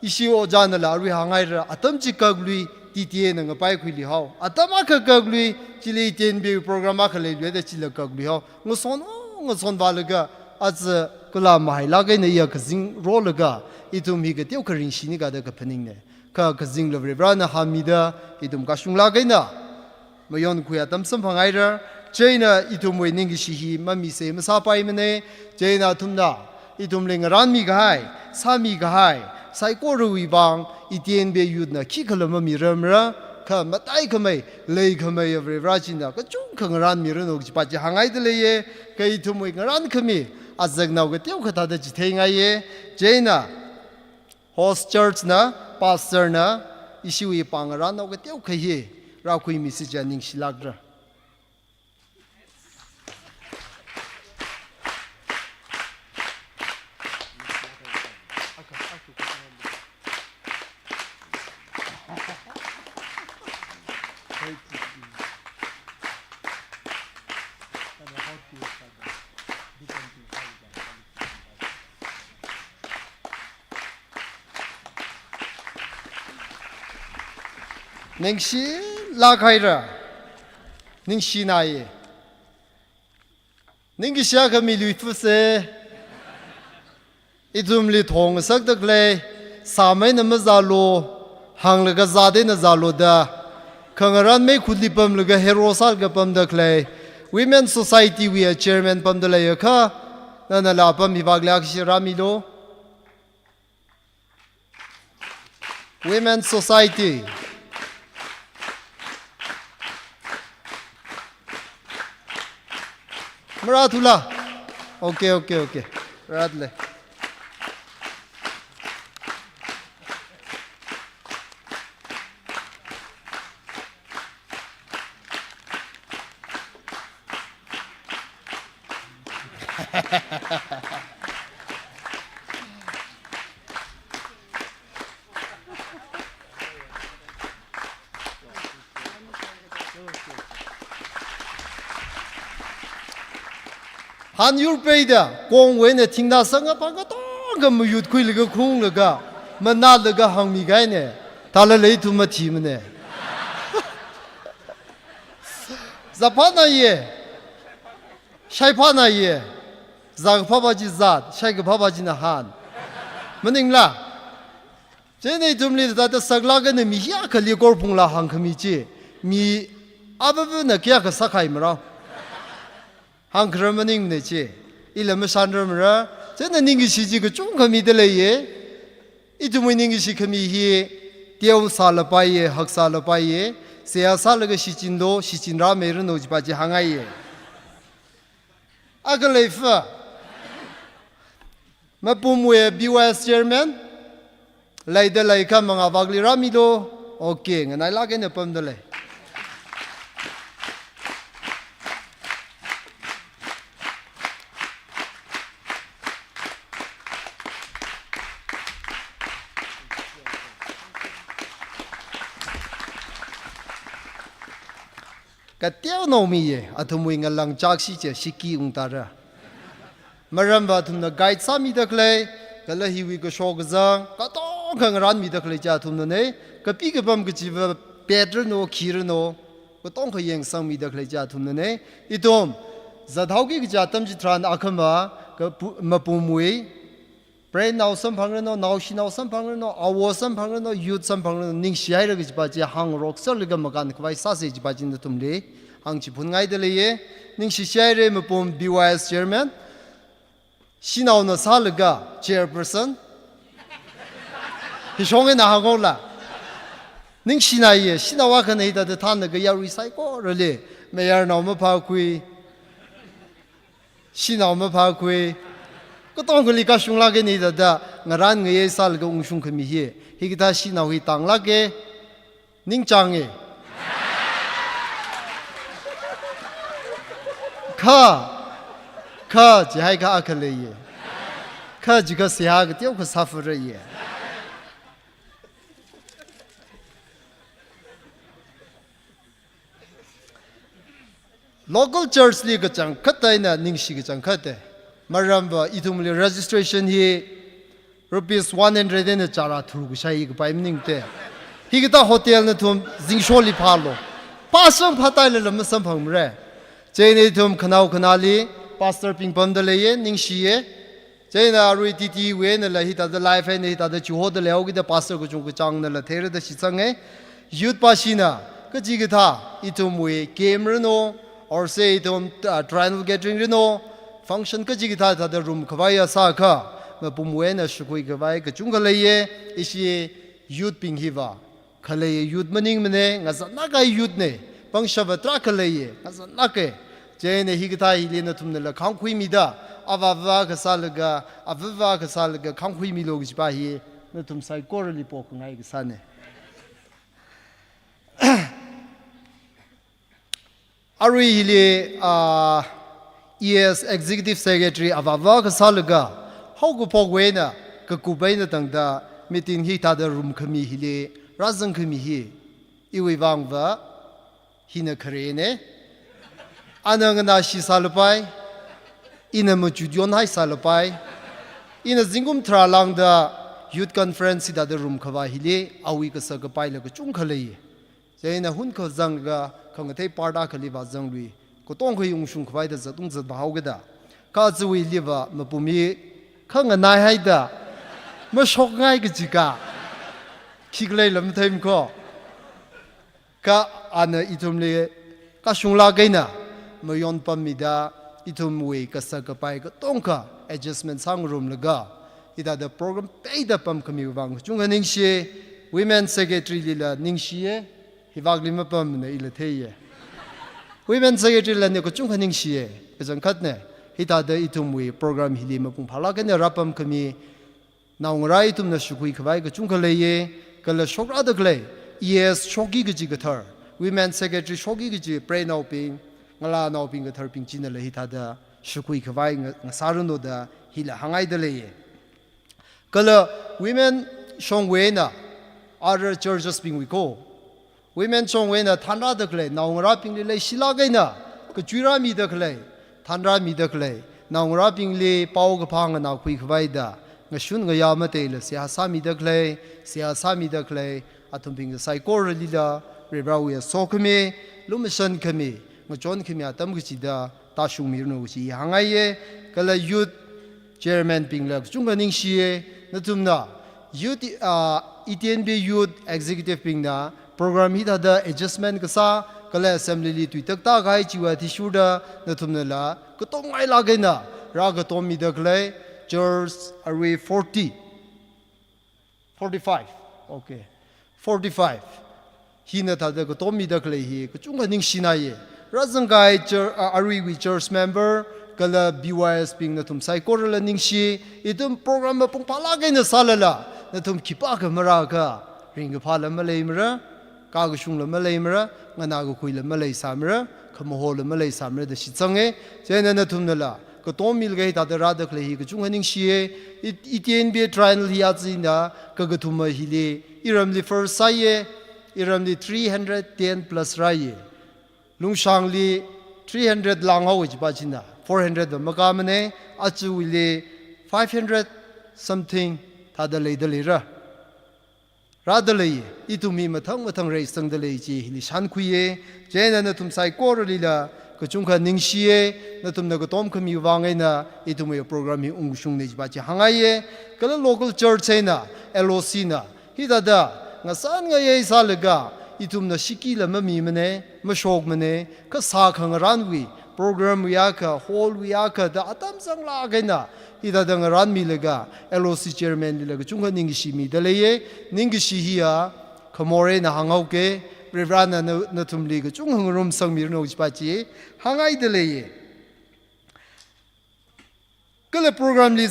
ishi o jan la ri hangai ra atam chi ka glui ti ti na nga pai khuli haw atam ka ka glui chi le ten bi program a khle le de chi la ka glui haw ngo son ba la ga 阿兹格拉马海拉个呢也可真罗了个，伊图米个丢个人心里个的个朋友呢，可真了不然呢哈米的伊图个熊拉个呢，没用苦呀，他们身旁挨着，这呢伊图为那个时期妈咪谁么啥白么呢？这呢他们的伊图连个人米个海，啥米个海，晒过路一帮，一点别有呢，起可了妈咪人么？可没带可没，累可没，不然真的，个中可个人米人弄起把这行挨的嘞耶，个伊图为个人可没。อาจจะน่าก็เที่ยวขัดแต่จิตเฮงไงเย่เจน่ะ host church นะ pastor นะอิชิวีปังร้านน่าก็เที่ยวขัดเย่เราคุยมิสจันนิงชิลักระนิงชีลาใครระนิงชีนายนิงกิเสียก็มีลุยฟุเซอีจุมลีทองสักตะเลยสามัยนมซาโลหังเลกซาเดนซาโลดาขังรันไม่คุดลิปมเลกเฮโรซาลกับปมตะเลย Women Society วิเชอร์แมนปมตะเลยค่ะนั่นแหละปมพิบากลักชิรามิโล Women Societyมราทุลาโอเครัดเลยฮันยูร์ไปเด้อกงเวเนี่ยทิ้งดาสังก์ปังก็ต้องก็มาหยุดคุยเลยก็คุ้งเลยก็มันน่าเลยก็หังมีไงเนี่ยทาเลยทุ่มมาทีมันเนี่ยจะพาหน้าเย่ใช่พาหน้าเย่จากพาบาจิจัดใช่ก็พาบาจินาฮันมันเองล่ะเจ้าในทุ่มนี้แต่สักลักกันเนี่ยมียาขลีกอร์พุงละหังขมิจีมีอาบบุเนี่ยแค่ก็สักใครมาเราฮังครมันนิ่งเนี่ยเจ้อีเลมชันเริ่มระเจ้านิ่งกิสิก็จุงขมิเดเลยอีจุ่มนิ่งกิสิขมิเฮเที่ยวซาลไปฮักซาลไปเสียซาลก็สิจินโดสิจินราเมรโนจิปาจิฮังไงอากเลฟมาปุ่มเวบีวเอสเชอร์แมนไล่เดลัยกันมังอาบักลิรามิโดโอเคงั้นไอ้ลักเนี่ยปุ่มเดลัยก็เที่ยวโนมีอาทุมวิงหลังจากสิเจสิกีอุงตาระมาเริ่มว่าทุมนกไกด์สามีตะเลยก็เลยฮิวิก็โชกจังก็ต้องขังร้านมีตะเลยจ้าทุมนเนี่ยก็ปีกบัมก็จีบเปดรโนขีรโนก็ต้องขยังสังมีตะเลยจ้าทุมนเนี่ยอีตุมจะเท่ากี่จ้าตั้มจิตรานอาคมาก็มาปุ่มวยเปรย์น่าสัมพังรโนน่าชิน่าสัมพังรโนอาวสัมพังรโนยุดสัมพังรโนนิ่งชีไอร์ก็จีบจีฮังร็อกเซอร์เลยก็มากันก็ไปซาเซจีบจีนตุมเลยฮังจีพูนไงเดเลยนิ่งชีไอร์มาปุ่ม BYS chairmanชิน่าหน้าซาลก็ chairperson ที่ช่องเงินหาเงินละนิ่งชีน่าชิน่าว่ากันไอ้แต่ท่านก็อยากรีไซเคิลเลยไม่อยากน้องมาพาคุยชิน่ามาพาคุยก็ต้องกุลีกาชุงลักเกนี่แต่งานเงี้ยสัลก็อุ้งชุงขมิเฮฮิกิตาชินาวิตังลักเกนิ่งจังเอข้าจะให้ข้าอักเลยข้าจะก็เสียก็เที่ยวก็ซัฟเฟอร์เลย local church นี่ก็จังคัดได้นะนิ่งชีก็จังคัดได้มาเริ่มว่าอีทุมเลย registration ฮี rupees 100เนี่ยจาราทุกใช้อีกไปมันนิ่งเตะฮีก็ต้องโฮเทลเนี่ยทุมจิงโชลีพาโลป้าส่งพัดไตเลยละมันสัมผัสมันเร่เจนี่ทุมขนาวขนาลี pastor ping pam de le ye ning shi ye je na rui ti ti we na la hi ta de life ne ta de chu ho de leo gi de pastor ku chung ku chang na la the de shi chang e youth pa shi na ka ji ga tha I tum we game re no or say tum trial gathering re no function ka ji ga tha de room khwa ya sa kha ma pum we na shu kui ga vai ka chung ga le ye ishi youth ping hi wa khale youth maning mane nga za na ga youth ne pang shava tra khale ye nga za na ke je ne hi ga tha hi le na tum ne la khang khui mi da avava ka sa ga avava ka sa ga khang khui mi lo gi ba hi na tum sai ko ri po ka ngai ga sa ne arui hi le ES executive secretary avava ka sa ga how go po we na ka ku bai na tang da meeting hi ta da room khami hi le razang khami hi I we wang va hi na khare ne anang na shi sa le pai ina mo chu dion hai sa le pai ina zingum tra lang da youth conference da da room khawa hi le awi ka sa ka pai la ka chung khale ye je na hun kho zang ga khang thei parda khali ba zang lui ko tong khoi ung shung khwai da za tung za ba ga da ka zu wi li ba ma pu mi khang nai hai da ma shok ngai ga ji ka khik lai lam thaim ko ka ana itum le ka shung la gai na ma yon pam mi da itum we ka sa ka pai ka tong ka adjustment sang room la ga ida the program pay da pam khami wang chung ning she women secretary li la ning she ye hi wag li ma pam ne ile the ye women secretary la ne ko chung ning she ye ka jang khat ne ida the itum we program hi li ma pung phala ka ne rapam khami naung rai tum na shukui khwai ka chung khale ye ka la shok ra da kle yes shoki gi ji ga thar women secretary shoki gi ji pray now ping ngala now ping ga thar ping chin la hi ta da shukui khwai nga sarun do da hi la hangai da le ye kala women shong we na other churches ping we ko women shong we na thanra da kle naung ra ping le shila ga na ka chuira mi da kle thanra mi da kle naung ra ping le pau ga phang na khui khwai da nga shun nga ya ma te le sia sa mi da kle sia sa mi da kle atum ping sai ko ri la re bra we so khme lumission khme nga chon khme atam gi chi da ta shung mi no chi hangai ye kala youth chairman ping la chung ga ning shi ye na tum na youth ETNB youth executive ping na program hi da adjustment ka sa kala assembly li tu tak ta gai chi wa thi shu da na tum na la ko tong ngai la ga na ra ga tom mi da kle church array 45 okay 45 hi na ta da ko tom mi da kle hi ko chung ga ning shi na ye razang gai array we church member kala BYS ping na tum sai ko la ning shi itum program ma pung pala ga na salala na tum khipa ka mara ka ring ga phala ma lei mara ka ga shung la ma lei mara ngana ga khui la ma lei sa mara kham ho la ma lei sa mara da shi change je na tum na la ko tom mil ga ta da ra da kle hi ga chung ning shi ETNB trial hi a zi na ka ga tum hi le iram li first sai ye iram li 310 plus ra ye lung shang li 300 lang ho ji ba chin na 400 the makamane achu wile 500 something ta da le ra da le itumi mathang rei sang da le ji li shan khu ye je na tum sai ko ri la ko chung kha ning shi ye na tum na ko tom khami wa ngai na itumi program hi ung shung ne ji ba chi hangai ye kala local church na LOC na hi da nga san nga ye sa le ga itum na shiki la ma mi mane ma shok mane ka sa khang ran wi program wiaka hall wiaka da atam sang la ga na ida da ran mi le ga LOC chairman le ga chung ning shi mi da le ye ning shi hi ya khamore na hangau ke revrana na tum li ga chung hang rom sang mi no chi pa chi hangai da le ye kale program li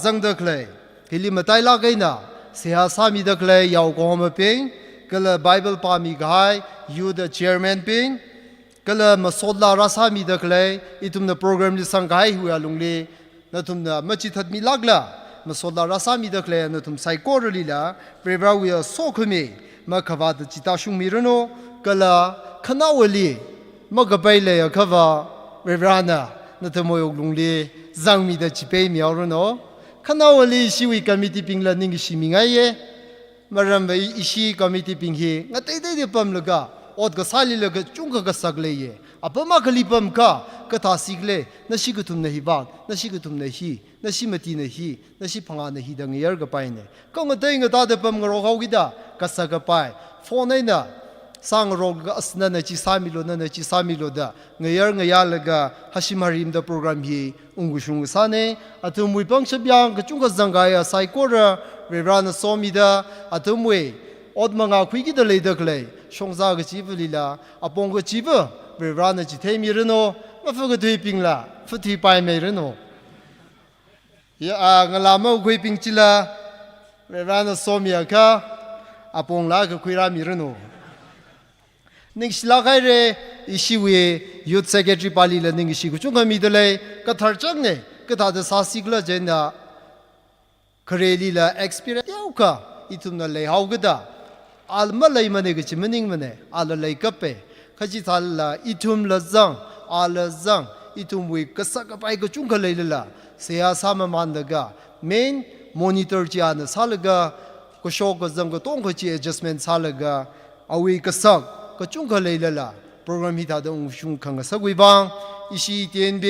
zang da kle kili matai la ga na sia sa mi da kle yaw ko ma ping kale bible pa mi gai you the chairman ping kala masodla rasa mi da kle itum na program li sangai huya lungli na tum na machi that mi lagla masodla rasa mi da kle na tum sai ko ri la prevra wi so khme ma khawa da chita shung mi rno kala khana wali ma ga bai le ya khawa prevra na tum mo yog lungli zang mi da chi pe mi yaw rno khana wali shi wi committee ping la ning shi mi ngai ye maram bai ishi committee ping hi nga tai de pam la ga od ga sali la ga chung ga sak le ye apama khali pam ka ก็ทาสิกเลนั่นสิกุทุมเนฮิบากนั่นสิกุทุมเนฮีนั่นสิมตีเนฮีนั่นสิพังานเนฮีดังเยอร์ก็ไปเนี่ยก็งเตงก็ตาเดปมกรอกเอากิดาก็สักก็ไปโฟนเนี่ยนะสังรอกก็อสนันจิสามิโลนั่นจิสามิโลดาเงียร์เงียร์ลก็ฮัชิมาริมเดโปรแกรมฮีอุงกุชุงสานี่อัตุมวยปังชบยังก็จุงก็จังไกายไซโคระเวรานสอมิดาอัตุมวยอดมังอาคุยกิดเลยดักเลยชงซากจีบลีลาอปงก็จีบเวรานจิเทมิรโนมาฝึกด้วยปิงละฝึกที่ไปไม่รโนยางลามาคุยปิงจิลาเวรานสอมิอาค่ะอปงลาก็คุยรามิรโนนิ่งสิลาไกเรอิชิเวยุทธเซกเตรีปาลีละนิ่งสิกุจุงก็มีดเลยก็ทาร์จังเนี่ยก็ทาร์จะสาสิกละเจนดาคเรลีละ experience เดียวกันอีทุมนั่นเลยเอาก็ได้อัลมาเลยมันเองก็ชิมนิ่งมันเนี่ยอัลเลยก็ไปข้าจิตาละอีทุมละจังอัลจังอีทุมวิก็สักไปก็จุงก็เลยละเสียสามมันเดกะ main monitor จีอันสัลกะก็โชว์ก็จังก็ต้องก็จี adjustment สัลกะเอาวิก็สักก็จุงก็เลยละโปรแกรมที่ทาดงชุงขังก็สักวิบังอิชิเตียนเบ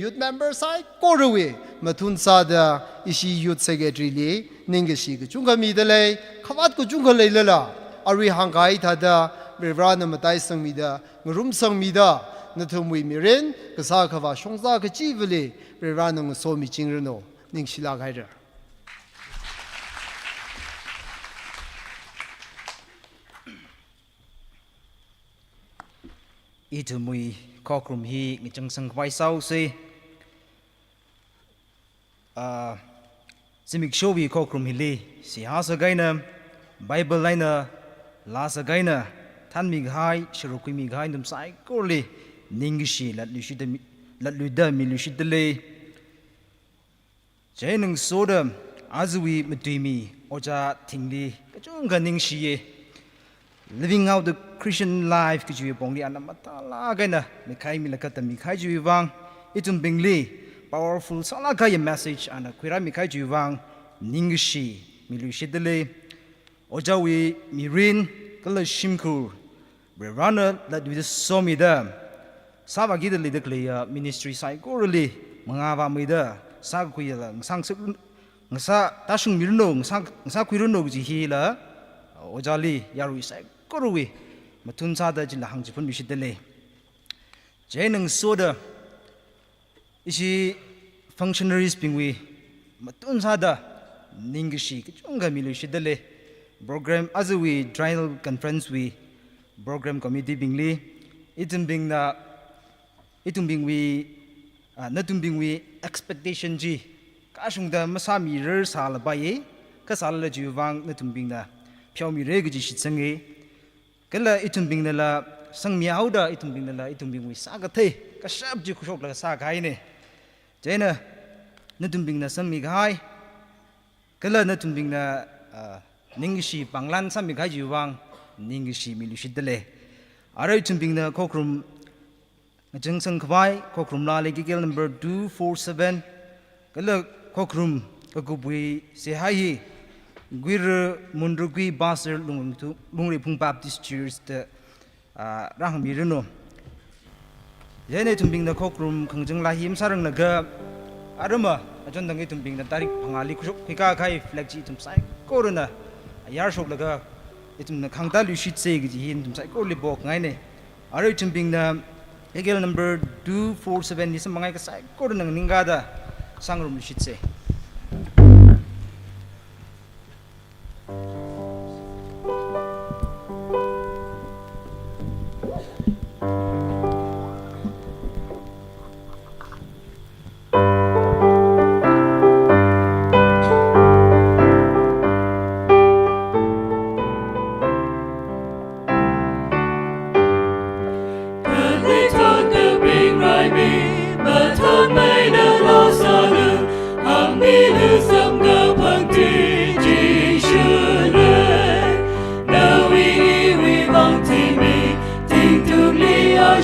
ยูทเมมเบอร์ไซก็รู้เวมาทุนซาดาอิชิยูทเซกเตรีลีนิ่งก็ชีก็จุงก็มีเดเลยขวัดก็จุงก็เลยละอาริฮังไกทาดาเวรานมาไตสังมีดางรุมสังมีดานัทมวยมีเรนก็ซาขว่าชงซาก็จีบเลยเวรานงโซมีจิงรโนนิ่งชิลาไกเดออีทุมุยข้อกลุ่มฮีกิจังสังไว้เศร้าสิสิมิกโชวีข้อกลุ่มฮีลีสิหาสกายนะไบเบิลไลนะลาสกายนะท่านมีกายชรุกุมีกายนุ่มสายกุลีนิงกิชีลัดลุชิดมีลุชิดเลยเจนึงโซดมอาจวีมตุยมีโอจาทิงลีก็จุงกันนิงชี living out the Christian life ก็จะบอกลีอันนั้นมาตาลากันนะไม่ใครมีละก็แต่มีใครจะวิวังอีตุนบิงลี powerful สารก็ยัง message อันนั้นคุยรามีใครจะวิวังนิ่งชีมีลุชิดเลยโอจาวีมีรินก็เลยชิมคูเบรานเนอร์และดูดิสมีเดอร์สาวกิดเลยเด็กเลย ministry side ก็เลยมังอาบามีเดอร์สาวคุยละสังสึกสาวตาชุงมีรุนงสาวคุยรุนงจีฮีละโอจาลียารุยไซก็รู้วิมาทุนซาดจิลหังจิพุนมิชิดเลยเจนึงโซดาอิชิ functionaries ปิงวิมาทุนซาดานิงกิชิก็จุงกันมิลุชิดเลย program อาจวิ trial conference วิ program committee ปิงลีอิตุนปิงนะอิตุนปิงวินัตุนปิงวิ expectation จีก็ช่วงเดิมมาสามีเรื่องสารไปก็สารละจีวังนัตุนปิงนะเพียวมีเรื่องจีชิดสังเกตก็เลยอิตุนบิงนั่นละสังมีเอาดาอิตุนบิงนั่นละอิตุนบิงวิสากเทก็ชอบจีคุชกละสากายเนี่ยเจนะนัตุนบิงนั่นสังมีกายก็เลยนัตุนบิงนั่นนิงชีบังลันสังมีกายจีวังนิงชีมีลุชิดเลยอะไรอิตุนบิงนั่นข้อคลุมจังสังขวายข้อคลุมลาเลกิเกล number 247ก็เลยข้อคลุมก็กุบวิเสียหายกุยมุนรุกุยบาสร์ลุงริพุง Baptist Church เดร่างมีเรื่องโน้ยัยในทุ่งบิงนักข้อกลุ่มขังจังลาหิมสารังนักอารมณ์จนตั้งแต่ทุ่งบิงนักตาริกพังอาลีคุชกพิการใครเฟล็กจีทุ่งไซโคโรนาอยากชกนักทุ่งนักขังตาลุชิตเซกจีหินทุ่งไซโคลิบอกไงเนี่ยอะไรทุ่งบิงนักเอกล number 247นี่สมังไงก็ไซโคโรนาหนึ่งกาดาสังรุมลุชิตเซ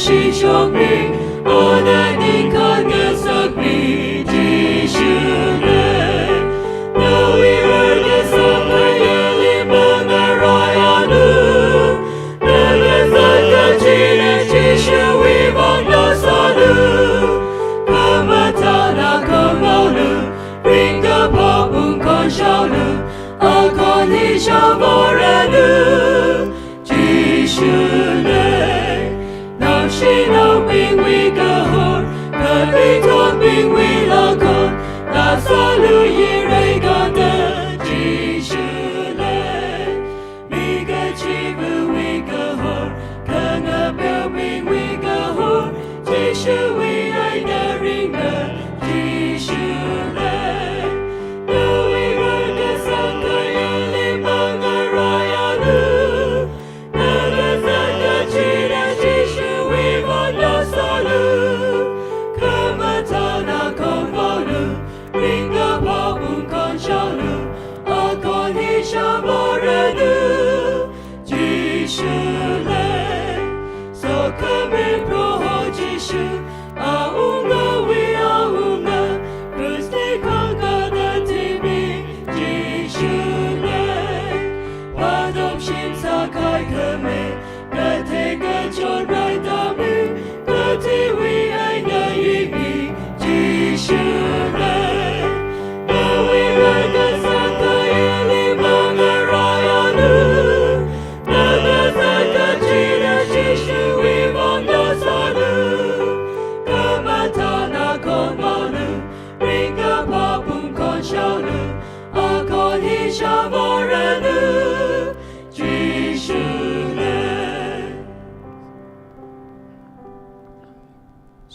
ชีโชคดีโอ้ได้ดินขาดเงินสักปีที่ชื่อเลย Now we heard the song of your living around you. The lesson that Jesus we want us to do. ring a pop con shalu a con hi shavoranu jishule now she now bing we go hor kali to bing we la con la salu yire ganda jishule mi ga chibu we go hor kana bing we go hor jishu we ai da ring a jishule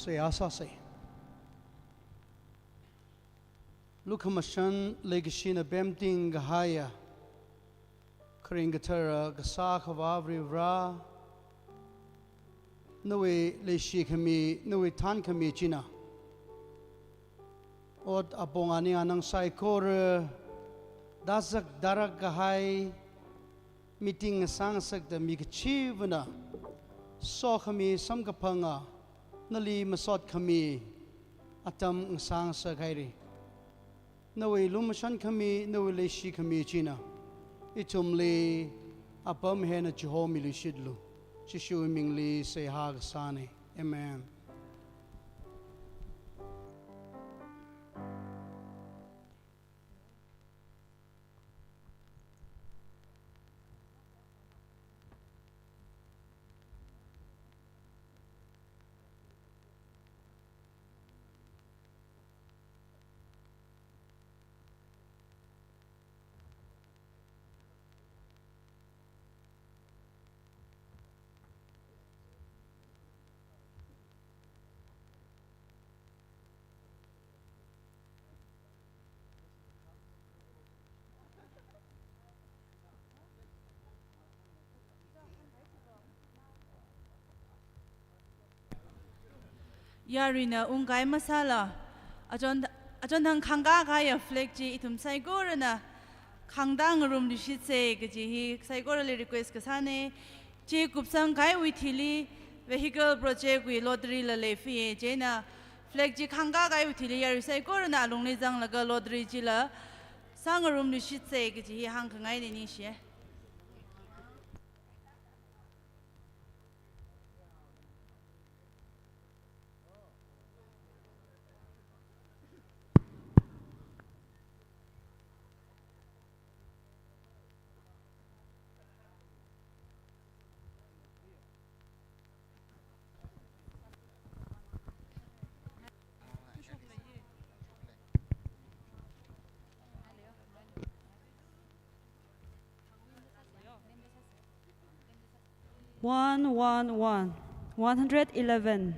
Say asa say. Lukamashan legashina bemting gahaya. Kringatara gasak of avri vra. Noe leshi kami, noe tan kami china. Od abongani anang saikor dasak darak gahai meeting sangsak the mikachivana. So kami samgapanga. Nali masot kami atam sang sa kairi. Nawe lumashan kami nawe leshi kami china. Itumli apam hena chihomi li shidlu. Chishu mingli say hag sane. Amen. Yarina ungai masala ajon thang khanga gaya flag ji itum sai gorana khangdang room di shit se ge ji sai gorali request ka sane je kupsang gai uithili vehicle project wi lottery la le fi je na flag ji khanga gai uithili yar sai gorana longne jang laga lottery ji la sang room di shit se ge ji hang khangai ni ni she. One, 111.